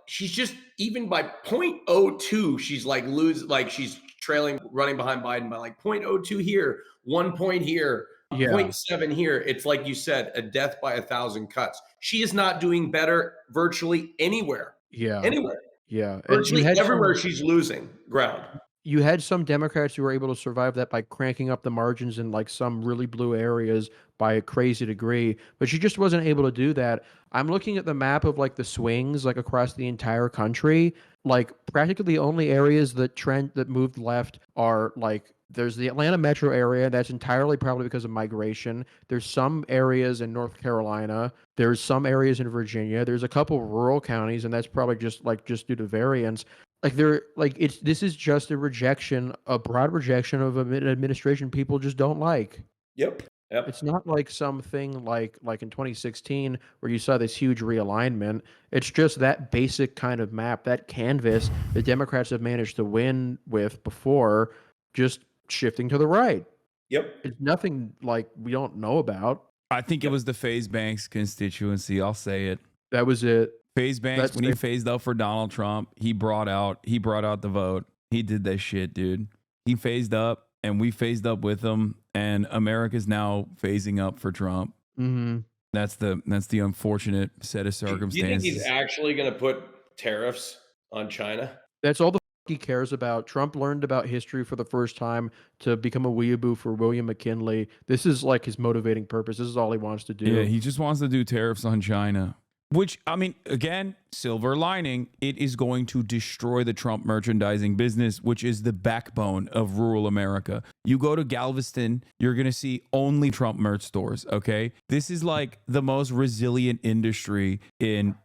S18: just even by 0.02, she's like she's trailing, running behind Biden by like 0.02 here, 1 point here, 0.7 here. It's like you said, a death by 1,000 cuts. She is not doing better virtually anywhere.
S8: Yeah.
S18: Anywhere.
S8: Yeah.
S18: Virtually everywhere she's losing ground.
S8: You had some Democrats who were able to survive that by cranking up the margins in like some really blue areas by a crazy degree, but she just wasn't able to do that. I'm looking at the map of like the swings like across the entire country. Like practically the only areas that moved left are like there's the Atlanta metro area. That's entirely probably because of migration. There's some areas in North Carolina. There's some areas in Virginia. There's a couple rural counties, and that's probably just due to variance. This is just a broad rejection of an administration people just don't like.
S18: Yep.
S8: It's not like something like in 2016 where you saw this huge realignment. It's just that basic kind of map, that canvas the Democrats have managed to win with before, just shifting to the right.
S18: Yep.
S8: It's nothing like we don't know about.
S1: I think it was the FaZe Banks constituency. I'll say it.
S8: That was it.
S1: FaZe Banks, when he phased up for Donald Trump, he brought out the vote. He did that shit, dude. He phased up, and we phased up with him, and America's now phasing up for Trump.
S8: Mm-hmm.
S1: That's the unfortunate set of circumstances.
S18: Do you think he's actually going to put tariffs on China?
S8: That's all the he cares about. Trump learned about history for the first time to become a weeaboo for William McKinley. This is like his motivating purpose. This is all he wants to do.
S1: Yeah, he just wants to do tariffs on China. Which, I mean, again, silver lining, it is going to destroy the Trump merchandising business, which is the backbone of rural America. You go to Galveston, you're going to see only Trump merch stores, okay? This is like the most resilient industry in,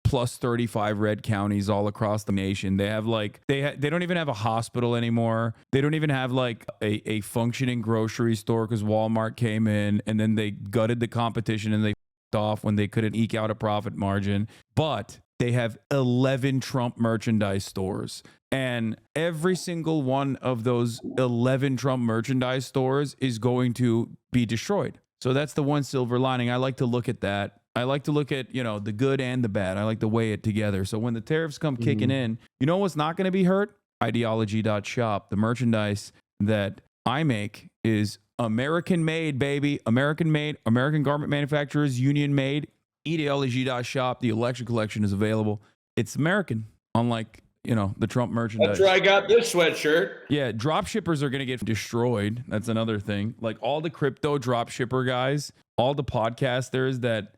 S1: plus 35 red counties all across the nation. They have they don't even have a hospital anymore. They don't even have like a functioning grocery store because Walmart came in and then they gutted the competition and they off when they couldn't eke out a profit margin. But they have 11 Trump merchandise stores, and every single one of those 11 Trump merchandise stores is going to be destroyed. So that's the one silver lining. I like to look at that. I like to look at, the good and the bad. I like to weigh it together. So when the tariffs come kicking in, you know what's not going to be hurt? Ideology.shop. The merchandise that I make is American made, baby. American made. American garment manufacturers, union made. Ideology.shop. The election collection is available. It's American. Unlike, the Trump merchandise.
S18: That's where I got this sweatshirt.
S1: Yeah, drop shippers are going to get destroyed. That's another thing. Like all the crypto drop shipper guys, all the podcasters that,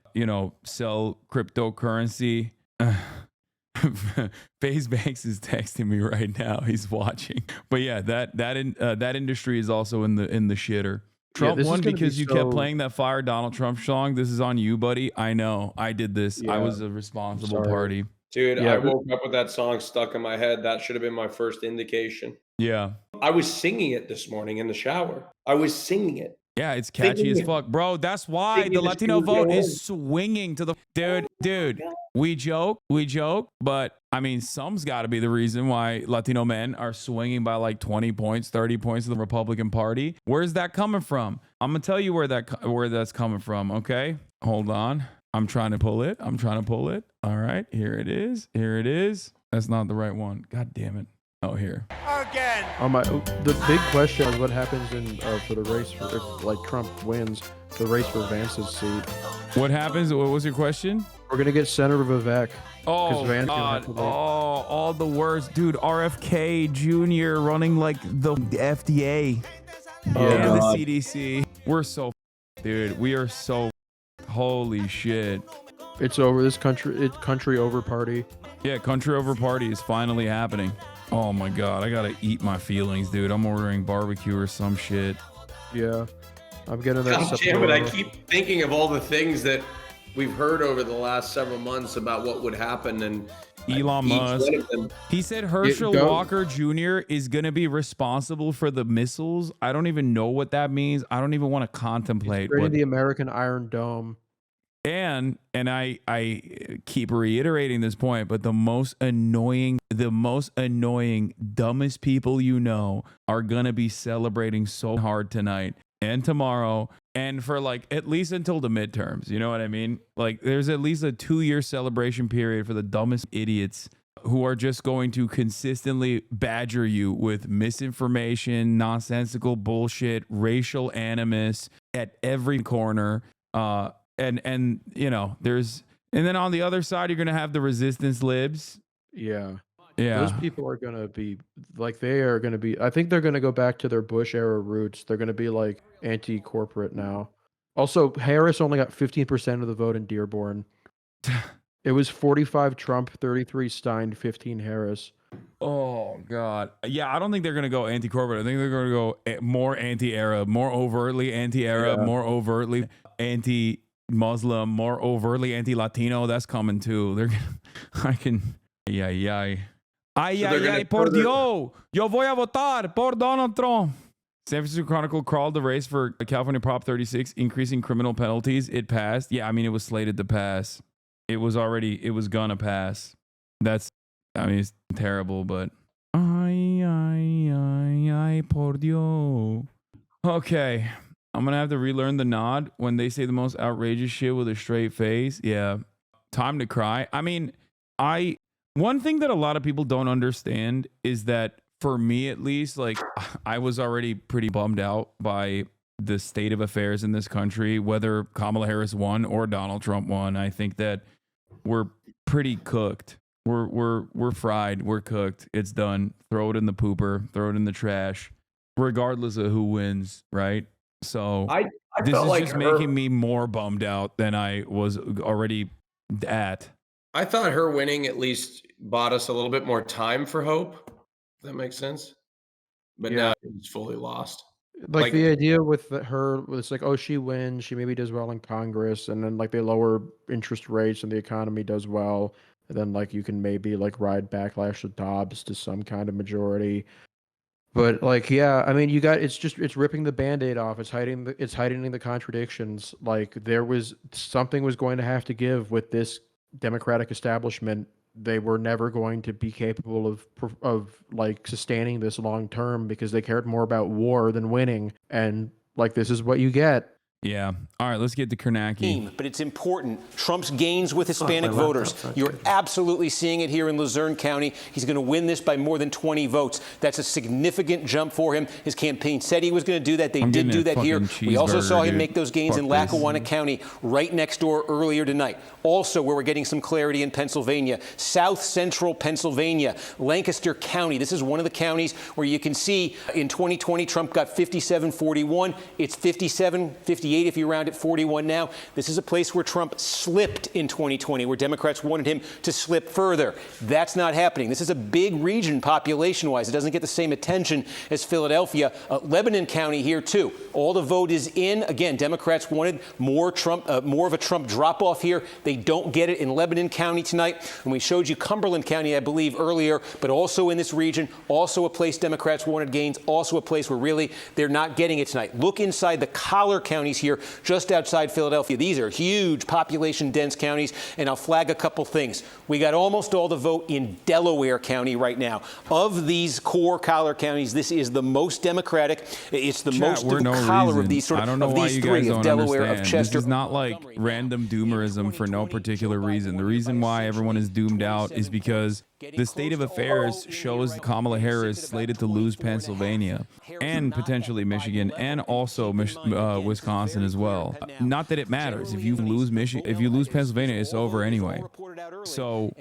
S1: sell cryptocurrency. FaZe Banks is texting me right now. He's watching. But yeah, that industry is also in the shitter. Trump won because you kept playing that Fire Donald Trump song. This is on you, buddy. I know. I did this. I was a responsible party.
S18: Dude, I woke up with that song stuck in my head. That should have been my first indication.
S1: Yeah.
S18: I was singing it this morning in the shower. I was singing it.
S1: Yeah, it's catchy as fuck. Bro, that's why the Latino vote is swinging to the... Dude, we joke, but I mean, some's got to be the reason why Latino men are swinging by like 20 points, 30 points to the Republican Party. Where's that coming from? I'm going to tell you where that's coming from, okay? Hold on. I'm trying to pull it. All right, here it is. That's not the right one. God damn it. Oh, here.
S8: Again. The big question is what happens for the race if like Trump wins the race for Vance's seat.
S1: What happens? What was your question?
S8: We're gonna get Senator Vivek.
S1: Oh God! All the worst, dude. RFK Jr. running like the FDA and the CDC. We're so, dude. We are so. Holy shit!
S8: It's over. This country over party.
S1: Yeah, country over party is finally happening. Oh my God, I gotta eat my feelings, dude. I'm ordering barbecue or some shit.
S8: Yeah, I'm getting that.
S18: God damn it, I keep thinking of all the things that we've heard over the last several months about what would happen, and
S1: Elon Musk. He said Herschel Walker Jr. is gonna be responsible for the missiles. I don't even know what that means. I don't even want to contemplate.
S8: Creating the American Iron Dome.
S1: And I keep reiterating this point, but the most annoying, dumbest people are gonna be celebrating so hard tonight and tomorrow and for like at least until the midterms. You know what I mean? Like there's at least a 2-year celebration period for the dumbest idiots who are just going to consistently badger you with misinformation, nonsensical bullshit, racial animus at every corner. And then on the other side, you're going to have the resistance libs.
S8: Yeah.
S1: Yeah.
S8: Those people are going to be like, I think they're going to go back to their Bush era roots. They're going to be like anti-corporate now. Also, Harris only got 15% of the vote in Dearborn. It was 45 Trump, 33 Stein, 15 Harris.
S1: Oh, God. Yeah, I don't think they're going to go anti-corporate. I think they're going to go more anti-Arab, more overtly anti-Arab, more overtly anti-Muslim, more overtly anti-Latino. That's coming too. Ay, por Dios. Yo voy a votar por Donald Trump. San Francisco Chronicle crawled the race for California Prop 36, increasing criminal penalties. It passed. Yeah, I mean, it was slated to pass. It was gonna pass. It's terrible, but ay, por Dios. Okay. I'm gonna have to relearn the nod when they say the most outrageous shit with a straight face. Yeah. Time to cry. I mean, one thing that a lot of people don't understand is that for me, at least, like I was already pretty bummed out by the state of affairs in this country, whether Kamala Harris won or Donald Trump won. I think that we're pretty cooked. We're fried. We're cooked. It's done. Throw it in the pooper. Throw it in the trash, regardless of who wins. Right. So this is like just making me more bummed out than I was already at.
S18: I thought her winning at least bought us a little bit more time for hope. If that makes sense. But now it's fully lost.
S8: Like the idea with her was like, oh, she wins, she maybe does well in Congress, and then like they lower interest rates and the economy does well, and then like you can maybe like ride backlash of Dobbs to some kind of majority. But like, yeah, I mean, it's ripping the Band-Aid off. It's hiding the contradictions. Like something was going to have to give with this Democratic establishment. They were never going to be capable of like sustaining this long term because they cared more about war than winning. And like, this is what you get.
S1: Yeah. All right, let's get to Kornacki.
S7: But it's important. Trump's gains with Hispanic voters. You're absolutely seeing it here in Luzerne County. He's going to win this by more than 20 votes. That's a significant jump for him. His campaign said he was going to do that. They did do that here. We also saw him make those gains in Lackawanna County right next door earlier tonight. Also, where we're getting some clarity in Pennsylvania, South Central Pennsylvania, Lancaster County. This is one of the counties where you can see in 2020, Trump got 57-41. It's 57-58 if you round it 41 now. This is a place where Trump slipped in 2020, where Democrats wanted him to slip further. That's not happening. This is a big region population-wise. It doesn't get the same attention as Philadelphia. Lebanon County here, too. All the vote is in. Again, Democrats wanted more of a Trump drop-off here. They don't get it in Lebanon County tonight. And we showed you Cumberland County, I believe, earlier, but also in this region, also a place Democrats wanted gains, also a place where really they're not getting it tonight. Look inside the collar counties here, just outside Philadelphia. These are huge population-dense counties, and I'll flag a couple things. We got almost all the vote in Delaware County right now. Of these core collar counties, this is the most Democratic. It's the most collar of these sort of, of these three, of Delaware, of Chester.
S1: This is not like random doomerism for no particular reason. The reason why everyone is doomed out is because the state of affairs shows Kamala Harris slated to lose Pennsylvania and potentially Michigan and also Wisconsin as well. Not that it matters. If you lose Michigan, if you lose Pennsylvania, it's over anyway. So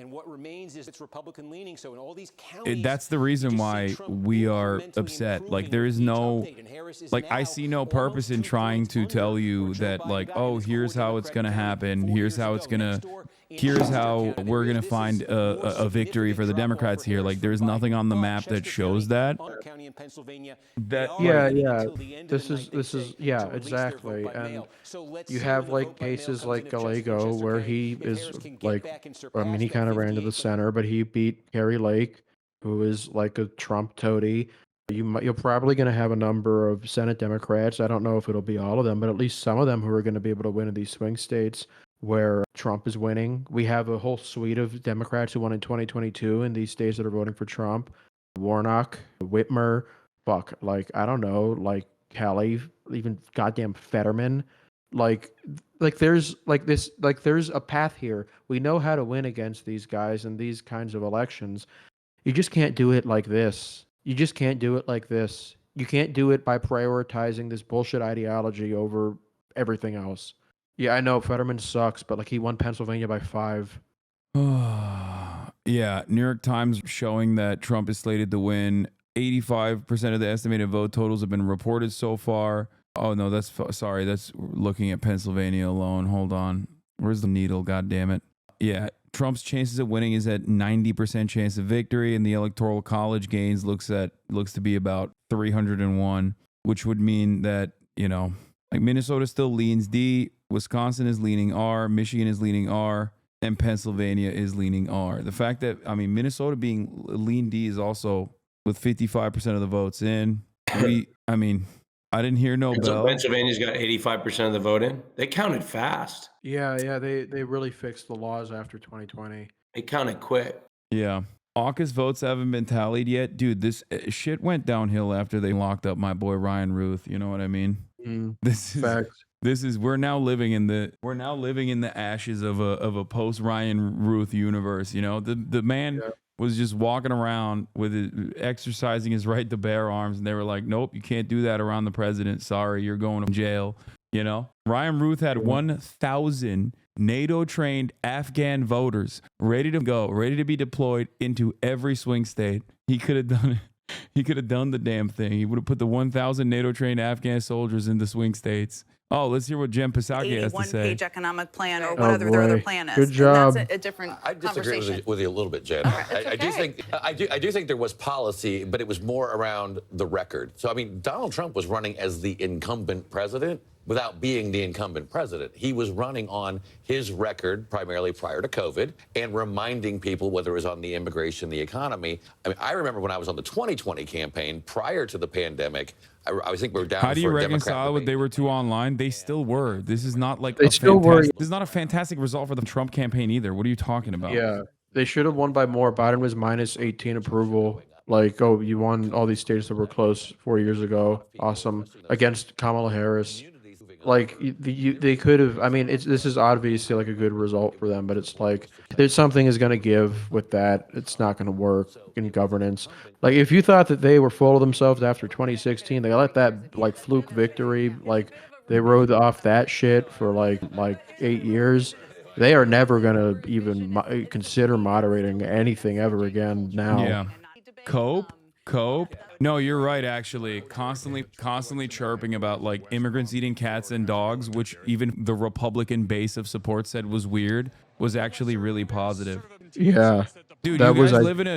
S1: that's the reason why we are upset. Like, there is no, like, I see no purpose in trying to tell you that, like, oh, here's how it's going to happen. Here's how it's going to, here's how we're going to find a victory for the Democrats here. Like, there's nothing on the map that shows that.
S8: This is yeah, exactly. And you have like cases like Gallego where he is like, I mean, he kind of ran to the center, but he beat Kerry Lake, who is like a Trump toady. You're probably going to have a number of Senate Democrats. I don't know if it'll be all of them, but at least some of them who are going to be able to win in these swing states where Trump is winning. We have a whole suite of Democrats who won in 2022 in these states that are voting for Trump. Warnock, Whitmer, like, I don't know, like Kelly, even goddamn Fetterman. Like there's there's a path here. We know how to win against these guys in these kinds of elections. You just can't do it like this. You just can't do it like this. You can't do it by prioritizing this bullshit ideology over everything else. Yeah, I know Fetterman sucks, but like he won Pennsylvania by 5.
S1: Yeah, New York Times showing that Trump is slated to win. 85% of the estimated vote totals have been reported so far. Oh no, that's looking at Pennsylvania alone. Hold on. Where's the needle? God damn it. Yeah, Trump's chances of winning is at 90% chance of victory, and the Electoral College gains looks to be about 301, which would mean that, you know, like Minnesota still leans D, Wisconsin is leaning R, Michigan is leaning R, and Pennsylvania is leaning R. The fact that, I mean, Minnesota being lean D is also with 55% of the votes in. I didn't hear no bell.
S18: Pennsylvania's got 85% of the vote in. They counted fast.
S8: Yeah, they really fixed the laws after 2020.
S18: They counted quick.
S1: Yeah. AUKUS votes haven't been tallied yet. Dude, this shit went downhill after they locked up my boy Ryan Ruth. You know what I mean? We're now living in the ashes of a post Ryan Ruth universe. You know, the man was just walking around exercising his right to bear arms, and they were like, nope, you can't do that around the president. Sorry, you're going to jail. You know, Ryan Ruth had 1,000 NATO-trained Afghan voters ready to go, ready to be deployed into every swing state. He could have done it. He could have done the damn thing. He would have put the 1,000 NATO-trained Afghan soldiers in the swing states. Oh, let's hear what Jen Psaki has to say.
S21: 81-page economic plan, or whatever their other plan is.
S8: Good job.
S21: And that's a different
S6: I disagree
S21: conversation.
S6: with you a little bit, Jen. I do think there was policy, but it was more around the record. So, I mean, Donald Trump was running as the incumbent president without being the incumbent president. He was running on his record, primarily prior to COVID, and reminding people, whether it was on the immigration, the economy. I mean, I remember when I was on the 2020 campaign prior to the pandemic, I think we were down.
S1: How do you
S6: for
S1: reconcile with they were too online? They still were. This is not like
S8: They still were.
S1: This is not a fantastic result for the Trump campaign either. What are you talking about?
S8: Yeah, they should have won by more. Biden was minus 18 approval. Like, oh, you won all these states that were close 4 years ago. Awesome. Against Kamala Harris. like they could have. I mean, this is obviously like a good result for them, but it's like there's something is going to give with that. It's not going to work in governance. Like if you thought that they were full of themselves after 2016, they let that like fluke victory, like they rode off that shit for like 8 years. They are never going to even consider moderating anything ever again now.
S1: Yeah. Cope. No, you're right, actually. Constantly chirping about like immigrants eating cats and dogs, which even the Republican base of support said was weird, was actually really positive.
S8: Yeah.
S1: Dude,
S8: that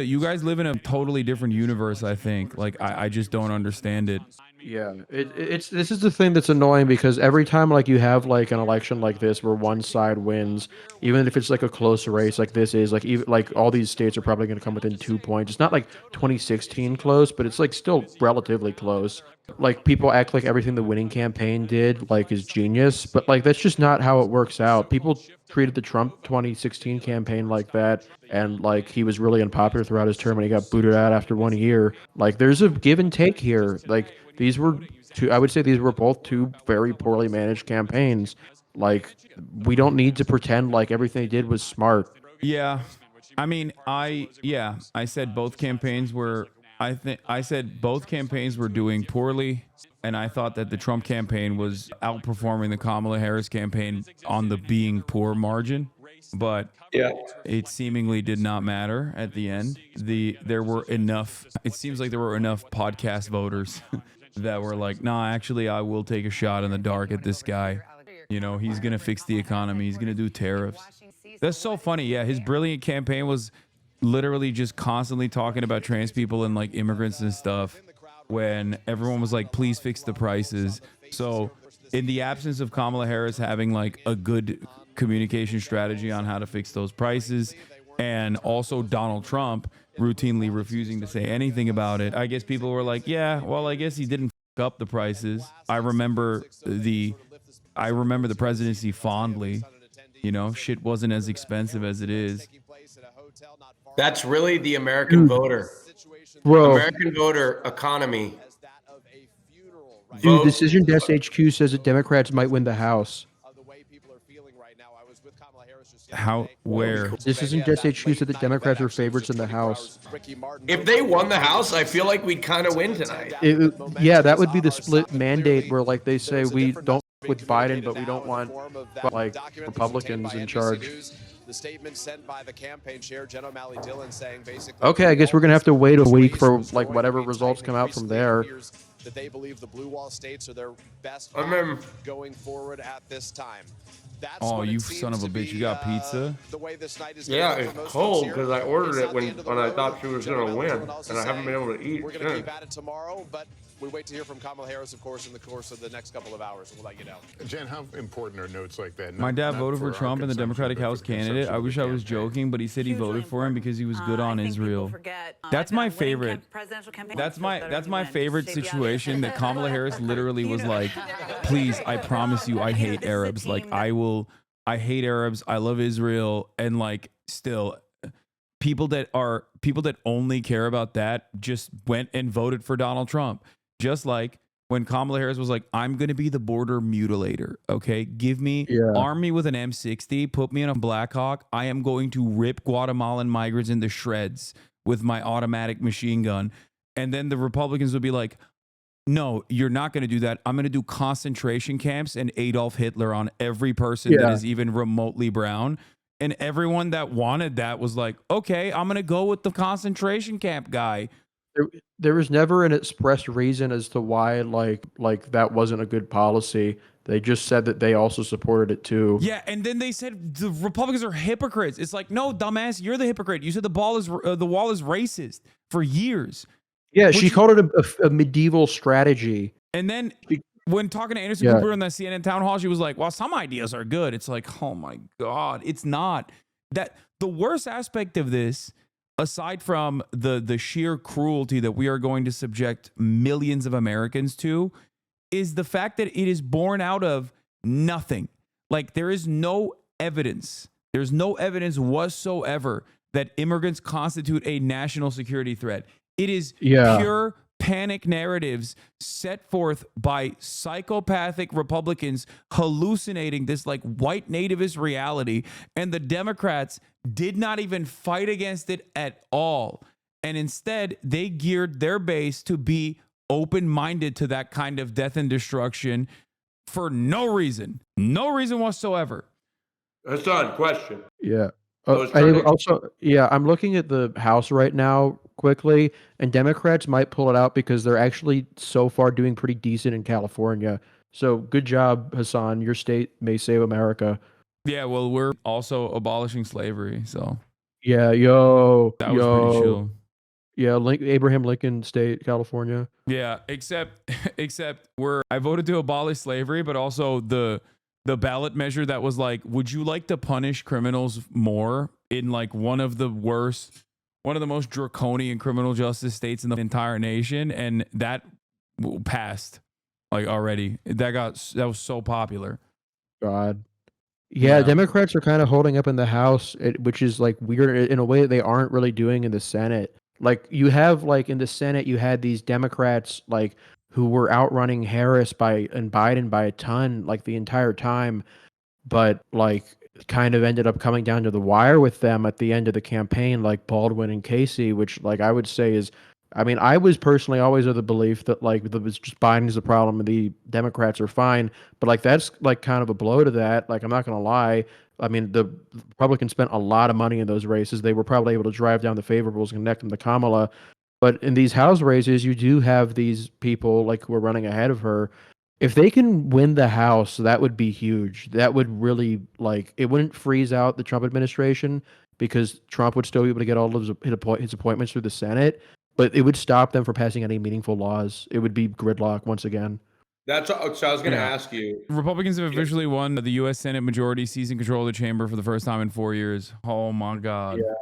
S1: you guys live in a totally different universe, I think. Like I just don't understand it.
S8: Yeah, this is the thing that's annoying because every time like you have like an election like this where one side wins, even if it's like a close race like this is, like even like all these states are probably going to come within 2 points. It's not like 2016 close, but it's like still relatively close. Like people act like everything the winning campaign did like is genius, but like that's just not how it works out. People treated the Trump 2016 campaign like that, and like he was really unpopular throughout his term and he got booted out after 1 year. Like there's a give and take here. Like these were I would say these were both two very poorly managed campaigns. Like we don't need to pretend like everything they did was smart.
S1: Yeah. I mean, I said both campaigns were I said both campaigns were doing poorly, and I thought that the Trump campaign was outperforming the Kamala Harris campaign on the being poor margin, but it seemingly did not matter at the end. There were enough, it seems like there were enough podcast voters that were like, nah, actually I will take a shot in the dark at this guy. You know, he's going to fix the economy. He's going to do tariffs. That's so funny. Yeah, his brilliant campaign was literally just constantly talking about trans people and like immigrants and stuff when everyone was like, please fix the prices. So in the absence of Kamala Harris having like a good communication strategy on how to fix those prices, and also Donald Trump routinely refusing to say anything about it, I guess people were like, yeah, well, I guess he didn't fuck up the prices. I remember the presidency fondly. You know, shit wasn't as expensive as it is.
S18: That's really the American voter.
S8: Bro.
S18: American voter economy.
S8: Dude, Decision Desk HQ says that Democrats might win the House.
S1: How? Where?
S8: Decision Desk HQ said that Democrats are favorites in the House.
S18: If they won the House, I feel like we'd kind of win tonight.
S8: Yeah, that would be the split mandate where like they say we don't with Biden, but we don't want like Republicans in charge.
S5: The statement sent by the campaign chair, Jen O'Malley Dillon, saying basically,
S8: okay, I guess we're gonna have to wait a week for like whatever results come out from there.
S5: That they believe the blue wall states are their best going forward at this time.
S1: Oh, you son of a bitch! You got pizza?
S18: Yeah, it's cold because I ordered it when I thought she was gonna win, and I haven't been able to eat.
S5: We're gonna keep at it tomorrow, but we wait to hear from Kamala Harris, of course, in the course of the next couple of hours. We'll let you know.
S4: Jen, how important are notes like that?
S1: My dad voted for Trump and the Democratic House candidate. I wish I was joking, but he said he voted for him because he was good on Israel. That's my favorite. That's my favorite situation that Kamala Harris literally was like, please, I promise you I hate Arabs. Like I hate Arabs. I love Israel. And like still people that only care about that just went and voted for Donald Trump. Just like when Kamala Harris was like, I'm going to be the border mutilator. Okay. Arm me with an M60, put me in a Black Hawk. I am going to rip Guatemalan migrants into shreds with my automatic machine gun. And then the Republicans would be like, no, you're not going to do that. I'm going to do concentration camps and Adolf Hitler on every person that is even remotely brown. And everyone that wanted that was like, okay, I'm going to go with the concentration camp guy.
S8: There was never an expressed reason as to why like that wasn't a good policy. They just said that they also supported it too.
S1: Yeah, and then they said the Republicans are hypocrites. It's like, no, dumbass, you're the hypocrite. You said the wall is racist for years.
S8: Yeah, she called it a medieval strategy.
S1: And then when talking to Anderson Cooper in the CNN town hall, she was like, well, some ideas are good. It's like, oh my God, it's not. That the worst aspect of this, aside from the sheer cruelty that we are going to subject millions of Americans to, is the fact that it is born out of nothing. Like there is no evidence. There's no evidence whatsoever that immigrants constitute a national security threat. It is pure satanic narratives set forth by psychopathic Republicans hallucinating this like white nativist reality. And the Democrats did not even fight against it at all. And instead, they geared their base to be open-minded to that kind of death and destruction for no reason whatsoever.
S18: Hasan, question.
S8: Yeah.
S18: I
S8: I'm looking at the House right now quickly, and Democrats might pull it out because they're actually so far doing pretty decent in California. So good job, Hasan. Your state may save America.
S1: Yeah, well, we're also abolishing slavery, so
S8: Yeah,
S1: that was pretty chill.
S8: Yeah, Abraham Lincoln State, California.
S1: Yeah, except I voted to abolish slavery, but also the ballot measure that was like, would you like to punish criminals more in like one of the most draconian criminal justice states in the entire nation, and that passed like already. That was so popular.
S8: God. Yeah, Democrats are kind of holding up in the House, which is like weird in a way that they aren't really doing in the Senate. Like you have like in the Senate, you had these Democrats like who were outrunning Harris and Biden by a ton like the entire time, but like kind of ended up coming down to the wire with them at the end of the campaign, like Baldwin and Casey, which like I would say is, I mean, I was personally always of the belief that like it was just Biden's the problem and the Democrats are fine, but like that's like kind of a blow to that. Like I'm not gonna lie. I mean, the Republicans spent a lot of money in those races. They were probably able to drive down the favorables and connect them to Kamala. But in these House races, you do have these people like who are running ahead of her. If they can win the House, that would be huge. That would really like it wouldn't freeze out the Trump administration because Trump would still be able to get all of his appointments through the Senate, but it would stop them from passing any meaningful laws. It would be gridlock once again.
S18: So I was going to ask you.
S1: Republicans have officially won the U.S. Senate majority, seizing control of the chamber for the first time in 4 years. Oh my God.
S8: Yeah.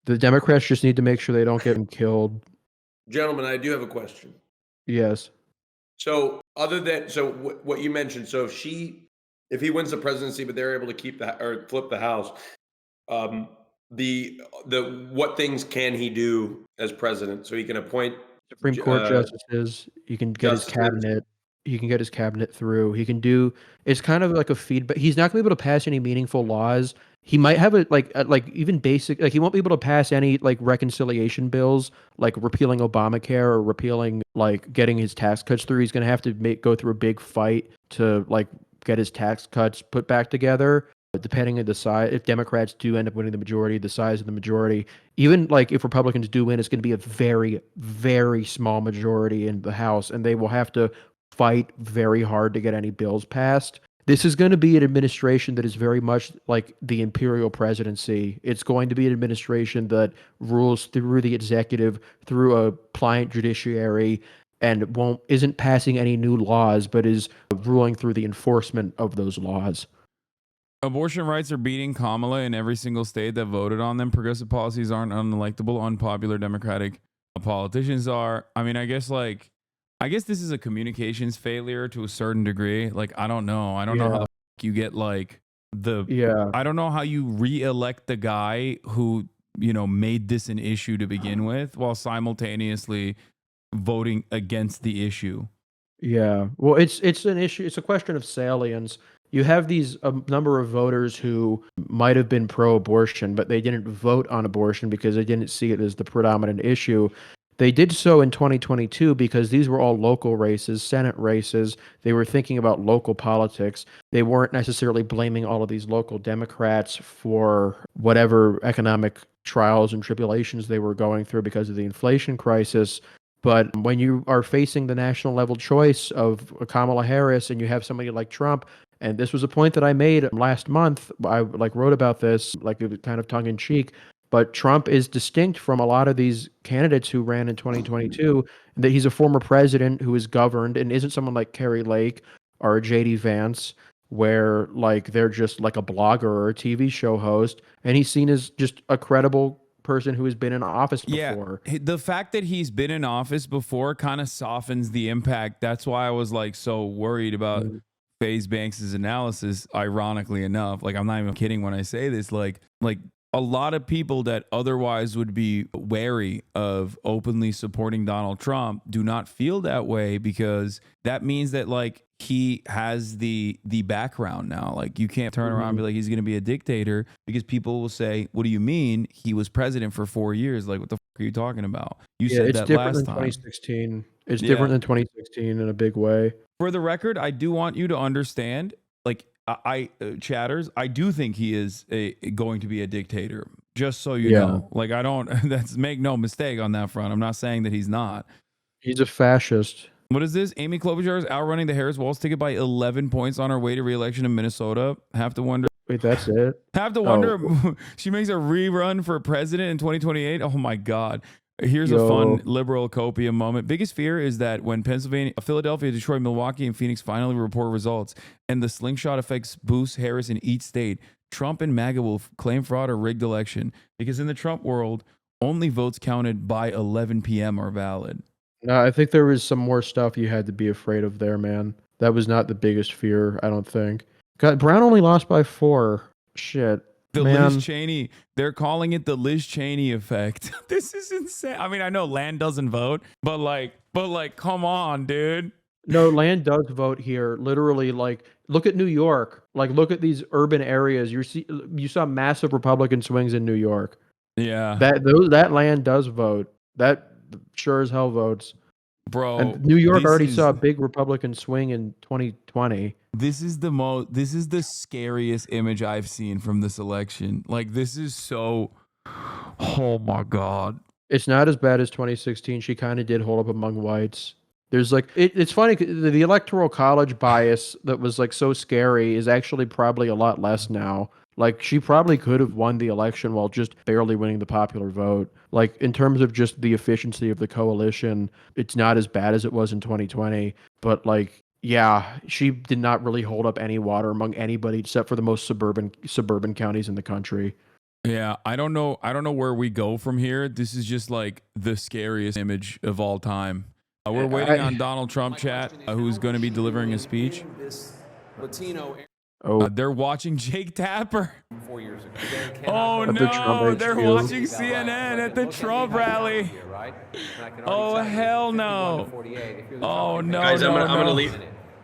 S8: The Democrats just need to make sure they don't get them killed.
S18: Gentlemen, I do have a question.
S8: Yes.
S18: So what you mentioned, so if he wins the presidency, but they're able to keep or flip the House, what things can he do as president? So he can appoint
S8: Supreme Court justices. He can get his cabinet. He can get his cabinet through. He can do. It's kind of like a feedback. He's not going to be able to pass any meaningful laws. He might have like even basic. Like he won't be able to pass any like reconciliation bills, like repealing Obamacare or repealing like getting his tax cuts through. He's going to have to go through a big fight to like get his tax cuts put back together. Depending on the size, if Democrats do end up winning the majority, the size of the majority, even like if Republicans do win, it's going to be a very, very small majority in the House, and they will have to fight very hard to get any bills passed. This is going to be an administration that is very much like the imperial presidency. It's going to be an administration that rules through the executive, through a pliant judiciary, and isn't passing any new laws, but is ruling through the enforcement of those laws.
S1: Abortion rights are beating Kamala in every single state that voted on them. Progressive policies aren't unelectable. Unpopular Democratic politicians are. I mean, I guess this is a communications failure to a certain degree. Like, I don't know. I don't know how the you get like I don't know how you re-elect the guy who, made this an issue to begin with while simultaneously voting against the issue.
S8: Yeah. Well, it's an issue. It's a question of salience. You have these number of voters who might have been pro-abortion, but they didn't vote on abortion because they didn't see it as the predominant issue. They did so in 2022 because these were all local races, Senate races. They were thinking about local politics. They weren't necessarily blaming all of these local Democrats for whatever economic trials and tribulations they were going through because of the inflation crisis. But when you are facing the national level choice of Kamala Harris and you have somebody like Trump, and this was a point that I made last month, I wrote about this, like it was kind of tongue in cheek, but Trump is distinct from a lot of these candidates who ran in 2022, that he's a former president who is governed and isn't someone like Carrie Lake or J.D. Vance, where like they're just like a blogger or a TV show host, and he's seen as just a credible person who has been in office before.
S1: Yeah, the fact that he's been in office before kind of softens the impact. That's why I was like so worried about FaZe Banks' analysis, ironically enough. Like, I'm not even kidding when I say this. Like a lot of people that otherwise would be wary of openly supporting Donald Trump do not feel that way, because that means that like he has the background now. Like you can't turn around and be like he's going to be a dictator, because people will say, what do you mean? He was president for 4 years. Like what the fuck are you talking about? You said
S8: it's
S1: that
S8: different
S1: last
S8: than
S1: time.
S8: 2016. It's different than 2016 in a big way.
S1: For the record, I do want you to understand, like chatters, I do think he is going to be a dictator. Just so you know, like I don't. That's make no mistake on that front. I'm not saying that he's not.
S8: He's a fascist.
S1: What is this? Amy Klobuchar is outrunning the Harris-Walz ticket by 11 points on her way to re-election in Minnesota. Have to wonder.
S8: Wait, that's it?
S1: Have to wonder. She makes a rerun for president in 2028. Oh my God. Here's a fun liberal copium moment. Biggest fear is that when Pennsylvania, Philadelphia, Detroit, Milwaukee, and Phoenix finally report results and the slingshot effects boost Harris in each state, Trump and MAGA will claim fraud or rigged election, because in the Trump world, only votes counted by 11 p.m. are valid.
S8: No, I think there was some more stuff you had to be afraid of there, man. That was not the biggest fear, I don't think. God, Brown only lost by 4. Shit.
S1: The
S8: man.
S1: Liz Cheney, they're calling it the Liz Cheney effect. This is insane. I mean, I know Land doesn't vote, but like, come on, dude.
S8: No, Land does vote here. Literally, like, look at New York. Like, look at these urban areas. You saw massive Republican swings in New York.
S1: Yeah.
S8: That Land does vote. That sure as hell votes.
S1: Bro.
S8: And New York already saw a big Republican swing in 2020.
S1: This is the scariest image I've seen from this election. Like, this is so, oh my God.
S8: It's not as bad as 2016. She kind of did hold up among whites. There's like, it's funny, the electoral college bias that was like so scary is actually probably a lot less now. Like, she probably could have won the election while just barely winning the popular vote. Like, in terms of just the efficiency of the coalition, it's not as bad as it was in 2020. But like, yeah, she did not really hold up any water among anybody except for the most suburban counties in the country.
S1: Yeah, I don't know where we go from here. This is just like the scariest image of all time. We're waiting on Donald Trump, chat, who's going to be delivering a speech. They're watching Jake Tapper.
S11: 4 years ago.
S1: Oh no, they're watching CNN at the Trump rally. Oh hell no. Oh no.
S18: Guys,
S1: no,
S18: I'm
S1: no.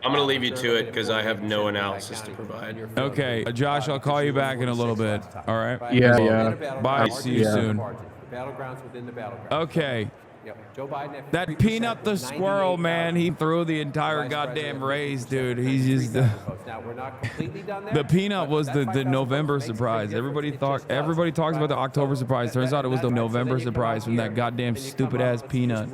S18: gonna leave you to it because I have no analysis to provide.
S1: Okay, Josh, I'll call you back in a little bit. All right.
S8: Yeah.
S1: Bye. See you soon.
S11: Battlegrounds within the battleground.
S1: Okay.
S11: Yep. Joe Biden.
S1: That Peanut the squirrel, man, he threw the entire goddamn race, dude. He's just
S11: Now we're not completely done there.
S1: the Peanut was the November surprise. Everybody talks about the October surprise. Turns out it was the November surprise from that goddamn stupid ass Peanut.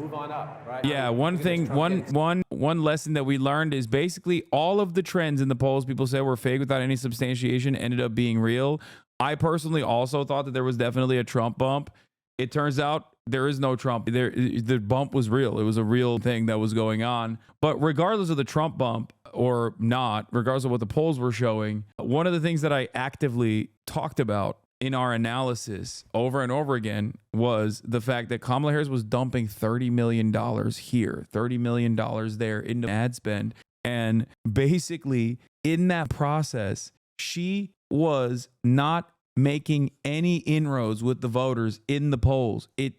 S1: Yeah, one thing, one lesson that we learned is basically all of the trends in the polls people said were fake without any substantiation ended up being real. I personally also thought that there was definitely a Trump bump. It turns out there is no Trump. The bump was real. It was a real thing that was going on. But regardless of the Trump bump or not, regardless of what the polls were showing, one of the things that I actively talked about in our analysis over and over again was the fact that Kamala Harris was dumping $30 million here, $30 million there into ad spend. And basically in that process, she was not making any inroads with the voters in the polls. It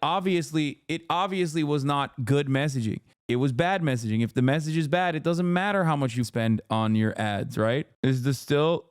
S1: obviously was not good messaging. It was bad messaging. If the message is bad, it doesn't matter how much you spend on your ads, right? Is still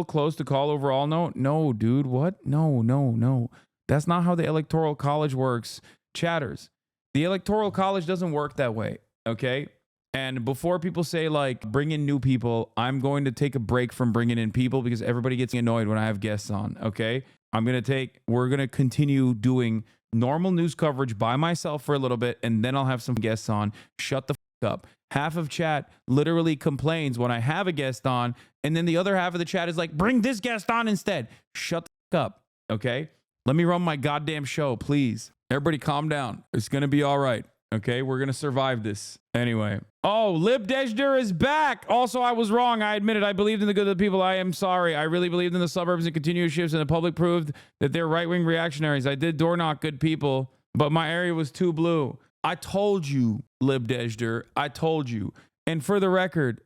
S1: close to call overall? No, dude. What? No. That's not how the Electoral College works. Chatters. The Electoral College doesn't work that way. Okay. And before people say like bring in new people, I'm going to take a break from bringing in people because everybody gets annoyed when I have guests on. Okay. We're going to continue doing normal news coverage by myself for a little bit, and then I'll have some guests on. Shut the fuck up. Half of chat literally complains when I have a guest on, and then the other half of the chat is like, bring this guest on instead. Shut the fuck up. Okay. Let me run my goddamn show, please. Everybody calm down. It's going to be all right. Okay, we're going to survive this. Anyway. Oh, Lib Dejder is back. Also, I was wrong. I admit it. I believed in the good of the people. I am sorry. I really believed in the suburbs and continuous shifts, and the public proved that they're right-wing reactionaries. I did door knock good people, but my area was too blue. I told you, Lib Dejder. I told you. And for the record,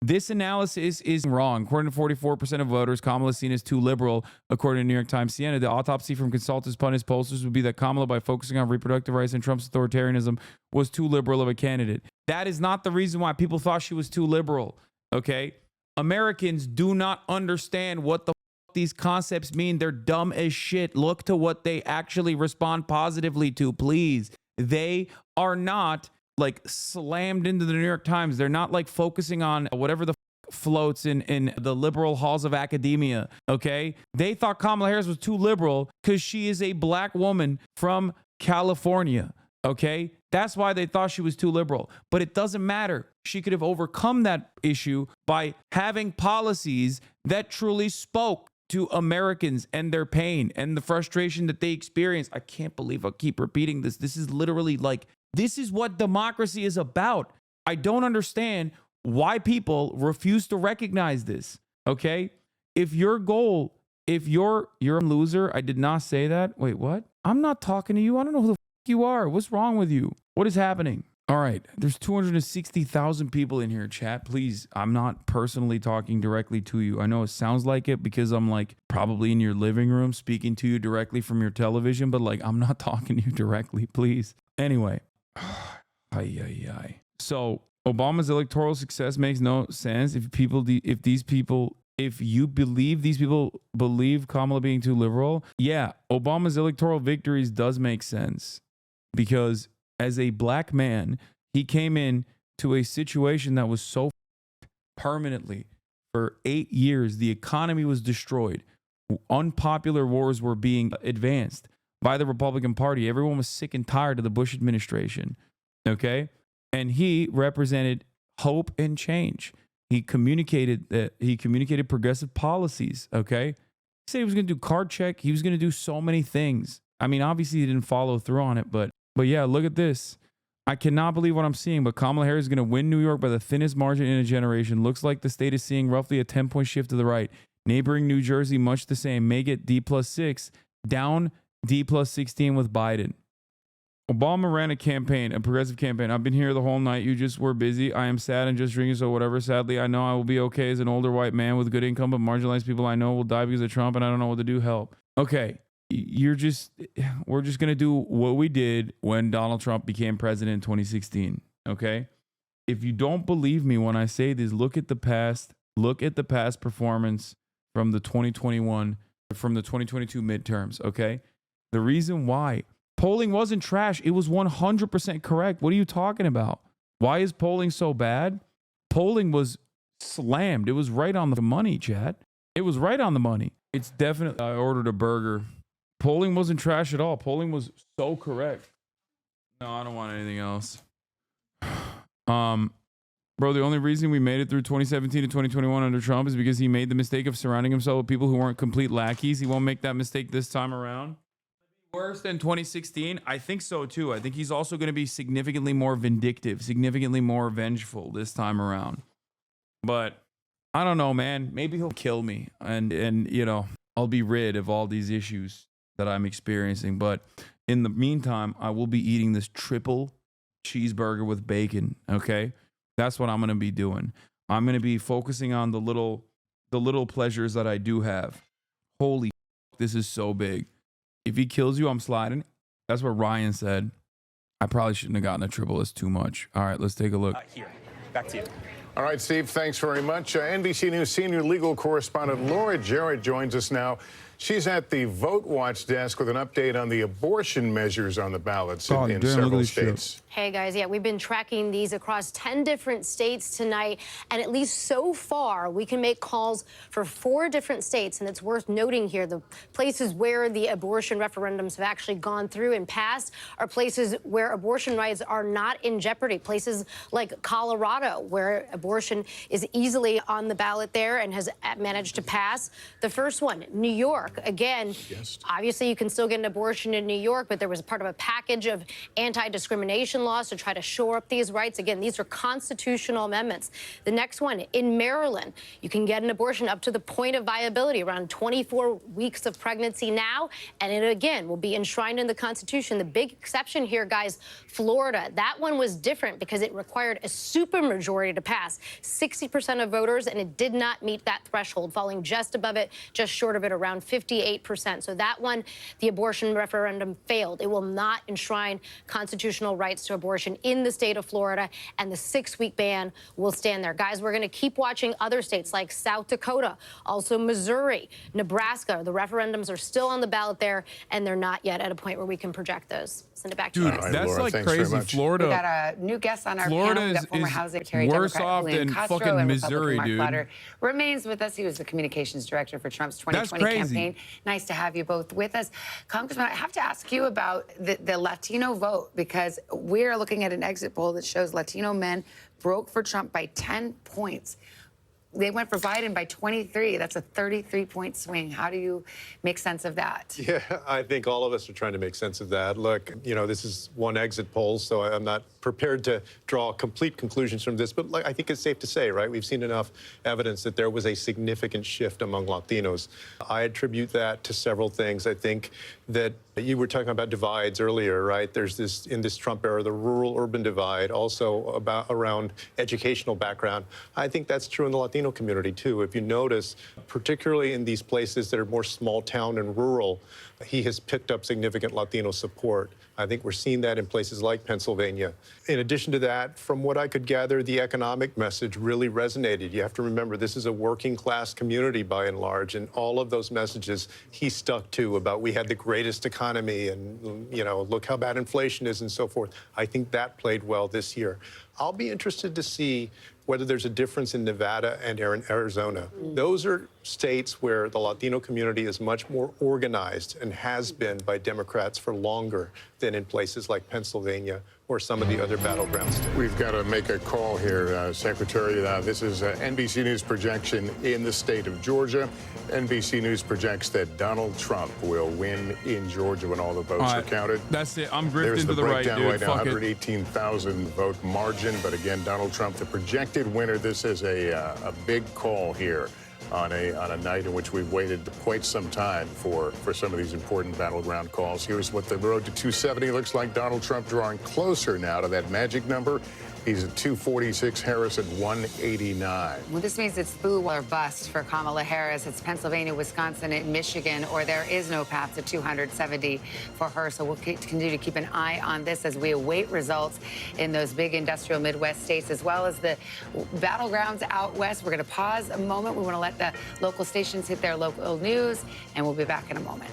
S1: This analysis is wrong. According to 44% of voters, Kamala is seen as too liberal. According to New York Times CNN, the autopsy from consultants, pundits, pollsters would be that Kamala, by focusing on reproductive rights and Trump's authoritarianism, was too liberal of a candidate. That is not the reason why people thought she was too liberal, okay? Americans do not understand what the fuck these concepts mean. They're dumb as shit. Look to what they actually respond positively to, please. They are not like slammed into the New York Times. They're not like focusing on whatever the floats in the liberal halls of academia, okay? They thought Kamala Harris was too liberal because she is a black woman from California, okay? That's why they thought she was too liberal. But it doesn't matter. She could have overcome that issue by having policies that truly spoke to Americans and their pain and the frustration that they experience. I can't believe I keep repeating this. This is literally like, this is what democracy is about. I don't understand why people refuse to recognize this, okay? If your goal, if you're a loser, I did not say that. Wait, what? I'm not talking to you. I don't know who the f you are. What's wrong with you? What is happening? All right, there's 260,000 people in here, chat. Please, I'm not personally talking directly to you. I know it sounds like it because I'm like probably in your living room speaking to you directly from your television, but like I'm not talking to you directly, please. Anyway, so Obama's electoral success makes no sense if you believe these people believe Kamala being too liberal. Yeah, Obama's electoral victories does make sense because as a black man, he came in to a situation that was so permanently for 8 years. The economy was destroyed. Unpopular wars were being advanced by the Republican Party. Everyone was sick and tired of the Bush administration. Okay. And he represented hope and change. He communicated progressive policies. Okay. He said he was going to do card check. He was going to do so many things. I mean, obviously he didn't follow through on it, but yeah, look at this. I cannot believe what I'm seeing, but Kamala Harris is going to win New York by the thinnest margin in a generation. Looks like the state is seeing roughly a 10-point shift to the right. Neighboring New Jersey, much the same. May get D+6, down D+16 with Biden. Obama ran a campaign, a progressive campaign. I've been here the whole night. You just were busy. I am sad and just drinking, so whatever. Sadly, I know I will be okay as an older white man with good income, but marginalized people I know will die because of Trump, and I don't know what to do. Help. Okay. We're just going to do what we did when Donald Trump became president in 2016. Okay. If you don't believe me when I say this, look at the past performance from the 2022 midterms. Okay. The reason why polling wasn't trash. It was 100% correct. What are you talking about? Why is polling so bad? Polling was slammed. It was right on the money, chat. It was right on the money. It's definitely, I ordered a burger. Polling wasn't trash at all. Polling was so correct. No, I don't want anything else. Bro, the only reason we made it through 2017 to 2021 under Trump is because he made the mistake of surrounding himself with people who weren't complete lackeys. He won't make that mistake this time around. Worse than 2016? I think so too. I think he's also going to be significantly more vindictive, significantly more vengeful this time around. But I don't know, man. Maybe he'll kill me and you know, I'll be rid of all these issues that I'm experiencing. But in the meantime, I will be eating this triple cheeseburger with bacon. Okay. That's what I'm going to be doing. I'm going to be focusing on the little pleasures that I do have. Holy, this is so big. If he kills you, I'm sliding. That's what Ryan said. I probably shouldn't have gotten a triple. It's too much. All right, let's take a look.
S10: Here, back to you.
S4: All right, Steve, thanks very much. NBC News senior legal correspondent Laura Jarrett joins us now. She's at the Vote Watch desk with an update on the abortion measures on the ballots in several states.
S22: Hey, guys. Yeah, we've been tracking these across 10 different states tonight. And at least so far, we can make calls for 4 different states. And it's worth noting here, the places where the abortion referendums have actually gone through and passed are places where abortion rights are not in jeopardy. Places like Colorado, where abortion is easily on the ballot there and has managed to pass. The first one, New York. York. Again, obviously you can still get an abortion in New York, but there was part of a package of anti-discrimination laws to try to shore up these rights. Again, these are constitutional amendments. The next one, in Maryland, you can get an abortion up to the point of viability, around 24 weeks of pregnancy now, and it again will be enshrined in the Constitution. The big exception here, guys, Florida. That one was different because it required a supermajority to pass, 60% of voters, and it did not meet that threshold, falling just above it, just short of it, around 58%. So that one, the abortion referendum failed. It will not enshrine constitutional rights to abortion in the state of Florida, and the 6-week ban will stand there. Guys, we're going to keep watching other states like South Dakota, also Missouri, Nebraska. The referendums are still on the ballot there, and they're not yet at a point where we can project those. Send it back to you.
S1: Dude, that's like crazy. Florida.
S3: We got a new guest on our
S1: Florida
S3: panel. We got former Housing Secretary
S1: worse
S3: Democrat
S1: off
S3: Julian
S1: than
S3: Castro
S1: fucking
S3: and
S1: Missouri,
S3: Republican
S1: dude.
S3: Mark Lauder remains with us. He was the communications director for Trump's 2020 campaign. Nice to have you both with us. Congressman, I have to ask you about the Latino vote, because we're looking at an exit poll that shows Latino men broke for Trump by 10 points. They went for Biden by 23. That's a 33-point swing. How do you make sense of that?
S9: Yeah, I think all of us are trying to make sense of that. Look, you know, this is one exit poll, so I'm not prepared to draw complete conclusions from this, but I think it's safe to say, right? We've seen enough evidence that there was a significant shift among Latinos. I attribute that to several things. I think that you were talking about divides earlier, right? There's this, in this Trump era, the rural-urban divide, also around educational background. I think that's true in the Latino community, too. If you notice, particularly in these places that are more small town and rural, he has picked up significant Latino support. I think we're seeing that in places like Pennsylvania. In addition to that, from what I could gather, the economic message really resonated. You have to remember, this is a working class community by and large, and all of those messages he stuck to about we had the greatest economy and, you know, look how bad inflation is and so forth. I think that played well this year. I'll be interested to see whether there's a difference in Nevada and Arizona. Those are states where the Latino community is much more organized and has been by Democrats for longer than in places like Pennsylvania or some of the other battleground states.
S4: We've got to make a call here, Secretary. This is NBC News projection in the state of Georgia. NBC News projects that Donald Trump will win in Georgia when all the votes are counted.
S1: That's it. I'm grifting to the right, dude.
S4: There's the breakdown right now,
S1: Fuck it.
S4: 118,000 vote margin. But again, Donald Trump, the projected winner. This is a big call here on a night in which we've waited quite some time for some of these important battleground calls. Here's what the road to 270 looks like. Donald Trump drawing closer now to that magic number. He's at 246, Harris at 189.
S3: Well, this means it's boo or bust for Kamala Harris. It's Pennsylvania, Wisconsin, and Michigan, or there is no path to 270 for her. So we'll continue to keep an eye on this as we await results in those big industrial Midwest states, as well as the battlegrounds out west. We're going to pause a moment. We want to let the local stations hit their local news, and we'll be back in a moment.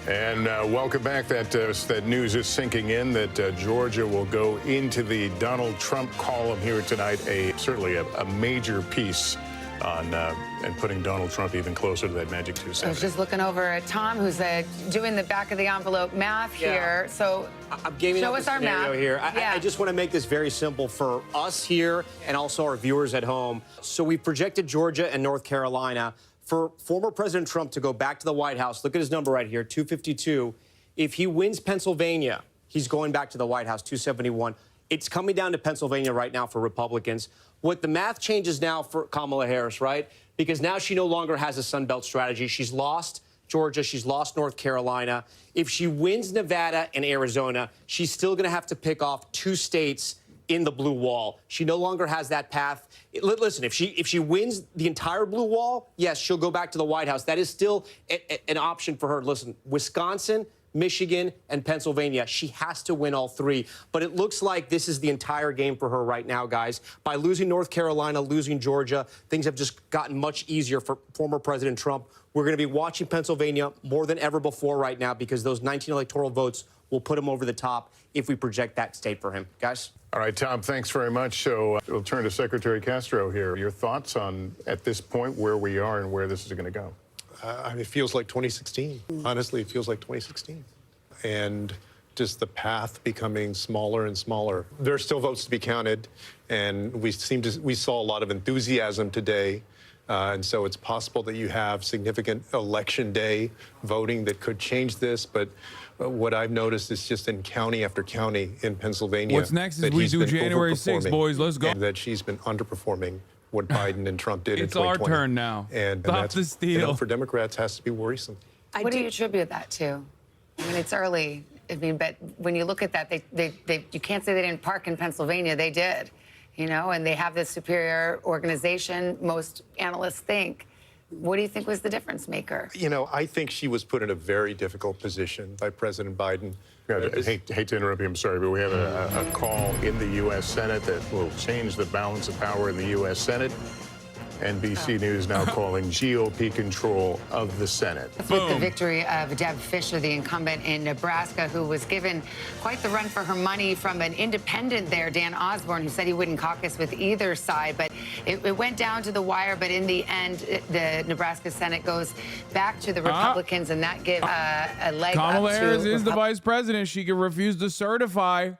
S4: And welcome back. That news is sinking in that Georgia will go into the Donald Trump column here tonight. Certainly a major piece on and putting Donald Trump even closer to that magic 270.
S3: I was just looking over at Tom, who's doing the back of the envelope math here. So
S17: I'm gaming
S3: show
S17: up
S3: us
S17: the
S3: our
S17: scenario
S3: math.
S17: here.
S3: Yeah.
S17: I just want to make this very simple for us here and also our viewers at home. So we've projected Georgia and North Carolina for former President Trump to go back to the White House. Look at his number right here, 252. If he wins Pennsylvania, he's going back to the White House, 271. It's coming down to Pennsylvania right now for Republicans. What the math changes now for Kamala Harris, right? Because now she no longer has a Sun Belt strategy. She's lost Georgia. She's lost North Carolina. If she wins Nevada and Arizona, she's still going to have to pick off 2 states in the blue wall. She no longer has that path. Listen, if she wins the entire blue wall, yes, she'll go back to the White House. That is still an option for her. Listen, Wisconsin, Michigan, and Pennsylvania, she has to win all 3. But it looks like this is the entire game for her right now, guys. By losing North Carolina, losing Georgia, things have just gotten much easier for former President Trump. We're going to be watching Pennsylvania more than ever before right now because those 19 electoral votes will put him over the top if we project that state for him. Guys?
S4: All right, Tom, thanks very much. So we'll turn to Secretary Castro here. Your thoughts on, at this point, where we are and where this is going to go?
S9: It feels like 2016. Honestly, it feels like 2016. And just the path becoming smaller and smaller. There are still votes to be counted, and we saw a lot of enthusiasm today. And so it's possible that you have significant election day voting that could change this. But what I've noticed is just in county after county in Pennsylvania.
S1: What's next is we do January 6th, boys. Let's go.
S9: And that she's been underperforming what Biden and Trump did in 2020.
S1: It's our turn now.
S9: And
S1: Stop
S9: that's,
S1: the steal.
S9: you know, for Democrats, has to be worrisome.
S3: What do you attribute that to? I mean, it's early. I mean, but when you look at that, you can't say they didn't park in Pennsylvania. They did, you know, and they have this superior organization, most analysts think. What do you think was the difference maker?
S9: You know, I think she was put in a very difficult position by President Biden.
S4: I hate to interrupt you, I'm sorry, but we have a call in the U.S. Senate that will change the balance of power in the U.S. Senate. NBC News now calling GOP control of the Senate.
S3: With the victory of Deb Fischer, the incumbent in Nebraska, who was given quite the run for her money from an independent there, Dan Osborne, who said he wouldn't caucus with either side. But it went down to the wire. But in the end, the Nebraska Senate goes back to the Republicans, and that gives a leg
S1: Kamala
S3: up to
S1: Harris is the vice president. She can refuse to certify.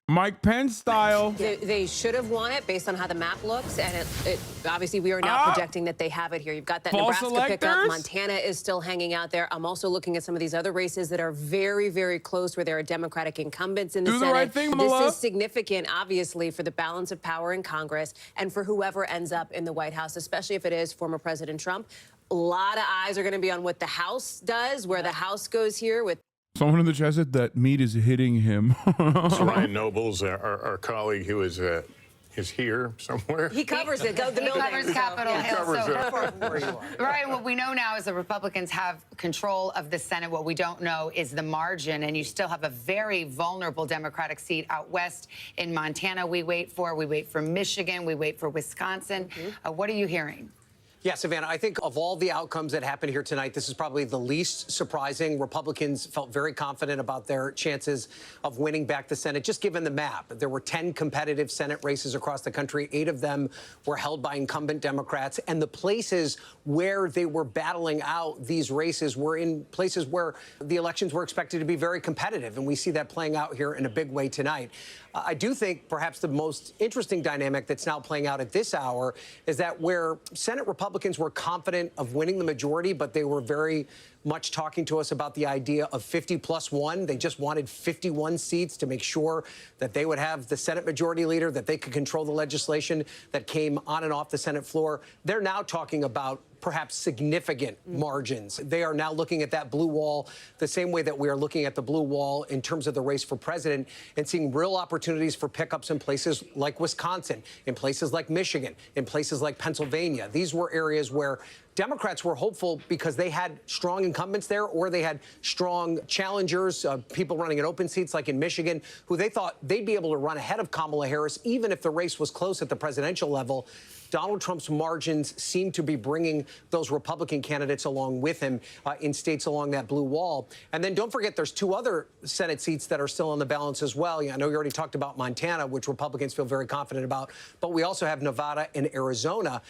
S1: Mike Pence style.
S19: They should have won it based on how the map looks, and it obviously we are now projecting that they have it here. You've got that
S1: False
S19: Nebraska pickup.
S1: electors?
S19: Montana is still hanging out there. I'm also looking at some of these other races that are very, very close, where there are Democratic incumbents in the Senate.
S1: Do the right thing, Kamala.
S19: This is significant, obviously, for the balance of power in Congress and for whoever ends up in the White House, especially if it is former President Trump. A lot of eyes are going to be on what the House does, where the House goes here with.
S1: Someone in the chat said that meat is hitting him.
S4: So Ryan Nobles, our colleague who is here somewhere.
S19: He covers it. The
S3: He covers Capitol Hill.
S4: Hill.
S3: Ryan, what we know now is the Republicans have control of the Senate. What we don't know is the margin, and you still have a very vulnerable Democratic seat out west in Montana. We wait for Michigan. We wait for Wisconsin. What are you hearing?
S10: Yeah, Savannah, I think of all the outcomes that happened here tonight, this is probably the least surprising. Republicans felt very confident about their chances of winning back the Senate, just given the map. There were 10 competitive Senate races across the country. 8 of them were held by incumbent Democrats. And the places where they were battling out these races were in places where the elections were expected to be very competitive. And we see that playing out here in a big way tonight. I do think perhaps the most interesting dynamic that's now playing out at this hour is that where Senate Republicans were confident of winning the majority, but they were very much talking to us about the idea of 50+1. They just wanted 51 seats to make sure that they would have the Senate Majority Leader, that they could control the legislation that came on and off the Senate floor. They're now talking about perhaps significant margins. They are now looking at that blue wall the same way that we are looking at the blue wall in terms of the race for president, and seeing real opportunities for pickups in places like Wisconsin, in places like Michigan, in places like Pennsylvania. These were areas where Democrats were hopeful because they had strong incumbents there, or they had strong challengers, people running in open seats like in Michigan, who they thought they'd be able to run ahead of Kamala Harris, even if the race was close at the presidential level. Donald Trump's margins seem to be bringing those Republican candidates along with him in states along that blue wall. And then don't forget, there's 2 other Senate seats that are still on the balance as well. I know you already talked about Montana, which Republicans feel very confident about, but we also have Nevada and Arizona.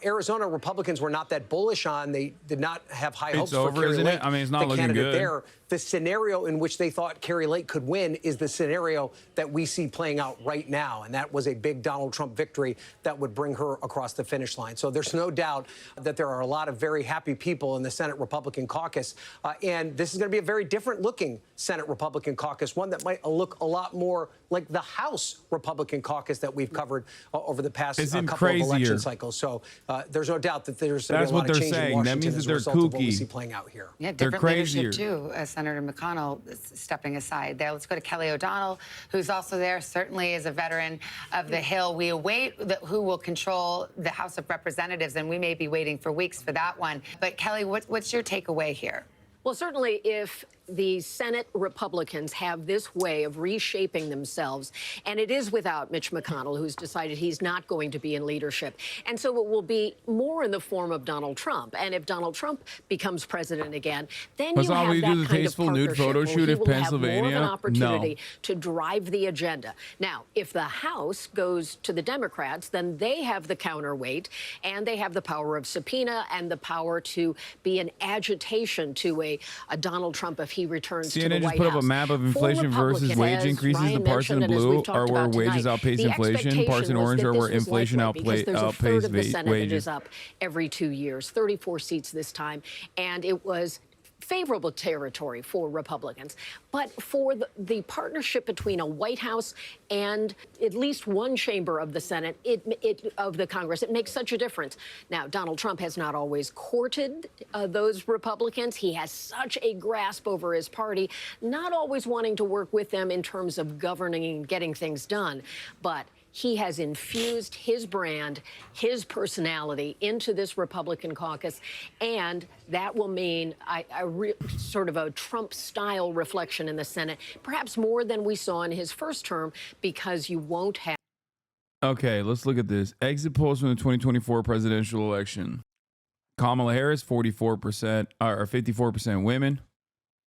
S10: Arizona Republicans were not that bullish on. They did not have high hopes for Carrie Lake,
S1: I mean, it's not
S10: the
S1: looking
S10: candidate
S1: good.
S10: there. The scenario in which they thought Carrie Lake could win is the scenario that we see playing out right now. And that was a big Donald Trump victory that would bring her across the finish line. So there's no doubt that there are a lot of very happy people in the Senate Republican caucus. And this is going to be a very different looking Senate Republican caucus, one that might look a lot more like the House Republican caucus that we've covered over the past couple of election cycles. So there's no doubt that there's going to be a lot of change in Washington
S1: that means
S10: as
S1: that
S10: a
S1: they're
S10: result of what we
S1: kooky.
S10: see playing out here.
S3: Yeah,
S1: They're
S3: different
S1: crazier.
S3: leadership too. Senator McConnell stepping aside there. Let's go to Kelly O'Donnell, who's also there, certainly is a veteran of the Hill. We await who will control the House of Representatives, and we may be waiting for weeks for that one. But Kelly, what's your takeaway here?
S22: Well, certainly if the Senate Republicans have this way of reshaping themselves, and it is without Mitch McConnell, who's decided he's not going to be in leadership. And so it will be more in the form of Donald Trump. And if Donald Trump becomes president again, then you have that kind of
S1: tasteful nude
S22: partnership
S1: photo
S22: where
S1: shoot
S22: he
S1: if
S22: will have more of
S1: Pennsylvania?
S22: an opportunity
S1: No.
S22: to drive the agenda. Now, if the House goes to the Democrats, then they have the counterweight, and they have the power of subpoena and the power to be an agitation to a Donald Trump if
S2: he returns to
S1: CNN
S2: the
S1: just
S2: White
S1: put
S2: House.
S1: up a map of inflation versus wage increases. The parts in the blue are where wages outpace inflation. Parts in orange are where inflation outpaces
S2: It is
S1: wages.
S2: up every 2 years, 34 seats this time, and it was favorable territory for Republicans. But for the partnership between a White House and at least one chamber of the Senate, of the Congress, it makes such a difference. Now, Donald Trump has not always courted those Republicans. He has such a grasp over his party, not always wanting to work with them in terms of governing and getting things done. But he has infused his brand, his personality into this Republican caucus, and that will mean sort of a Trump-style reflection in the Senate, perhaps more than we saw in his first term, because you won't have.
S1: Okay, let's look at this. Exit polls from the 2024 presidential election. Kamala Harris, 44%, or 54% women.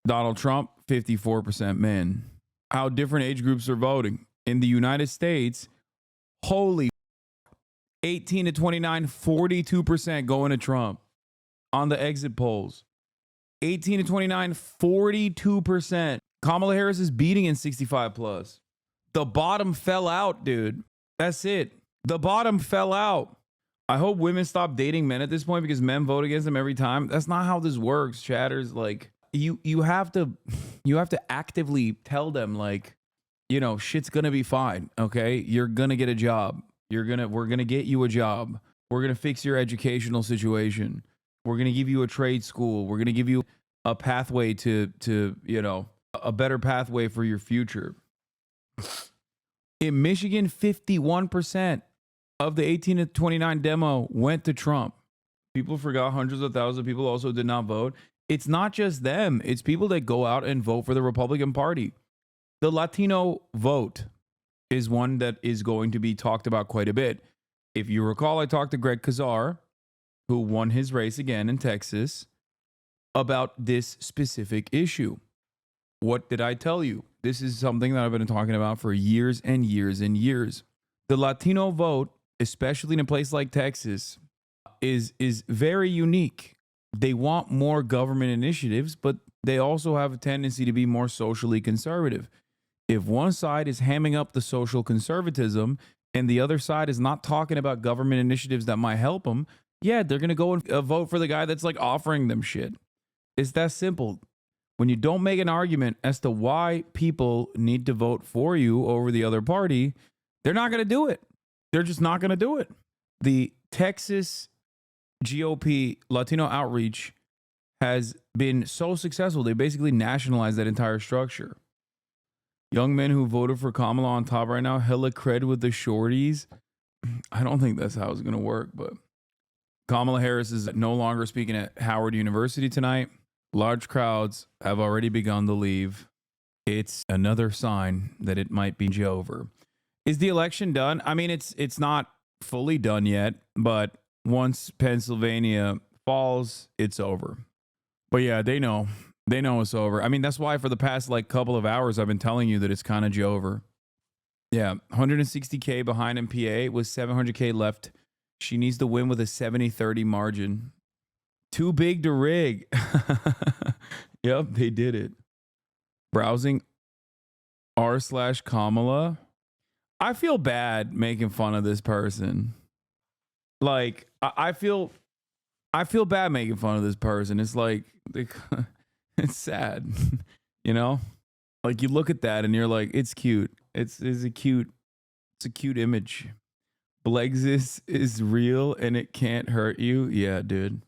S1: Donald Trump, 54% men. How different age groups are voting. In the United States, holy 18 to 29, 42% going to Trump on the exit polls. 18 to 29, 42%. Kamala Harris is beating in 65 plus. The bottom fell out, dude. That's it. The bottom fell out. I hope women stop dating men at this point because men vote against them every time. That's not how this works, chatters. Like you have to actively tell them, like, you know, shit's gonna be fine. Okay, you're gonna get a job. We're gonna get you a job. We're gonna fix your educational situation. We're gonna give you a trade school. We're gonna give you a pathway to you know, a better pathway for your future. In Michigan, 51% of the 18 to 29 demo went to Trump. People forgot hundreds of thousands of people also did not vote. It's not just them. It's people that go out and vote for the Republican Party. The Latino vote is one that is going to be talked about quite a bit. If you recall, I talked to Greg Kazar, who won his race again in Texas, about this specific issue. What did I tell you? This is something that I've been talking about for years and years and years. The Latino vote, especially in a place like Texas, is very unique. They want more government initiatives, but they also have a tendency to be more socially conservative. If one side is hamming up the social conservatism and the other side is not talking about government initiatives that might help them, yeah, they're going to go and vote for the guy that's like offering them shit. It's that simple. When you don't make an argument as to why people need to vote for you over the other party, they're not going to do it. They're just not going to do it. The Texas GOP Latino outreach has been so successful. They basically nationalized that entire structure. Young men who voted for Kamala on top right now, hella cred with the shorties. I don't think that's how it's going to work, but Kamala Harris is no longer speaking at Howard University tonight. Large crowds have already begun to leave. It's another sign that it might be over. Is the election done? I mean, it's not fully done yet, but once Pennsylvania falls, it's over. But yeah, they know it's over. I mean, that's why for the past like couple of hours, I've been telling you that it's kind of over. Yeah, 160K behind in PA with 700K left. She needs to win with a 70-30 margin. Too big to rig. Yep, they did it. Browsing r/Kamala. I feel bad making fun of this person. Like, I feel bad making fun of this person. It's like, it's sad, you know? Like, you look at that and you're like, it's cute. It's a cute image. Blexis is real and it can't hurt you. Yeah, dude.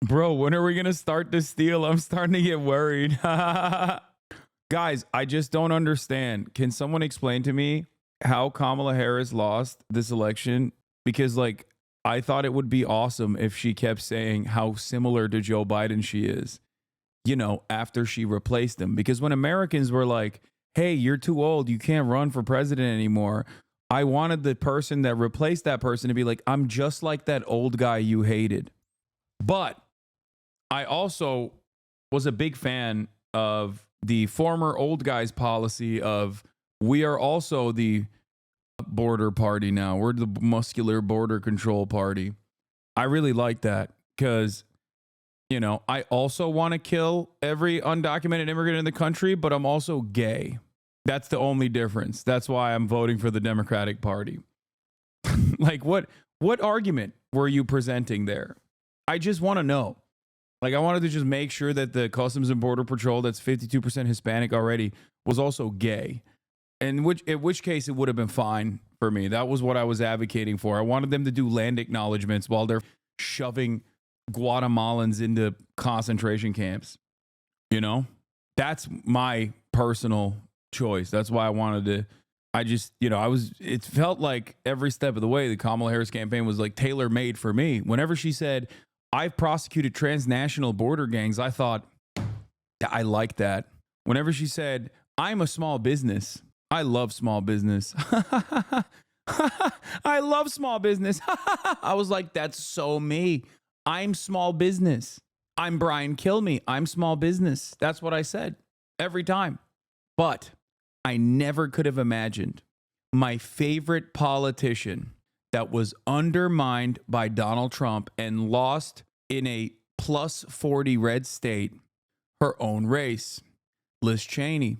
S1: Bro, when are we going to start to steal? I'm starting to get worried. Guys, I just don't understand. Can someone explain to me how Kamala Harris lost this election? Because, like, I thought it would be awesome if she kept saying how similar to Joe Biden she is, you know, after she replaced him. Because when Americans were like, hey, you're too old, you can't run for president anymore, I wanted the person that replaced that person to be like, I'm just like that old guy you hated. But I also was a big fan of the former old guy's policy of, we are also the border party now. We're the muscular border control party. I really like that because, You know, I also want to kill every undocumented immigrant in the country, but I'm also gay. That's the only difference. That's why I'm voting for the Democratic Party. Like, what argument were you presenting there? I just want to know. Like, I wanted to just make sure that the Customs and Border Patrol, that's 52% Hispanic already, was also gay. And in which case it would have been fine for me. That was what I was advocating for. I wanted them to do land acknowledgements while they're shoving Guatemalans into concentration camps. You know, that's my personal choice. That's why I wanted to. I just, you know, it felt like every step of the way, the Kamala Harris campaign was like tailor made for me. Whenever she said, I've prosecuted transnational border gangs, I thought, yeah, I like that. Whenever she said, I'm a small business, I love small business. I love small business. I was like, that's so me. I'm small business. I'm Brian Kilmeade. I'm small business. That's what I said every time. But I never could have imagined my favorite politician that was undermined by Donald Trump and lost in a plus 40 red state, her own race, Liz Cheney,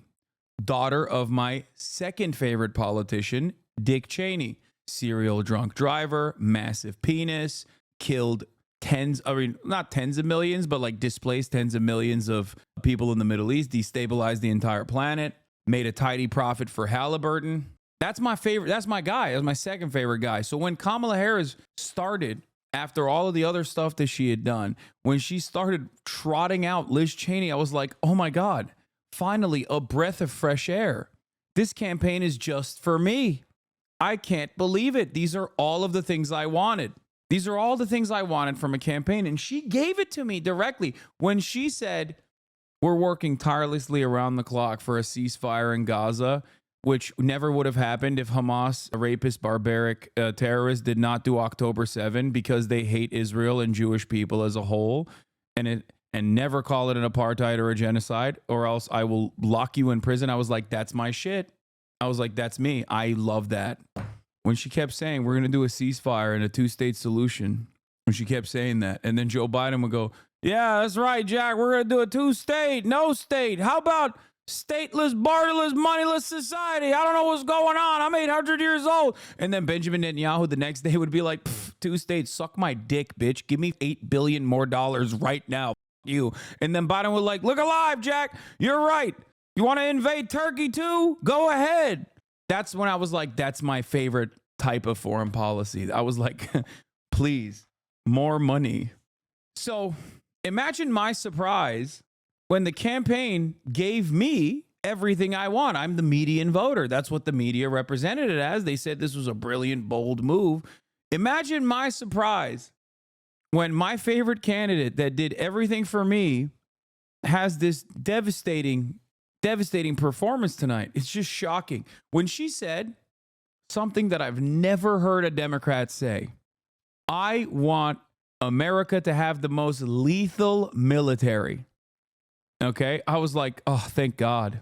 S1: daughter of my second favorite politician, Dick Cheney, serial drunk driver, massive penis, killed not tens of millions, but like displaced tens of millions of people in the Middle East, destabilized the entire planet, made a tidy profit for Halliburton. That's my favorite. That's my guy. That's my second favorite guy. So when Kamala Harris started, after all of the other stuff that she had done, when she started trotting out Liz Cheney, I was like, oh my God, finally a breath of fresh air. This campaign is just for me. I can't believe it. These are all of the things I wanted. These are all the things I wanted from a campaign. And she gave it to me directly when she said, we're working tirelessly around the clock for a ceasefire in Gaza, which never would have happened if Hamas, a rapist, barbaric terrorist, did not do October 7 because they hate Israel and Jewish people as a whole, and never call it an apartheid or a genocide, or else I will lock you in prison. I was like, that's my shit. I was like, that's me. I love that. When she kept saying, we're going to do a ceasefire and a two-state solution, when she kept saying that, and then Joe Biden would go, yeah, that's right, Jack. We're going to do a two-state, no state. How about stateless, borderless, moneyless society? I don't know what's going on. I'm 800 years old. And then Benjamin Netanyahu the next day would be like, two states, suck my dick, bitch. Give me $8 billion more right now. You. And then Biden was like, look alive, Jack. You're right. You want to invade Turkey too? Go ahead. That's when I was like, that's my favorite type of foreign policy. I was like, please, more money. So imagine my surprise when the campaign gave me everything I want. I'm the median voter. That's what the media represented it as. They said this was a brilliant, bold move. Imagine my surprise when my favorite candidate that did everything for me has this devastating performance tonight. It's just shocking. When she said something that I've never heard a Democrat say, I want America to have the most lethal military. Okay. I was like, oh, thank God.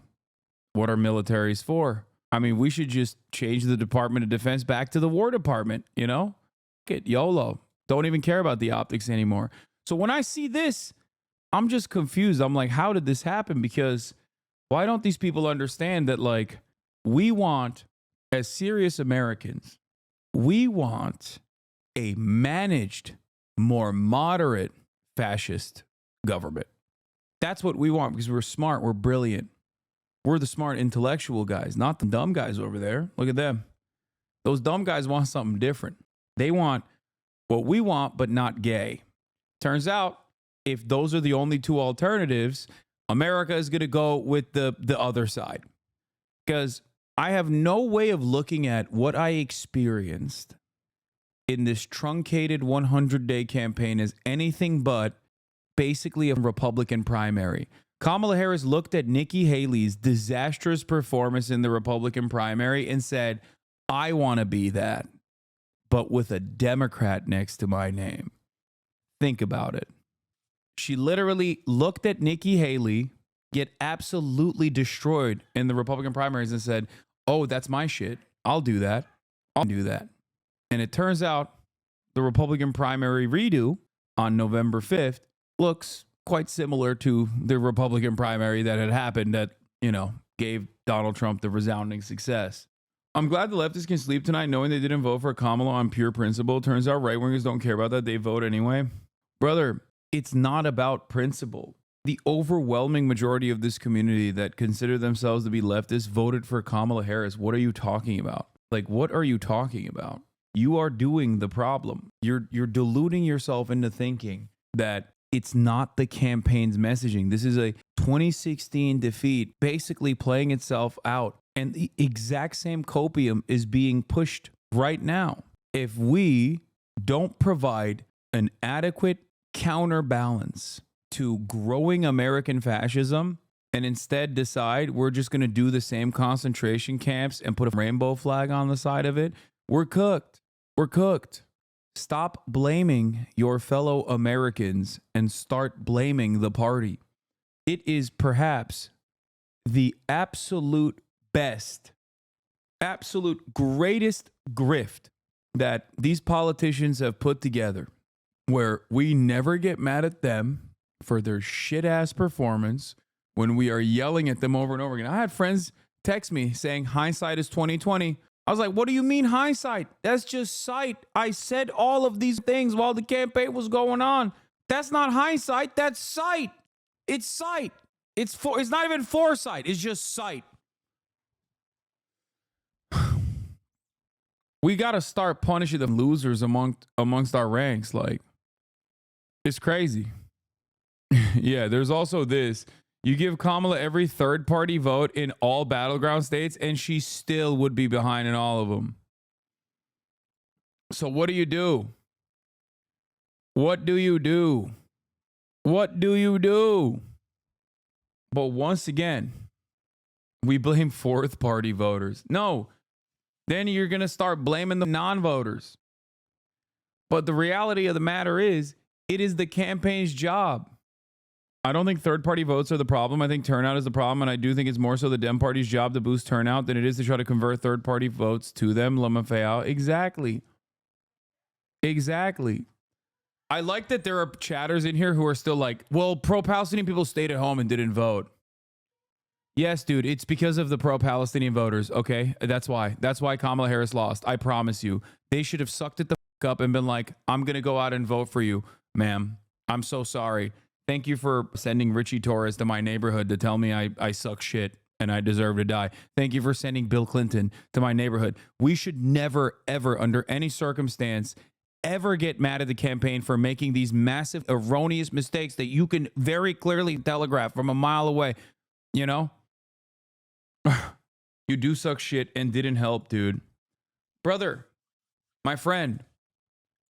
S1: What are militaries for? I mean, we should just change the Department of Defense back to the War Department, you know? Get YOLO. Don't even care about the optics anymore. So when I see this, I'm just confused. I'm like, how did this happen? Because why don't these people understand that, like, we want, as serious Americans, we want a managed, more moderate fascist government. That's what we want because we're smart. We're brilliant. We're the smart intellectual guys, not the dumb guys over there. Look at them. Those dumb guys want something different. They want what we want, but not gay. Turns out, if those are the only two alternatives, America is going to go with the other side. Because I have no way of looking at what I experienced in this truncated 100-day campaign as anything but basically a Republican primary. Kamala Harris looked at Nikki Haley's disastrous performance in the Republican primary and said, I want to be that, but with a Democrat next to my name. Think about it. She literally looked at Nikki Haley get absolutely destroyed in the Republican primaries and said, oh, that's my shit. I'll do that. I'll do that. And it turns out the Republican primary redo on November 5th looks quite similar to the Republican primary that had happened that, gave Donald Trump the resounding success. I'm glad the leftists can sleep tonight knowing they didn't vote for Kamala on pure principle. Turns out right-wingers don't care about that. They vote anyway. Brother, it's not about principle. The overwhelming majority of this community that consider themselves to be leftists voted for Kamala Harris. What are you talking about? Like, what are you talking about? You are doing the problem. You're deluding yourself into thinking that it's not the campaign's messaging. This is a 2016 defeat basically playing itself out. And the exact same copium is being pushed right now. If we don't provide an adequate counterbalance to growing American fascism and instead decide we're just going to do the same concentration camps and put a rainbow flag on the side of it, we're cooked. We're cooked. Stop blaming your fellow Americans and start blaming the party. It is perhaps the absolute best, absolute greatest grift that these politicians have put together, where we never get mad at them for their shit-ass performance when we are yelling at them over and over again. I had friends text me saying hindsight is 2020. I was like, what do you mean hindsight? That's just sight. I said all of these things while the campaign was going on. That's not hindsight. That's sight. It's sight. It's not even foresight. It's just sight. We got to start punishing the losers amongst our ranks. Like, it's crazy. Yeah, there's also this. You give Kamala every third-party vote in all battleground states, and she still would be behind in all of them. So what do you do? What do you do? What do you do? But once again, we blame fourth-party voters. No, then you're going to start blaming the non-voters. But the reality of the matter is, it is the campaign's job. I don't think third-party votes are the problem. I think turnout is the problem, and I do think it's more so the Dem Party's job to boost turnout than it is to try to convert third-party votes to them. Lamafeao. Exactly. Exactly. I like that there are chatters in here who are still like, well, pro-Palestinian people stayed at home and didn't vote. Yes, dude, it's because of the pro-Palestinian voters, okay? That's why. That's why Kamala Harris lost. I promise you. They should have sucked it the fuck up and been like, I'm going to go out and vote for you, ma'am. I'm so sorry. Thank you for sending Richie Torres to my neighborhood to tell me I suck shit and I deserve to die. Thank you for sending Bill Clinton to my neighborhood. We should never, ever, under any circumstance, ever get mad at the campaign for making these massive, erroneous mistakes that you can very clearly telegraph from a mile away. You know? You do suck shit and didn't help, dude. Brother, my friend,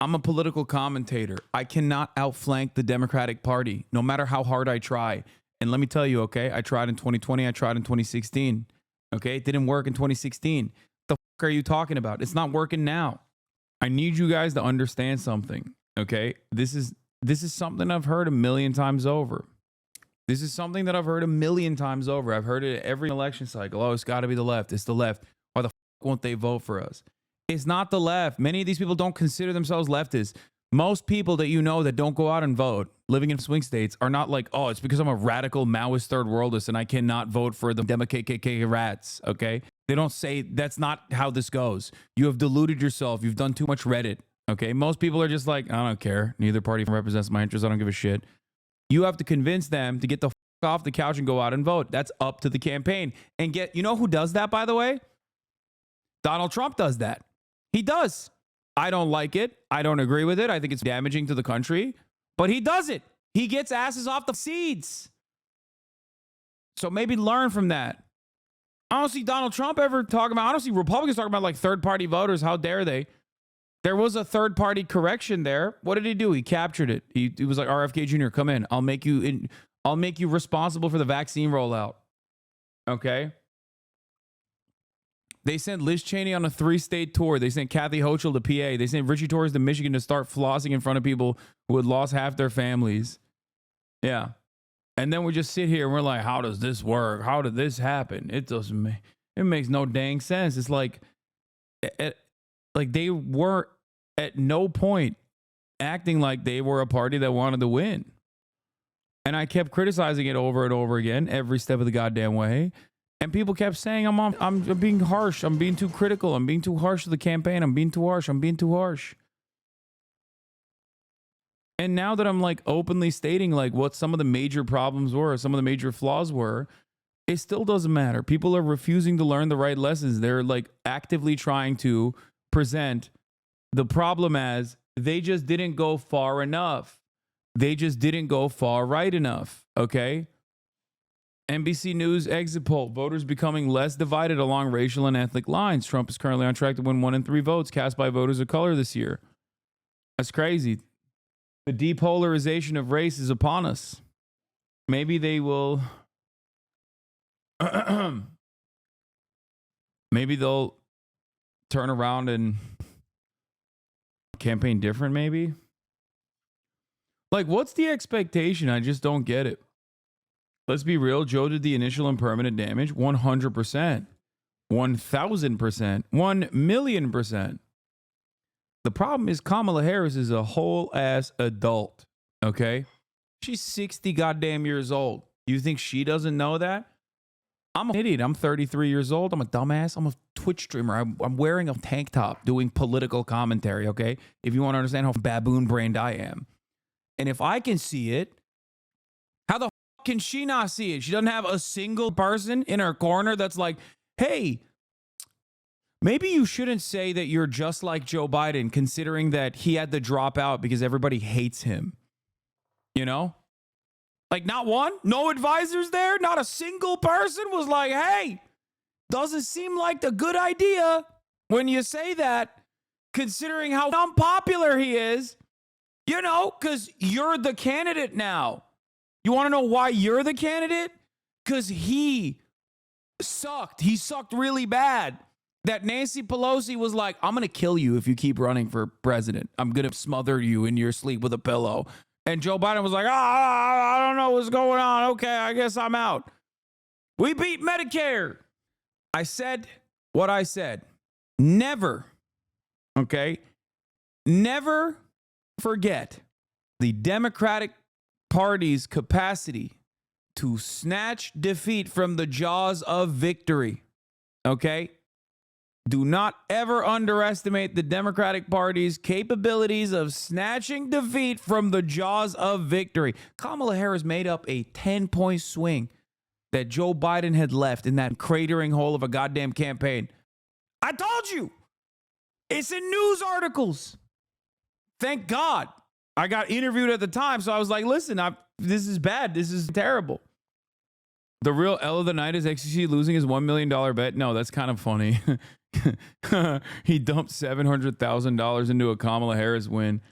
S1: I'm a political commentator. I cannot outflank the Democratic Party, no matter how hard I try. And let me tell you, okay, I tried in 2020, I tried in 2016. Okay, it didn't work in 2016. The fuck are you talking about? It's not working now. I need you guys to understand something, okay? This is something I've heard a million times over. This is something that I've heard a million times over. I've heard it at every election cycle. Oh, it's got to be the left. It's the left. Why the fuck won't they vote for us? It's not the left. Many of these people don't consider themselves leftists. Most people that you know that don't go out and vote, living in swing states, are not like, oh, it's because I'm a radical Maoist third worldist and I cannot vote for the Democratic rats, okay? They don't say that's not how this goes. You have deluded yourself. You've done too much Reddit, okay? Most people are just like, I don't care. Neither party represents my interests. I don't give a shit. You have to convince them to get the fuck off the couch and go out and vote. That's up to the campaign. And you know who does that, by the way? Donald Trump does that. He does. I don't like it. I don't agree with it. I think it's damaging to the country. But he does it. He gets asses off the seats. So maybe learn from that. I don't see Donald Trump ever talking about, I don't see Republicans talking about like third-party voters. How dare they? There was a third-party correction there. What did he do? He captured it. He was like, RFK Jr., come in. I'll make you responsible for the vaccine rollout. Okay? They sent Liz Cheney on a 3-state tour. They sent Kathy Hochul to PA. They sent Richie Torres to Michigan to start flossing in front of people who had lost half their families. Yeah. And then we just sit here and we're like, how does this work? How did this happen? It doesn't it makes no dang sense. It's like they were at no point acting like they were a party that wanted to win. And I kept criticizing it over and over again, every step of the goddamn way. And people kept saying, I'm being harsh. I'm being too critical. I'm being too harsh to the campaign. I'm being too harsh. I'm being too harsh. And now that I'm like openly stating like what some of the major problems were, some of the major flaws were, it still doesn't matter. People are refusing to learn the right lessons. They're like actively trying to present the problem as they just didn't go far enough. They just didn't go far right enough. Okay. NBC News exit poll. Voters becoming less divided along racial and ethnic lines. Trump is currently on track to win 1 in 3 votes cast by voters of color this year. That's crazy. The depolarization of race is upon us. Maybe they will... maybe they'll turn around and campaign different, maybe? Like, what's the expectation? I just don't get it. Let's be real. Joe did the initial and permanent damage 100%, 1,000%, 1,000,000%. The problem is Kamala Harris is a whole ass adult. Okay. She's 60 goddamn years old. You think she doesn't know that? I'm an idiot. I'm 33 years old. I'm a dumbass. I'm a Twitch streamer. I'm wearing a tank top doing political commentary. Okay. If you want to understand how baboon brained I am. And if I can see it, how the can she not see it? She doesn't have a single person in her corner that's like, hey, maybe you shouldn't say that you're just like Joe Biden, considering that he had to drop out because everybody hates him. You know? Like, not one? No advisors there? Not a single person was like, hey, doesn't seem like a good idea when you say that, considering how unpopular he is. You know, because you're the candidate now. You want to know why you're the candidate? Because he sucked. He sucked really bad. That Nancy Pelosi was like, I'm going to kill you if you keep running for president. I'm going to smother you in your sleep with a pillow. And Joe Biden was like, I don't know what's going on. Okay, I guess I'm out. We beat Medicare. I said what I said. Never, okay, never forget the Democratic Party's capacity to snatch defeat from the jaws of victory. Okay? Do not ever underestimate the Democratic Party's capabilities of snatching defeat from the jaws of victory. Kamala Harris made up a 10-point swing that Joe Biden had left in that cratering hole of a goddamn campaign. I told you. It's in news articles. Thank God. I got interviewed at the time, so I was like, listen, this is bad. This is terrible. The real L of the night is XCC losing his $1 million bet. No, that's kind of funny. He dumped $700,000 into a Kamala Harris win.